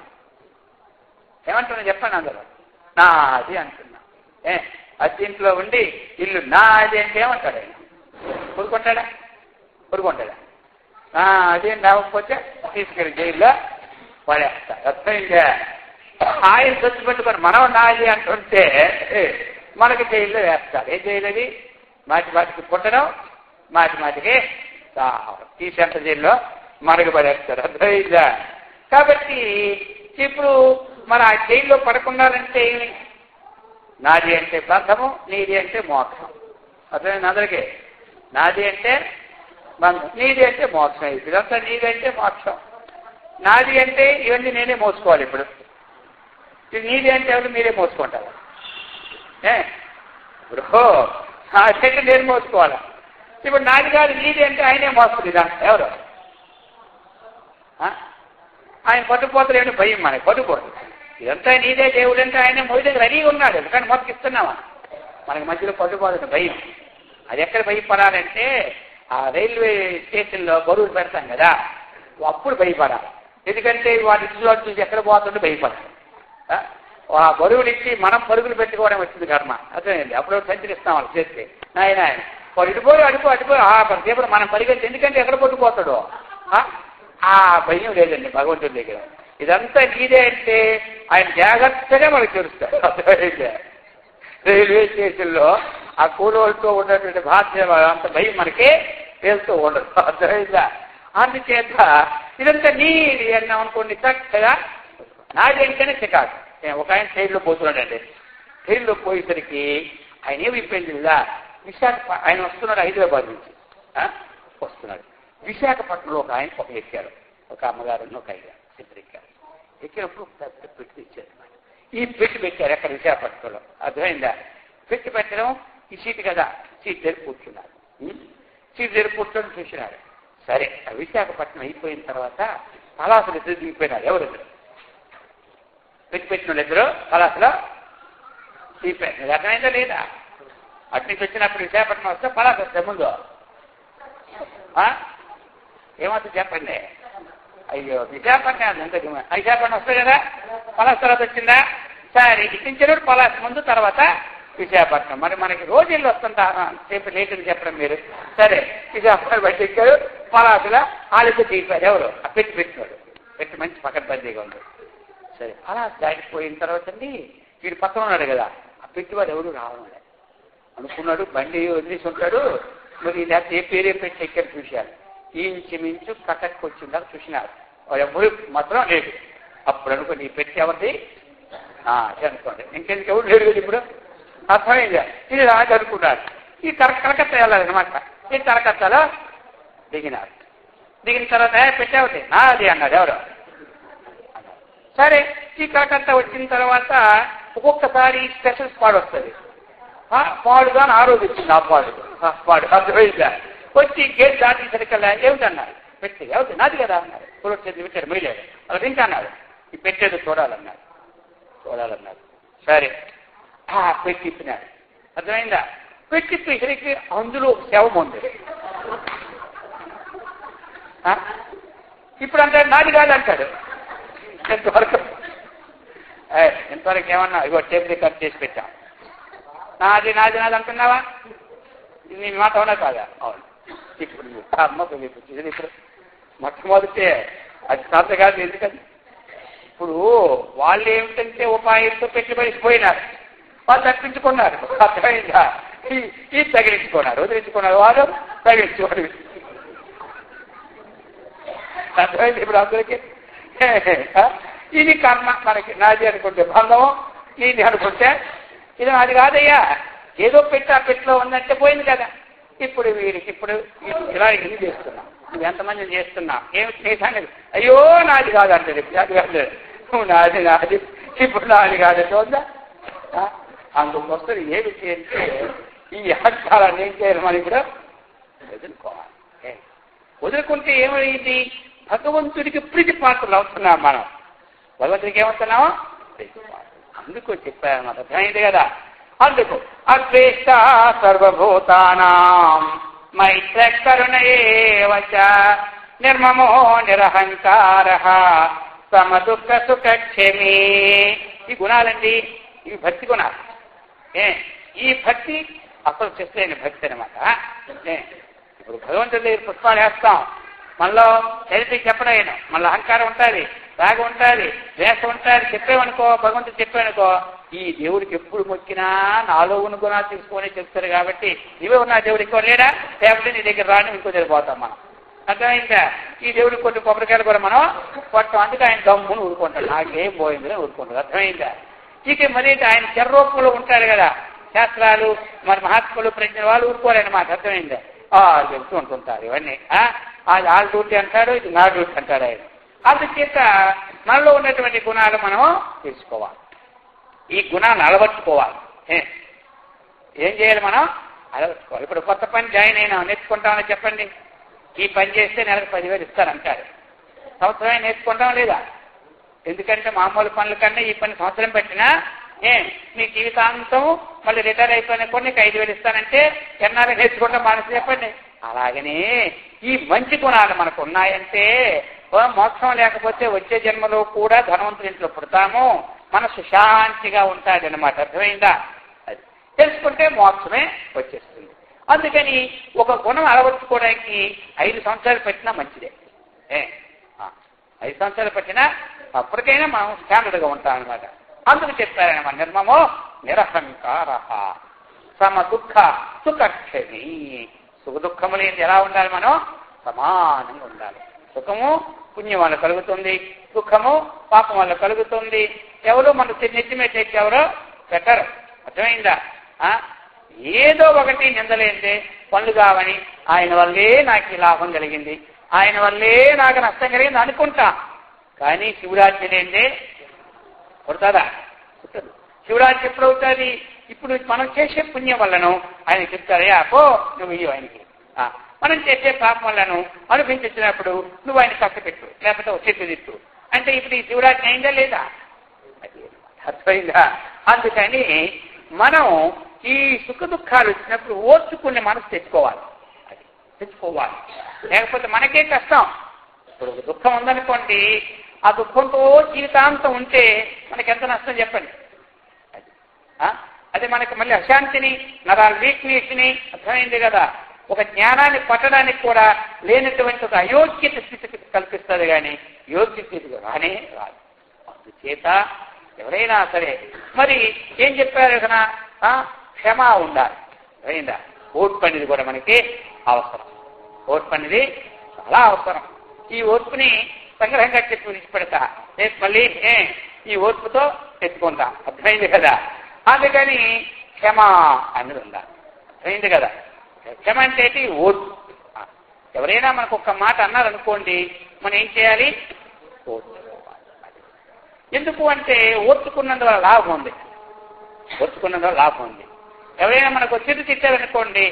ఏమంటున్నా చెప్పండి అందరూ? నాది అంటున్నాం. అద్దీంట్లో ఉండి ఇల్లు నాది అంటే ఏమంటాడు ఆయన? కొడుకుంటాడా? కొడుకుంటాడా? అదేం లేకపోతే తీసుకెళ్ళి జైల్లో పడేస్తారు. అర్థమైందా? ఆయన సొత్తు పెట్టుకొని మనం నాది అంటుంటే మనకి జైల్లో వేస్తారు. ఏ జైలు అది? మాటికి పుట్టడం, మాటికి చావడం. ఈ సెంట్రల్ జైల్లో మనకు పడేస్తారు. అర్థమైందా? కాబట్టి ఇప్పుడు మన ఆ జైల్లో పడకుండాలంటే నాది అంటే బంధము, నీది అంటే మోక్షం. అర్థమైంది అందరికీ? నాది అంటే బంధం, నీది అంటే మోక్షం. ఇదంతా నీది అంటే మోక్షం. నాది అంటే ఇవన్నీ నేనే మోసుకోవాలి. ఇప్పుడు నీది అంటే ఎవరు? మీరే మోసుకుంటారా? ఇప్పుడు నాది అంటే నేను మోసుకోవాలా? ఇప్పుడు నాది కాదు నీది అంటే ఆయనే మోస్తుంది. దాంట్లో ఎవరు? ఆయన పట్టుకుపోతలేని భయం, మనకి పట్టుకోదు. ఇదంతా నీదే దేవుడు అంటే ఆయన మొదటి రెడీగా ఉన్నాడు, కానీ మొదటి ఇస్తున్నావా? మనకి మధ్యలో పట్టుకోవాలని భయం. అది ఎక్కడ భయపడాలంటే ఆ రైల్వే స్టేషన్లో బరువులు పెడతాం కదా, అప్పుడు భయపడాలి. ఎందుకంటే వాటి ఇంట్లో చూసి ఎక్కడ పోతుంటే భయపడాలి. ఆ బరువులు ఇచ్చి మనం పరుగులు పెట్టుకోవడం వచ్చింది కర్మ. అర్థమైంది? అప్పుడు సంచరిస్తాం వాళ్ళు చేస్తే. నాయన వాడు ఇటుపోయి అడిపోయి సేపు మనం పరిగెత్తి, ఎందుకంటే ఎక్కడ పట్టుకుపోతాడో ఆ భయం లేదండి భగవంతుడి దగ్గర. ఇదంతా నీదే అంటే ఆయన జాగ్రత్తగా మనకు తెలుస్తాడు. అర్థమైందా? రైల్వే స్టేషన్లో ఆ కూలోళ్ళతో ఉన్నటువంటి బాధ్యత అంత భయం మనకి తెలుస్తూ ఉండదు. అర్థమైందా? అందుచేత ఇదంతా నీది అన్నాం అనుకోండి, చక్కగా నాది అంటేనే చికాకు. ఒక ఆయన ట్రైన్లో పోతున్నాడండి. ట్రైన్లో పోయేసరికి ఆయన ఏమి అయిపోయింది కదా, ఆయన వస్తున్నాడు హైదరాబాద్ నుంచి వస్తున్నాడు. విశాఖపట్నంలో ఒక ఆయన ఎక్కారు, ఒక అమ్మగారు ఒక ఆయన ఇద్దరు ఎక్కారు. ఎక్కినప్పుడు పెద్ద పెట్టి ఇచ్చారు. ఈ పెట్టి పెట్టారు ఎక్కడ? విశాఖపట్నంలో. అర్థమైందా? పెట్టి పెట్టడం ఈ సీటు కదా, సీట్ దగ్గర కూర్చున్నారు. సీట్ దగ్గర కూర్చొని చూసినారు. సరే, విశాఖపట్నం అయిపోయిన తర్వాత కళాసులు ఇద్దరు దిగిపోయినారు. ఎవరిద్దరు? పెట్టిన ఇద్దరు కళాసులో దిగిపోయినారు. అర్థమైందా లేదా? అటు నుంచి వచ్చినప్పుడు విశాఖపట్నం వస్తే పలాస వస్తే ముందు ఏమవుతుంది చెప్పండి. అయ్యో విశాఖపట్నం ఎంత విశాఖపట్నం వస్తుంది కదా, పలాస తర్వాత వచ్చిందా? సరే ఇటు నుంచి పలాస ముందు తర్వాత విశాఖపట్నం. మరి మనకి రోజు ఇల్లు వస్తుంటా సేపు లేటుని చెప్పడం మీరు. సరే విశాఖపట్నం బట్టి ఎక్కారు, పలాసలో వాళ్ళకి తీపారు. ఎవరు ఆ పెట్టినాడు, పెట్టి మంచి పకడ్బందీగా ఉంది. సరే పలాస దాటిపోయిన తర్వాత అండి వీడు పక్కన ఉన్నాడు కదా, ఆ పెట్టివాడు ఎవరు రావడం అనుకున్నాడు, బండి వదిలేసి ఉంటాడు. మరి లేకపోతే ఏ పేరే పెట్టి ఎక్కడ చూశారు. ఇంచుమించు కటక్కి వచ్చిందాక చూసినారు, ఎవరు మాత్రం లేదు. అప్పుడు అనుకోండి ఈ పెట్టి ఎవరిది అనుకోండి, ఇంకెందుకు ఎవరు లేదు కదా. ఇప్పుడు అర్థమైందా? ఇది రాజు అనుకున్నారు. ఈ కలకత్తా వెళ్ళాలన్నమాట. ఈ కలకత్తాలో దిగినారు. దిగిన తర్వాత పెట్టావుతే నాది అన్నారు ఎవరు. సరే ఈ కలకత్తా వచ్చిన తర్వాత ఒక్కొక్కసారి స్పెషల్ స్పాడ్ వస్తుంది. పాడుగా ఆ రోజు వచ్చింది. ఆ పాడు అర్థమైందా? వచ్చి గేట్ దాటిసరికల్లా ఏమిటన్నారు, పెట్టి ఏమిటి నాది కదా అన్నారు. పురోట్ చేతి పెట్టారు మొయ్యలేదు. అలా ఇంకా అన్నారు ఈ పెట్టేది చూడాలన్నారు. సరే పెట్టి ఇప్పినాడు. అర్థమైందా? పెట్టి ఇప్పటికి అందులో ఒక శవం ఉంది. ఇప్పుడు అంటాడు నాది కాదు అంటాడు. ఎంతవరకు ఏమన్నా ఇగో టేబుల్ కట్ చేసి పెట్టాం, నాది అంటున్నావా? నీ మాట అవునా కాదా? అవును. ఇప్పుడు అమ్మ ఇప్పుడు మొట్టమొదటే అది సాధ్య కాదు. ఎందుకని ఇప్పుడు వాళ్ళు ఏమిటంటే ఉపాయంతో పెట్టుబడిపోయినారు, వాళ్ళు తప్పించుకున్నారు. అర్థమైందా? ఈ తగిలించుకున్నారు, వదిలించుకున్నారు, వాళ్ళు తగిలించుకోరు. అర్థమైంది ఇప్పుడు అందరికీ. ఇది కర్మ. మనకి నాది అనుకుంటే బంధం, ఇది అనుకుంటే ఇది నాది కాదయ్యా. ఏదో పెట్టి ఆ పెట్టిలో ఉందంటే పోయింది కదా. ఇప్పుడు వీడికి ఇప్పుడు ఇలా ఇది చేస్తున్నాం, నువ్వు ఎంతమంది చేస్తున్నావు, ఏమిటి నీ సంగతి? అయ్యో నాది కాదు అంటే నాది కాదు, నువ్వు నాది ఇప్పుడు నాది కాదు చూద్దా. అందుకోసం ఏమిటి అంటే ఈ అహంకారాన్ని ఏం చేయాలి మనం ఇప్పుడు వదులుకోవాలి. వదులుకుంటే ఏమైంది? భగవంతుడికి ప్రీతి పాత్రలు అవుతున్నాం మనం. భగవంతుడికి ఏమవుతున్నామో అందుకు చెప్పారన్నమాట. అర్థమైంది కదా? అందుకు అద్వేష్ట సర్వభూతానాం మైత్ర కరుణయేవ చ నిర్మమో నిరహంకారః సమదుఃఖ సుఖక్షేమీ. ఈ గుణాలండి, ఇవి భక్తి గుణాలు. ఈ భక్తి అసలు చేస్తేనే భక్తి అనమాట. ఇప్పుడు భగవంతుడి దగ్గర పుష్పాలు వేస్తాం, మనలో చరిత్ర చెప్పడం, మళ్ళీ అహంకారం ఉంటుంది, రాగం ఉంటుంది, ద్వేషం ఉంటుంది. చెప్పేవనుకో, భగవంతుడు చెప్పానుకో, ఈ దేవుడికి ఎప్పుడు మొక్కినా నాలో ఉన్న గుణాలు తీసుకొని చెప్తారు. కాబట్టి ఇవే ఉన్నా దేవుడు ఎక్కువ లేడా, లేకపోతే నీ దగ్గర రాని ఇంకో దగ్గర పోతాం మనం. అర్థమైందా? ఈ దేవుడికి కొన్ని కొబ్బరికాయలు కూడా మనం కొట్టం. అందుకే ఆయన దమ్మును ఊరుకుంటాడు, నాకేం పోయిందని ఊరుకుంటాడు. అర్థమైందా? ఇక మరి ఆయన చర్రూపంలో ఉంటాడు కదా. శాస్త్రాలు మరి మహాత్ములు ప్రజ్ఞ వాళ్ళు ఊరుకోలేనమాట. అర్థమైందా? చెప్తూ ఉంటుంటారు ఇవన్నీ. అది వాళ్ళ డ్యూటీ అంటాడు, ఇది నా డ్యూటీ అంటాడు ఆయన. అందుచేత మనలో ఉన్నటువంటి గుణాలు మనం తెలుసుకోవాలి, ఈ గుణాన్ని అలవర్చుకోవాలి. ఏం చేయాలి మనం? అలవర్చుకోవాలి. ఇప్పుడు కొత్త పని జాయిన్ అయినా నేర్చుకుంటామని చెప్పండి, ఈ పని చేస్తే నెలకు 10,000 ఇస్తారంటారు. సంవత్సరమే నేర్చుకుంటాం లేదా? ఎందుకంటే మామూలు పనుల కన్నా ఈ పని సంవత్సరం పెట్టినా మీ జీవితాంతం మళ్ళీ రిటైర్ అయిపోయిన కూడా నీకు 5,000 ఇస్తానంటే ఎన్నాళ్ళు నేర్చుకుంటాం మనసు చెప్పండి. అలాగనే ఈ మంచి గుణాలు మనకు ఉన్నాయంటే మోక్షం లేకపోతే వచ్చే జన్మలో కూడా ధనవంతుల ఇంట్లో పుడతాము, మనసు శాంతిగా ఉంటుంది అనమాట. అర్థమైందా? అది తెలుసుకుంటే మోక్షమే వచ్చేస్తుంది. అందుకని ఒక గుణం అలవర్చుకోవడానికి 5 సంవత్సరాలు పెట్టినా మంచిదే. 5 సంవత్సరాలు పెట్టినా అప్పటికైనా మనం స్టాండర్డ్గా ఉంటాం అనమాట. అందుకు చెప్పారనమాట, నిర్మమో నిరహంకార సమ దుఃఖ సుఖక్షమి. సుఖ దుఃఖములు ఎలా ఉండాలి? మనం సమానంగా ఉండాలి. సుఖము పుణ్యం వల్ల కలుగుతుంది, దుఃఖము పాపం వల్ల కలుగుతుంది. ఎవరు మన నెత్తిమెట్టి ఎవరో పెట్టరు. అర్థమైందా? ఏదో ఒకటి నిందలేందే పనులు కావని, ఆయన వల్లే నాకు లాభం కలిగింది, ఆయన వల్లే నాకు నష్టం కలిగింది అనుకుంటా. కానీ శివరాత్రి లేదే పుడతాదా? పుట్టదు. శివరాత్రి ఎప్పుడు అవుతుంది? ఇప్పుడు మనం చేసే పుణ్యం వల్లను ఆయన చెప్తారే పో నువ్వు ఇయ్యో ఆయనకి. మనం చేసే పాపం వల్లను అనిపించినప్పుడు నువ్వు ఆయన కష్టపెట్టు, లేకపోతే చెట్టు తిట్టు. అంటే ఇప్పుడు ఈ శివరాత్రి అయిందా లేదా? అది అర్థమైందా? అందుకని మనం ఈ సుఖ దుఃఖాలు వచ్చినప్పుడు ఓర్చుకునే మనసు తెచ్చుకోవాలి, అది తెచ్చుకోవాలి. లేకపోతే మనకే కష్టం. ఇప్పుడు దుఃఖం ఉందనుకోండి, ఆ దుఃఖంతో జీవితాంతం ఉంటే మనకి ఎంత నష్టం చెప్పండి. అది మనకి మళ్ళీ అశాంతిని, నరాల వీక్నెస్ని, అర్థమైంది కదా, ఒక జ్ఞానాన్ని పట్టడానికి కూడా లేనటువంటి ఒక అయోగ్యత స్థితికి కల్పిస్తుంది. కానీ యోగ్య స్థితికి రానే రాదు. అందుచేత ఎవరైనా సరే మరి ఏం చెప్పారు కదా, క్షమ ఉండాలి. అయిందా? ఓర్పు అనేది కూడా మనకి అవసరం. ఓర్పు అనేది చాలా అవసరం. ఈ ఓర్పుని సంగ్రహంగా చెప్పి విడిచిపెడతా, రేపు మళ్ళీ ఈ ఓర్పుతో తెచ్చుకుంటా. అర్థమైంది కదా. అందుకని క్షమ అనేది ఉండాలి. అర్థమైంది కదా. క్షమ అంటే ఓర్పు. ఎవరైనా మనకు ఒక్క మాట అన్నారనుకోండి, మనం ఏం చేయాలి? ఓర్చుకోవాలి. ఎందుకు అంటే ఓర్చుకున్నందువల్ల లాభం ఉంది. ఓర్చుకున్నందువల్ల లాభం ఉంది. ఎవరైనా మనకు చిట్టు తిట్టారనుకోండి,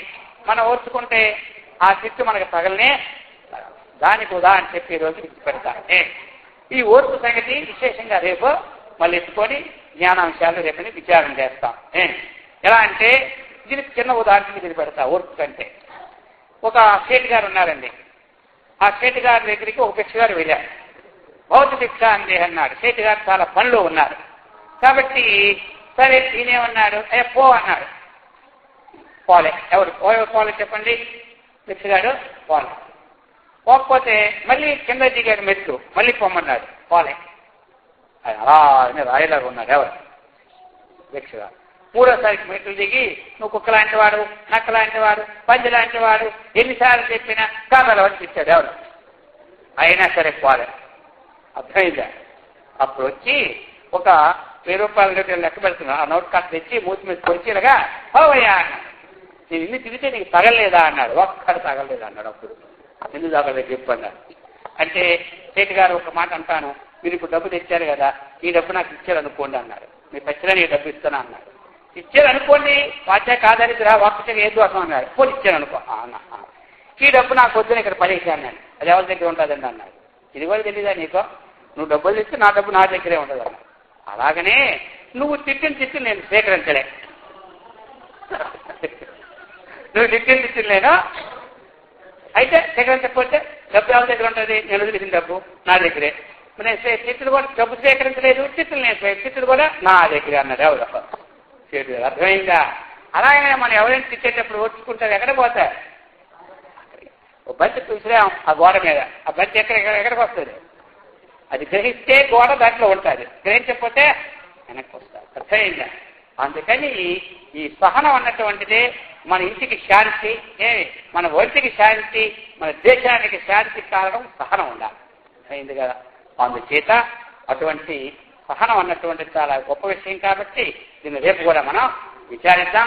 మనం ఓర్చుకుంటే ఆ చిట్టు మనకు తగలనే, దానికి ఉదాహరణ చెప్పి ఈ రోజు విడిచిపెడతానే. ఈ ఓర్పు సంగతి విశేషంగా రేపు మళ్ళీ ఎత్తుకొని జ్ఞానాంశాలు రేపని విచారణ చేస్తాం. ఎలా అంటే దీనికి చిన్న ఉదాహరణ ఇది పెడతా. ఓర్పు కంటే ఒక సేట్ గారు ఉన్నారండి. ఆ సేట్ గారి దగ్గరికి ఒక భిక్ష గారు వెళ్ళారు. భౌత భిక్ష అంది అన్నాడు. సేట్ గారు చాలా పనిలో ఉన్నారు కాబట్టి సరే ఈయనేమన్నాడు, పో అన్నాడు. పోలే. ఎవరు పోలే చెప్పండి? భిక్షగాడు పోలే. పోకపోతే మళ్ళీ కింద దిగాడు మెట్లు, మళ్ళీ పొమ్మన్నాడు. పోలే. అలా రాయలాగా ఉన్నాడు. ఎవరు? భిక్షగాడు. మూడోసారికి మెట్లు దిగి, నువ్వు కుక్క లాంటి వాడు, నక్క లాంటి వాడు, పంది లాంటి వాడు, ఎన్నిసార్లు చెప్పినా కామెల వచ్చి ఇచ్చాడు. ఎవరు? అయినా సరే పోలే. అర్థమైందా? అప్పుడు వచ్చి ఒక 1000 రూపాయలు లెక్క పెడుతున్నాడు. ఆ నోట్ కార్డు తెచ్చి మూతి మీద పొడిచిలాగా పోవయ్యా అన్నాడు. నేను ఇన్ని తిరిగితే నీకు తగలేదా అన్నాడు. ఒక్కడు తగలేదు అన్నాడు. అప్పుడు ఎందుకు తగలేదు చెప్పన్నాడు. అంటే సేటు గారు ఒక మాట అంటాను, మీరు ఇప్పుడు డబ్బు తెచ్చారు కదా, ఈ డబ్బు నాకు ఇచ్చారు అనుకోండి అన్నాడు. మీ పచ్చిగా నీ డబ్బు ఇస్తాను అన్నాడు. ఇచ్చారు అనుకోండి, వాచా కాదరిద్రా వాపసగా ఏ దోషం అన్నాడు. పోనీ ఇచ్చాను అనుకో. ఈ డబ్బు నాకు వద్దని ఇక్కడ పడేసి అన్నాడు. అది ఎవరి దగ్గర ఉంటుందండి అన్నాడు. ఇది కూడా తెలీదా నీకు? నువ్వు డబ్బులు తెచ్చి నా డబ్బు నా దగ్గరే ఉంటుంది అన్నాడు. అలాగనే నువ్వు తిట్టిన నేను స్వీకరించలే. నువ్వు తిట్టిన లేను అయితే స్వీకరించకపోతే డబ్బు ఎవరి దగ్గర ఉంటుంది? నేను వదిలేసిన డబ్బు నా దగ్గరే. నేను చిత్తులు కూడా డబ్బు స్వీకరించలేదు, చిత్తులు కూడా నా దగ్గరే అన్నాడు. ఎవరు? చేటు. అర్థమైందా? అలాగే మనం ఎవరైనా తిట్టేటప్పుడు ఓర్చుకుంటారు. ఎక్కడ పోతారు? ఒక బంతి చూసిరాం ఆ గోడ మీద, ఆ బంతి ఎక్కడికి వస్తుంది? అది గ్రహిస్తే గోడ దాంట్లో ఉంటుంది, గ్రహించకపోతే వెనక్కి వస్తారు. అర్థమైందా? అందుకని ఈ సహనం అన్నటువంటిదే మన ఇంటికి శాంతి, మన ఒంటికి శాంతి, మన దేశానికి శాంతి కారణం సహనం ఉండాలి. అయింది కదా. అందుచేత అటువంటి సహనం అన్నటువంటిది చాలా గొప్ప విషయం కాబట్టి దీన్ని రేపు కూడా మనం విచారిద్దాం.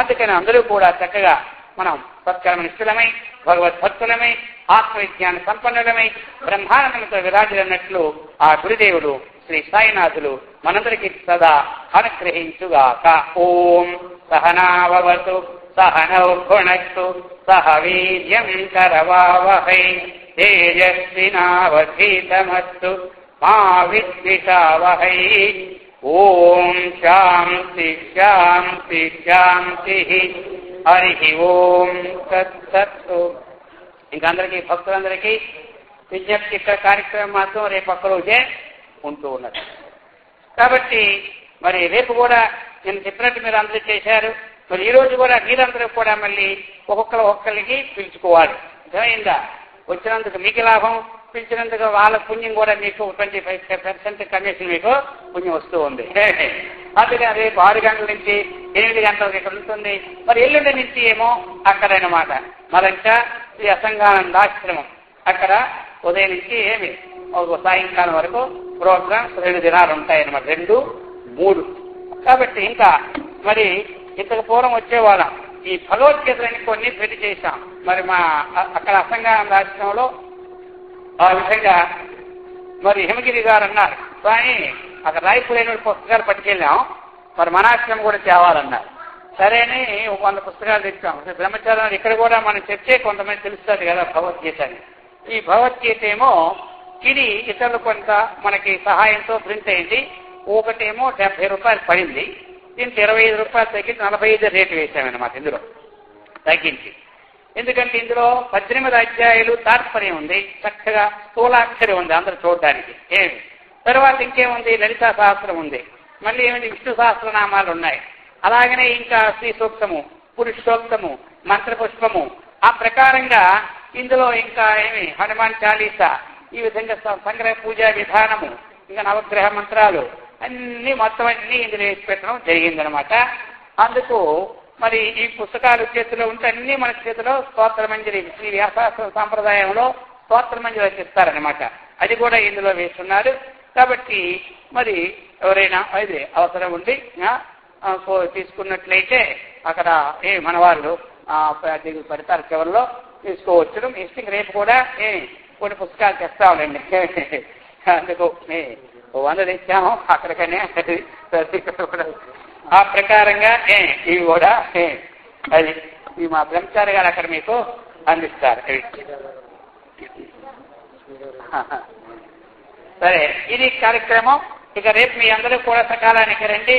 అందుకని అందరూ కూడా చక్కగా మనం సత్కర్మనిష్ఠులమై, భగవద్భక్తులమై, ఆత్మవిజ్ఞాన సంపన్నులమై, బ్రహ్మానందంతో విరాజులన్నట్లు ఆ గురుదేవుడు శ్రీ సాయినాథులు మనందరికీ సదా అనుగ్రహించుగాక. ఓం సహనావతు సహనౌ భునక్తు సహ వీర్యం కరవావహై తేజస్వినావధీతమస్తు మా విద్విషావహై. ఓం శాంతి శాంతి శాంతి. హరి ఓం తత్సత్తు. ఇంకా అందరికీ భక్తులందరికీ విజ్ఞప్తి, ఇక్కడ కార్యక్రమం మాత్రం రేపు ఒక్క రోజే ఉంటూ ఉన్నది కాబట్టి మరి రేపు కూడా నేను చెప్పినట్టు మీరు అందరూ చేశారు. మరి ఈ రోజు కూడా మీరందరూ కూడా మళ్ళీ ఒక్కొక్కరికి పిలుచుకోవాలి. అర్థమైందా? వచ్చినందుకు మీకు లాభం, పిలిచినందుకు వాళ్ళ పుణ్యం కూడా మీకు 25% కమిషన్ మీకు పుణ్యం వస్తూ ఉంది. అందుకే రేపు 6 గంటల నుంచి 8 గంటలకు ఇక్కడ ఉంటుంది. మరి ఎల్లుండి నుంచి ఏమో అక్కడనమాట మరంతా ఈ అసంగానందాశ్రమం అక్కడ ఉదయం నుంచి ఏమి సాయంకాలం వరకు ప్రోగ్రామ్స్ 2 దినాలు ఉంటాయన్నమాట. 2, 3 కాబట్టి ఇంకా మరి ఇంతకు పూర్వం వచ్చేవాళ్ళం. ఈ భగవద్గీతలని కొన్ని పెళ్లి చేశాం. మరి మా అక్కడ అసంగానందాశ్రమంలో ఆ విధంగా మరి హిమగిరి గారు అన్నారు, కానీ అక్కడ రాయిపోయిన పుస్తకాలు పట్టుకెళ్ళాం, మరి మనాశ్రమం కూడా తేవాలన్నారు. సరే అని 100 పుస్తకాలు తెచ్చాం. బ్రహ్మచారం ఇక్కడ కూడా మనం చెప్తే కొంతమంది తెలుస్తుంది కదా భగవద్గీత అని. ఈ భగవద్గీత ఏమో ఇది ఇతరులు కొంత మనకి సహాయంతో ప్రింట్ అయింది. ఒకటేమో 70 రూపాయలు పడింది, దీంట్లో 25 రూపాయలు తగ్గించి 45 రేటు వేసామన్నమాట ఇందులో తగ్గించి. ఎందుకంటే ఇందులో 18 అధ్యాయులు తాత్పర్యం ఉంది, చక్కగా స్థూలాక్షరి ఉంది అందరూ చూడడానికి. ఏమి తర్వాత ఇంకేముంది, లలితా సహస్రం ఉంది, మళ్ళీ ఏమిటి విష్ణు సహస్రనామాలు ఉన్నాయి, అలాగనే ఇంకా శ్రీ సూక్తము, పురుషోక్తము, మంత్రపుష్పము, ఆ ప్రకారంగా ఇందులో ఇంకా ఏమి హనుమాన్ చాలీసా, ఈ విధంగా సంగ్రహ పూజా విధానము, ఇంకా నవగ్రహ మంత్రాలు అన్ని మొత్తం అన్ని ఇందులో వేసి పెట్టడం జరిగిందనమాట. అందుకు మరి ఈ పుస్తకాలు చేతిలో ఉంటే అన్ని మన చేతిలో స్తోత్రమంజరి, శ్రీ వ్యాసాస్త్ర సాంప్రదాయంలో స్తోత్రమంజరి రచిస్తారనమాట, అది కూడా ఇందులో వేస్తున్నారు. కాబట్టి మరి ఎవరైనా అది అవసరం ఉండి తీసుకున్నట్లయితే అక్కడ మన వాళ్ళు పెడతారు, చివరిలో తీసుకోవచ్చు. ఇష్టం రేపు కూడా కొన్ని పుస్తకాలు తెస్తామండి, అందుకు 100 తెచ్చాము అక్కడికనే ఆ ప్రకారంగా ఇవి కూడా అది మా బ్రహ్మచారి గారు అక్కడ మీకు అందిస్తారు. సరే, ఇది కార్యక్రమం. ఇక రేపు మీ అందరూ కూడా సకాలానికి రండి.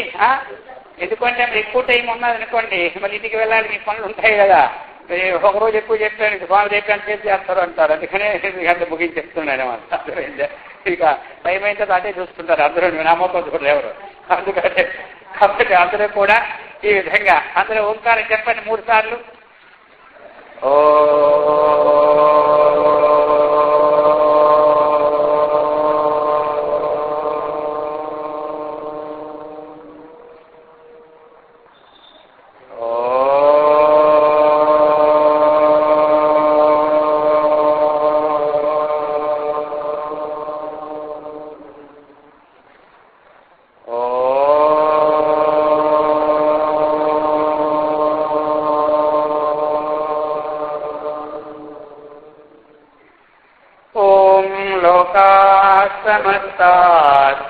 ఎందుకంటే మీరు ఎక్కువ టైం ఉన్నదనుకోండి, మళ్ళీ ఇంటికి వెళ్ళాలి, మీ పనులు ఉంటాయి కదా. ఒకరోజు ఎక్కువ చెప్పాను, స్వామి రేపు ఎంత చేస్తారు అంటారు, అందుకనే అంత ముగించేస్తున్నాను అన్నమాట. ఇక టైం అయితే అదే చూస్తుంటారు అందరూ, నమ్మకం చూడరు ఎవరు. అందుకంటే కాబట్టి అందరూ కూడా ఈ విధంగా అందరూ ఓంకారం చెప్పండి 3 సార్లు. ఓ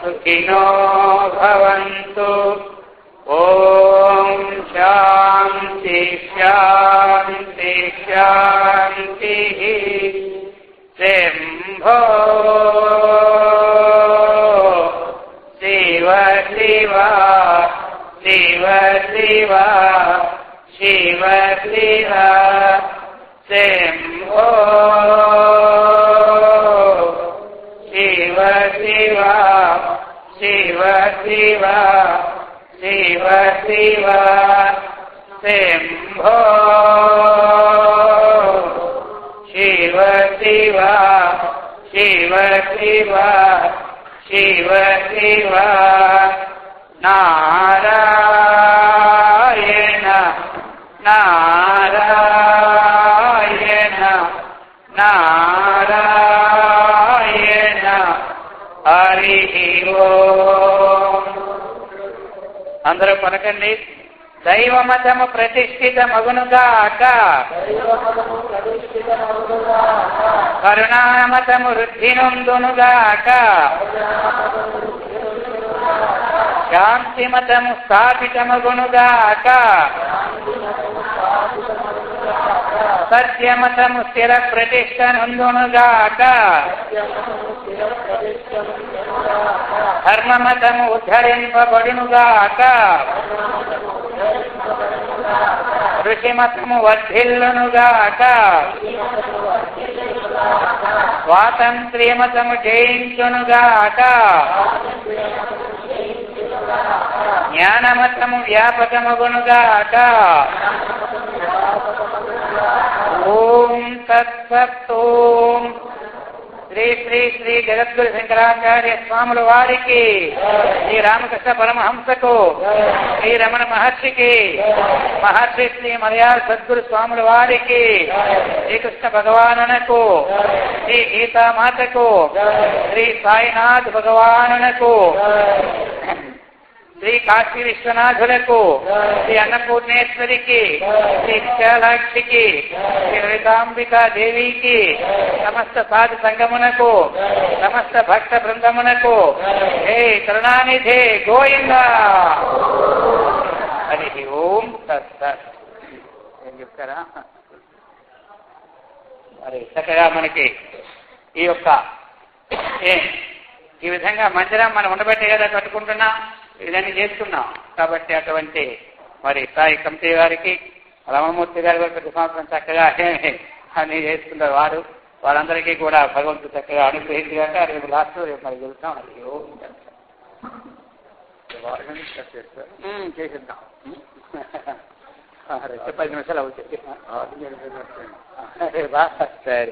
సుఖినో భవంతు. ఓం శాంతి శాంతి శాంతి. శంభో శివ శివ శివ శివ శివ శివ. శంభో శివ శివ శివ శివ శివ శివ. శంభో శివ శివ శివ శివ శివ శివ. నారాయణ నారాయణ నారాయణ. హరి ఓం. అందరూ పలకండి. దైవమతము ప్రతిష్ఠితమగునుగాక, కరుణామతము వృద్ధి నొందునుగాక, శాంతిమతము స్థాపితమగునుగాక, సత్యమతము స్థిర ప్రతిష్ఠ నొందునుగాక, ధర్మమతము ఉద్ధరింపబడునుగాక, ఋషిమతము వర్ధిల్లునుగాక, స్వాతంత్ర్యమతము జయించునుగాక, జ్ఞానమతము వ్యాపకమగునుగాక. ఓం తత్సత్. ఓం శ్రీ శ్రీ శ్రీ జగద్గురు శంకరాచార్య స్వాముల వారికి, శ్రీ రామకృష్ణ పరమహంసకు, శ్రీ రమణ మహర్షికి, మహర్షి శ్రీ మలయాళ సద్గురు స్వాముల వారికి, శ్రీకృష్ణ భగవానునకు, శ్రీ గీతామాతకు, శ్రీ సాయినాథ్ భగవానునకు, శ్రీ కాశీ విశ్వనాథులకు, శ్రీ అన్నపూర్ణేశ్వరికి, శ్రీ విశాలాక్షికి, శ్రీ లలితాంబికా దేవికి, సమస్త సాధు సంగమునకు, సమస్త భక్త బృందమునకు హే కరుణానిధే గోవింద. హరి ఓం తత్సత్. ఏం చెప్తారా? మరి చక్కగా మనకి ఈ యొక్క ఈ విధంగా మందిరం మనం ఉండబట్టే కదా కట్టుకుంటున్నాం, ఇవన్నీ చేస్తున్నాం. కాబట్టి అటువంటి మరి సాయి కమిటీ గారికి రమణమూర్తి గారు కూడా ప్రతి సంవత్సరం చక్కగా అన్ని చేస్తున్నారు. వారందరికీ కూడా భగవంతుడు చక్కగా అనుగ్రహించాక రేపు లాస్ట్ రేపు మరి వెళ్తాం. అది చేసిద్దాం. 10 నిమిషాలు అవుతుంది. సరే